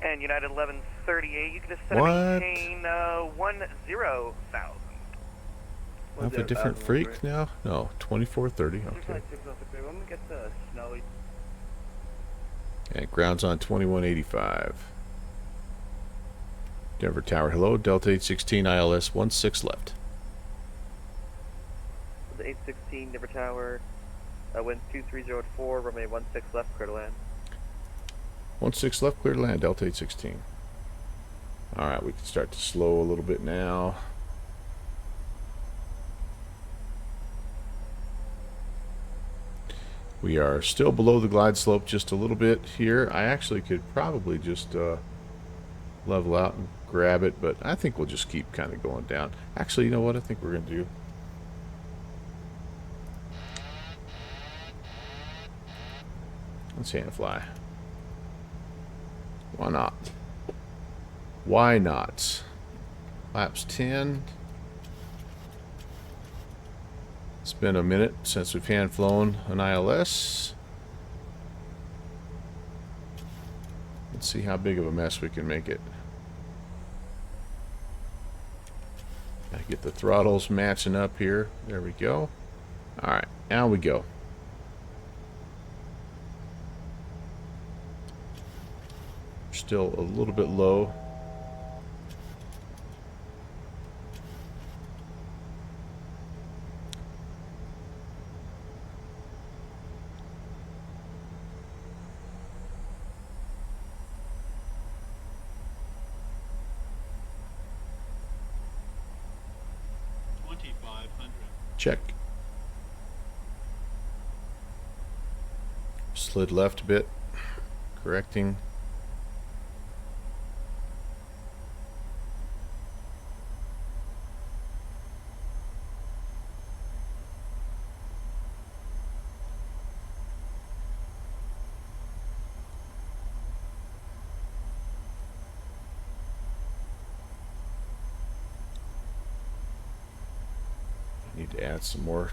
[SPEAKER 5] And United 1138, you can just center maintain 10,000.
[SPEAKER 2] I have a different freak now? No, 2430. Okay. And ground's on 2185. Denver Tower, hello. Delta 816, ILS 16 left.
[SPEAKER 5] The 816, Denver Tower, wind 2304, runway 16 left, clear to land.
[SPEAKER 2] 16 left, clear to land, Delta 816. Alright, we can start to slow a little bit now. We are still below the glide slope just a little bit here. I actually could probably just level out and grab it, but I think we'll just keep kind of going down. Actually, you know what I think we're going to do? Let's hand fly. Why not? Why not? Laps 10. It's been a minute since we've hand flown an ILS. Let's see how big of a mess we can make it. Gotta get the throttles matching up here. There we go. Alright, now we go. still a little bit low. Check. Slid left a bit. Correcting. Need to add some more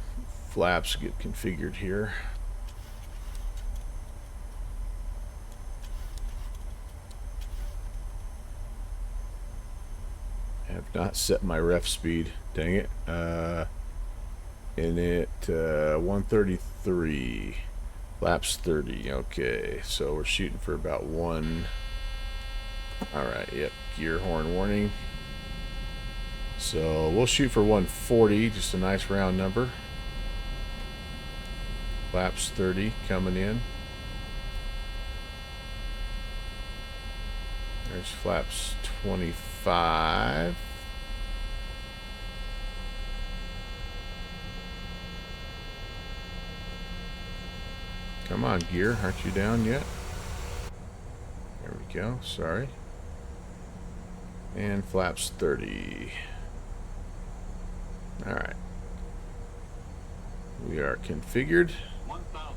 [SPEAKER 2] flaps to get configured here. I have not set my ref speed. Dang it. In it 133. Flaps 30. Okay, so we're shooting for about 1. Alright, yep. Gear horn warning. So we'll shoot for 140, just a nice round number. Flaps 30 coming in. There's flaps 25. Come on, gear, aren't you down yet? There we go, sorry. And flaps 30. Alright. We are configured.
[SPEAKER 4] 1,000.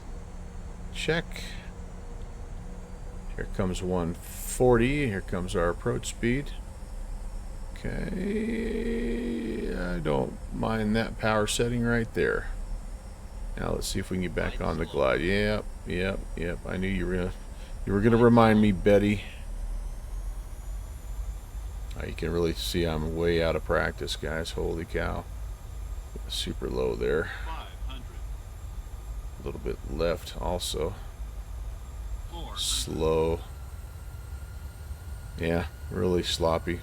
[SPEAKER 2] Check. Here comes 140. Here comes our approach speed. Okay. I don't mind that power setting right there. Now let's see if we can get back on the glide. Yep, yep, yep. I knew you were gonna remind me, Betty. You can really see I'm way out of practice, guys. Holy cow. Super low there.
[SPEAKER 4] 500.
[SPEAKER 2] A little bit left also.
[SPEAKER 4] 400.
[SPEAKER 2] Slow. Yeah, really sloppy.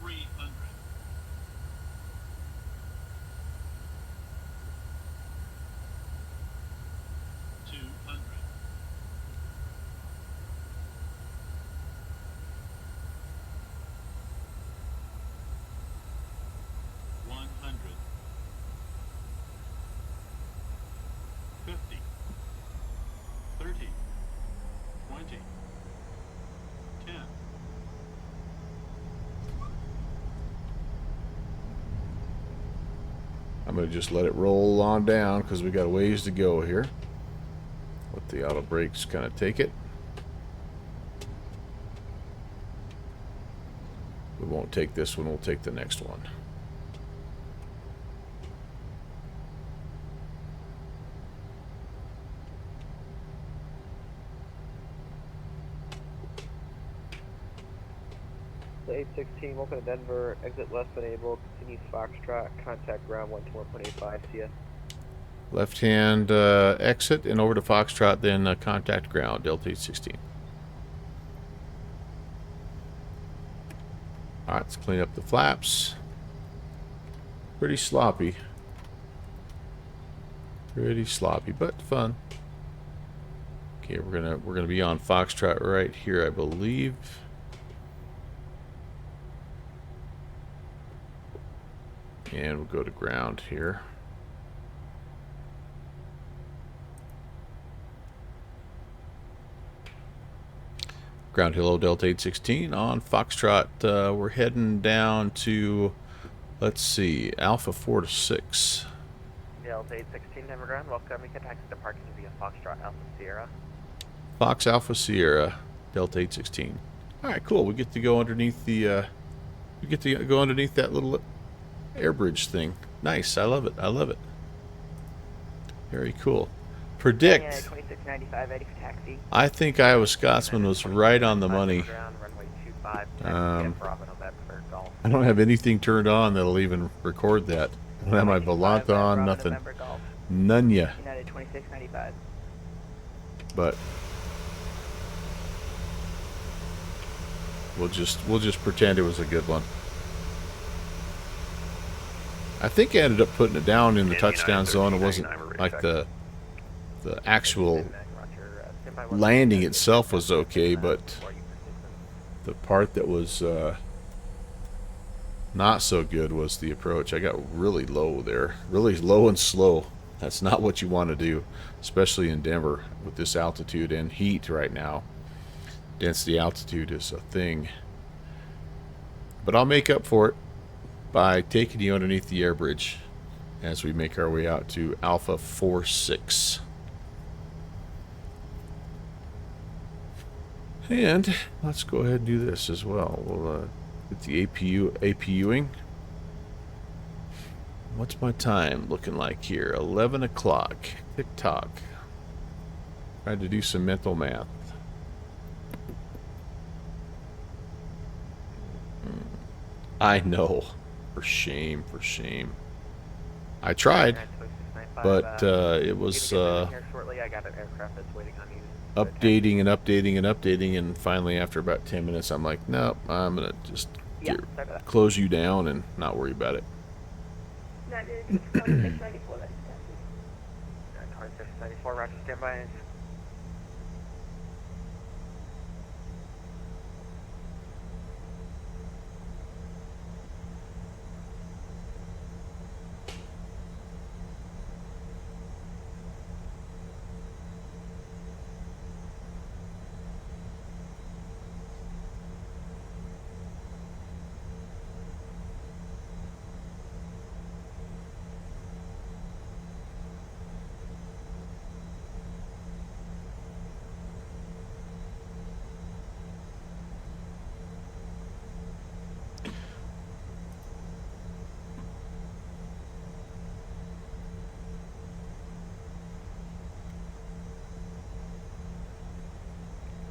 [SPEAKER 4] 300. 200. 100. 50. 30. 20. 10.
[SPEAKER 2] I'm going to just let it roll on down because we got a ways to go here. Let the auto brakes kind of take it. We won't take this one, we'll take the next one.
[SPEAKER 6] The 816, welcome to Denver, exit left enabled, continue Foxtrot, contact ground 121.85, see ya.
[SPEAKER 2] Left hand exit and over to Foxtrot, then contact ground, Delta 816. Alright, let's clean up the flaps. Pretty sloppy. Pretty sloppy, but fun. Okay, we're gonna be on Foxtrot right here, I believe. And we'll go to ground here. Ground hello, Delta 816 on Foxtrot. We're heading down to, let's see, Alpha 4 to 6.
[SPEAKER 6] Delta 816, Denver ground, welcome, you can taxi to parking via Foxtrot Alpha Sierra.
[SPEAKER 2] Fox Alpha Sierra, Delta 816. Alright, cool. We get to go underneath the, we get to go underneath that little air bridge thing. Nice, I love it, I love it. Very cool. Predict.
[SPEAKER 6] 2695, ready for taxi.
[SPEAKER 2] I think Iowa Scotsman was right on the money.
[SPEAKER 6] Ground, runway 25, taxi, Bravo, November, Golf.
[SPEAKER 2] I don't have anything turned on that'll even record that. I don't have my Volant on, nothing. Nunya.
[SPEAKER 6] United 2695.
[SPEAKER 2] But we'll just pretend it was a good one. I think I ended up putting it down in the touchdown zone. It wasn't like the actual landing itself was okay, but the part that was not so good was the approach. I got really low there, really low and slow. That's not what you want to do, especially in Denver with this altitude and heat right now. Density altitude is a thing. But I'll make up for it by taking you underneath the air bridge as we make our way out to Alpha 46. And let's go ahead and do this as well. We'll get the APUing. What's my time looking like here? 11 o'clock. Tick-tock. Tried to do some mental math. I know. For shame, for shame. I tried, but it was updating and updating and updating, and finally after about 10 minutes I'm like, nope, I'm going to just close you down and not worry about it.
[SPEAKER 5] 2694, Roger, stand by.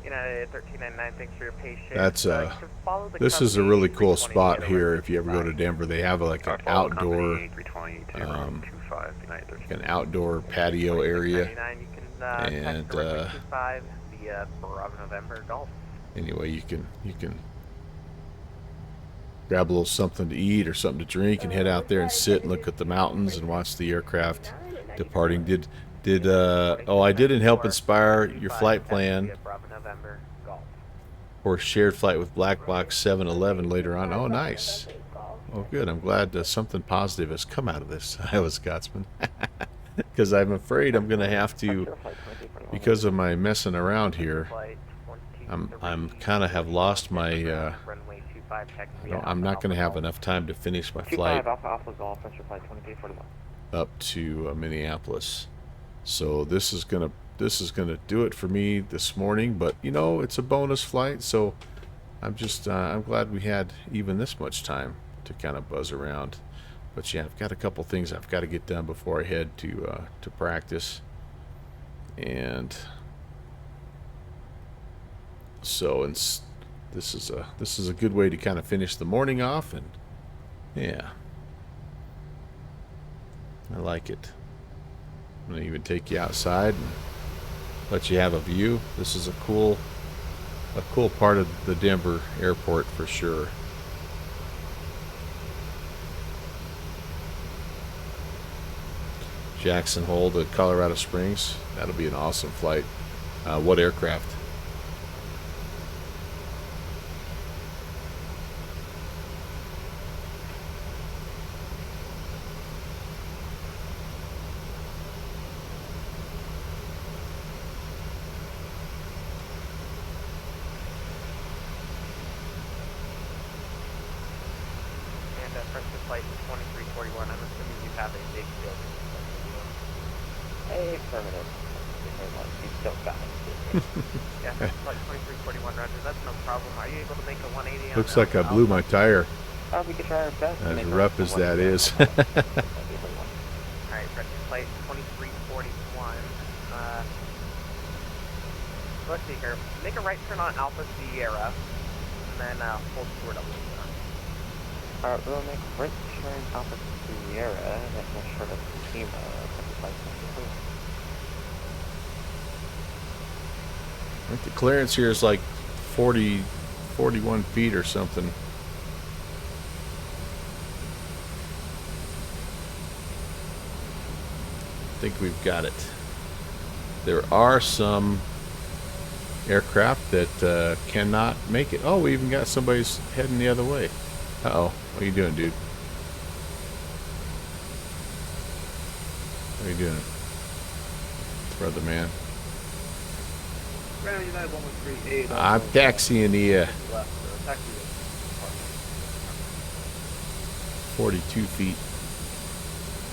[SPEAKER 5] United 1399, thanks for your patience.
[SPEAKER 2] That's this is a really cool spot here. If you ever go to Denver, they have like an outdoor patio area, and anyway, you can grab a little something to eat or something to drink and head out there and sit and look at the mountains and watch the aircraft departing. I didn't help inspire your flight plan or shared flight with Black Box 711 later on. Oh, nice. Oh, good. I'm glad something positive has come out of this, Iowa Scotsman. Because I'm afraid I'm going to have to, because of my messing around here, I'm kind of have lost my, I'm not going to have enough time to finish my flight up to Minneapolis. So this is gonna do it for me this morning. But you know, it's a bonus flight, so I'm glad we had even this much time to kind of buzz around. But yeah, I've got a couple things I've got to get done before I head to practice, and so this is a good way to kind of finish the morning off, and yeah, I like it. I'm gonna even take you outside and let you have a view. This is a cool part of the Denver airport for sure. Jackson Hole to Colorado Springs. That'll be an awesome flight. What aircraft?
[SPEAKER 5] Flight 2341, I'm assuming you have a big building.
[SPEAKER 6] Affirmative. You still got it.
[SPEAKER 5] Yeah, Flight 2341, Roger, that's no problem. Are you able to make a 180 on
[SPEAKER 2] Looks like I blew my tire.
[SPEAKER 6] We could try our best.
[SPEAKER 2] As rough as that is.
[SPEAKER 5] Alright, Flight 2341. Let's see here. Make a right turn on Alpha Sierra, and then hold forward up.
[SPEAKER 6] Alright, we'll make right turn Alpha Sierra, and then make sure that's Lima, 7592.
[SPEAKER 2] I think the clearance here is like 41 feet or something. I think we've got it. There are some aircraft that cannot make it. Oh, we even got somebody's heading the other way. Uh-oh. What are you doing, dude? What are you doing? Brother man. I'm taxiing the 42 feet.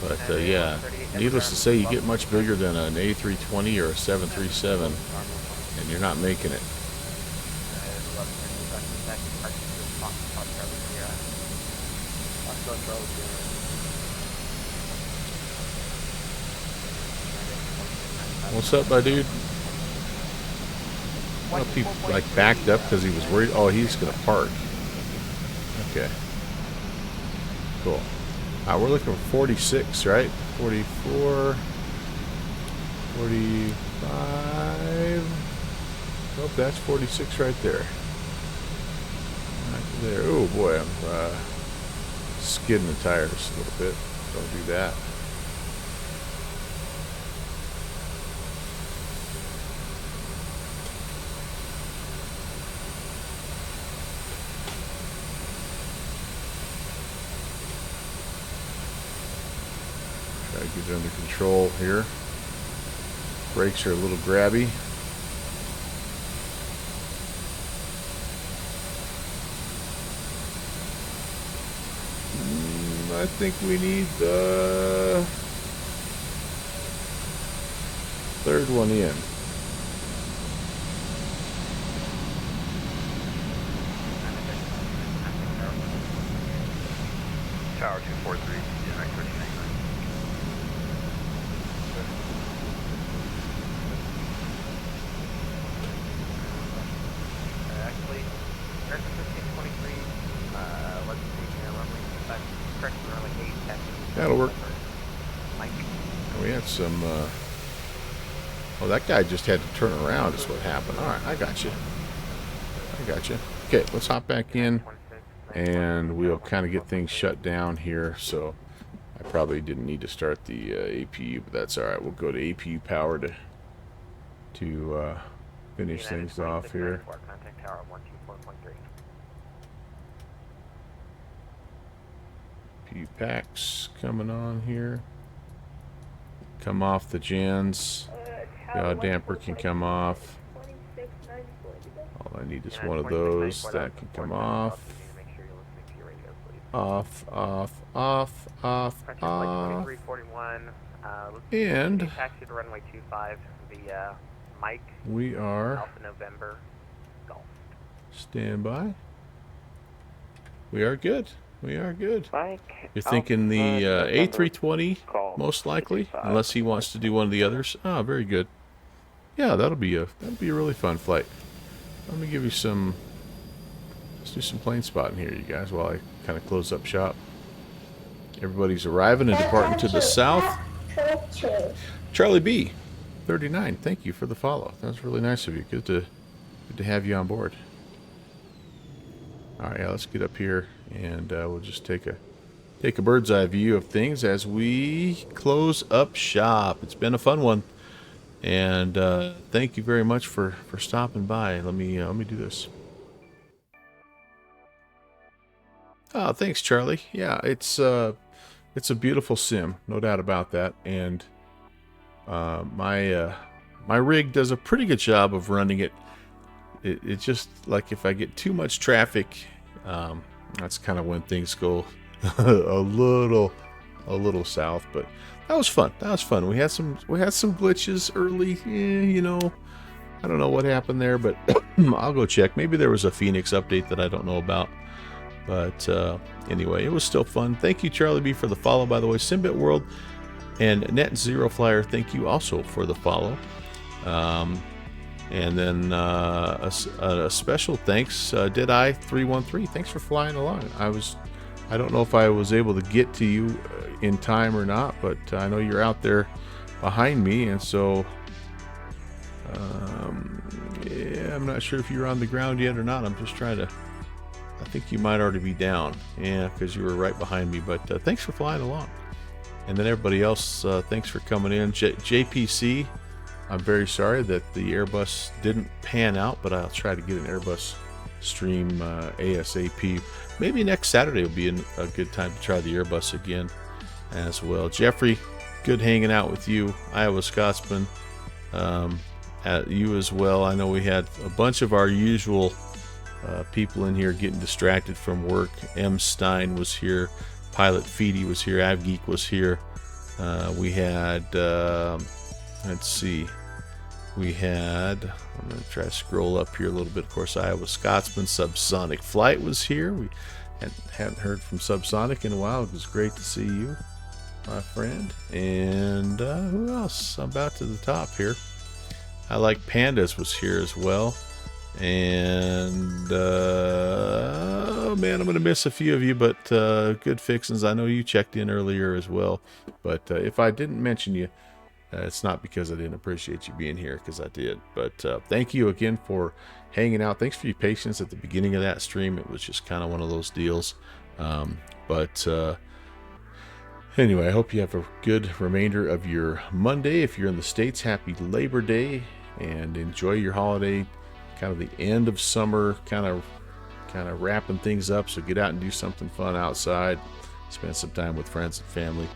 [SPEAKER 2] But yeah, needless to say, you get much bigger than an A320 or a 737, and you're not making it. What's up, my dude? I don't know if he like backed up because he was worried. Oh, he's gonna park. Okay. Cool. We're looking for 46, right? 44, 45. Oh, that's 46 right there. Right there. Oh boy, I'm skidding the tires a little bit. Don't do that. Try to get it under control here. Brakes are a little grabby. I think we need the third one in.
[SPEAKER 8] Tower 243, right 39.
[SPEAKER 5] Actually, there's a 1523, let's see here, runway 25, correct, runway 8,
[SPEAKER 2] That'll work. We had some, oh, that guy just had to turn around is what happened. Alright, I got you. I got you. Okay, let's hop back in, and we'll kind of get things shut down here. So I probably didn't need to start the APU, but that's alright. We'll go to APU power to finish things off here.
[SPEAKER 6] Contact tower 124.3.
[SPEAKER 2] APU packs coming on here. Come off the gens. Yaw damper can come off. All I need is one of those. That can come off. Off, off, off, off, off.
[SPEAKER 6] 2341,
[SPEAKER 2] And
[SPEAKER 6] taxi to runway 25 via Mike,
[SPEAKER 2] we are
[SPEAKER 6] Alpha November, Golf.
[SPEAKER 2] stand by. We are good. We are good.
[SPEAKER 6] Mike,
[SPEAKER 2] You're thinking the
[SPEAKER 6] Alpha
[SPEAKER 2] A320
[SPEAKER 6] Golf,
[SPEAKER 2] most likely,
[SPEAKER 6] 55.
[SPEAKER 2] unless he wants to do one of the others. Ah, very good. Yeah, that'll be a really fun flight. Let me give you some. Let's do some plane spotting here, you guys, while I kind of close up shop. Everybody's arriving and departing to the south. Charlie B, 39. Thank you for the follow. That was really nice of you. Good to have you on board. All right, yeah, let's get up here and we'll just take a bird's eye view of things as we close up shop. It's been a fun one, and thank you very much for stopping by. Let me do this. Oh, thanks, Charlie. Yeah, it's a beautiful sim, no doubt about that. And my rig does a pretty good job of running it. It's just like if I get too much traffic, that's kind of when things go a little south. But that was fun. That was fun. We had some glitches early. You know, I don't know what happened there, but I'll go check. Maybe there was a Phoenix update that I don't know about. But anyway, it was still fun. Thank you, Charlie B, for the follow, by the way. Simbit World and Net Zero Flyer, thank you also for the follow. And then a special thanks, Did I 313. Thanks for flying along. I was I don't know if I was able to get to you in time or not, but I know you're out there behind me, and so yeah, I'm not sure if you're on the ground yet or not. I'm just trying to. I think you might already be down, yeah, because you were right behind me. But thanks for flying along, and then everybody else, thanks for coming in. JPC, I'm very sorry that the Airbus didn't pan out, but I'll try to get an Airbus stream ASAP. Maybe next Saturday will be a good time to try the Airbus again as well. Jeffrey, good hanging out with you. Iowa Scotsman, at you as well. I know we had a bunch of our usual people in here getting distracted from work. M. Stein was here. Pilot Feedy was here. AvGeek was here. We had, let's see. We had, I'm going to try to scroll up here a little bit. Of course, Iowa Scotsman. Subsonic Flight was here. We hadn't heard from Subsonic in a while. It was great to see you, my friend. And who else? I'm about to the top here. I Like Pandas was here as well. And oh man, I'm going to miss a few of you, but good fixins. I know you checked in earlier as well. But if I didn't mention you, it's not because I didn't appreciate you being here, because I did. But thank you again for hanging out. Thanks for your patience at the beginning of that stream. It was just kind of one of those deals. Anyway, I hope you have a good remainder of your Monday. If you're in the States, happy Labor Day, and enjoy your holiday. Kind of the end of summer, kind of wrapping things up. So get out and do something fun outside. Spend some time with friends and family.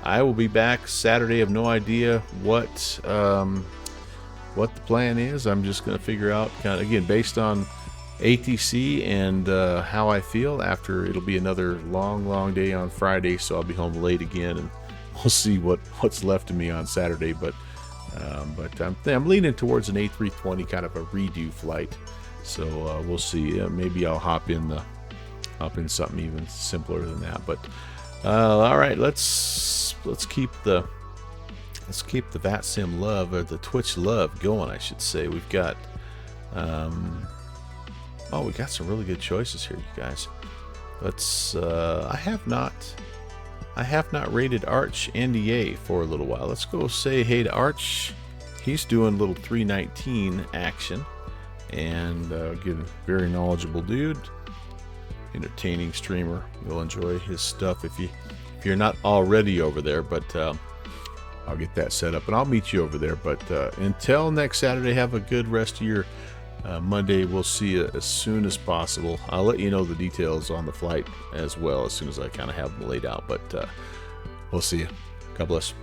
[SPEAKER 2] I will be back Saturday. I have no idea what the plan is. I'm just going to figure out, kind of, again, based on ATC and how I feel after. It'll be another long day on Friday, so I'll be home late again, and we'll see what's left of me on Saturday. But I'm leaning towards an A320, kind of a redo flight. So we'll see. Maybe I'll hop in something even simpler than that. But all right, let's keep the VATSIM love, or the Twitch love, going, I should say. We've got we got some really good choices here, you guys. Let's I have not rated Arch NDA for a little while. Let's go say hey to Arch. He's doing a little 319 action, and good, very knowledgeable dude, entertaining streamer. You'll enjoy his stuff if you're not already over there. But I'll get that set up and I'll meet you over there. But until next Saturday, have a good rest of your Monday. We'll see you as soon as possible. I'll let you know the details on the flight as well as soon as I kind of have them laid out. But we'll see you. God bless.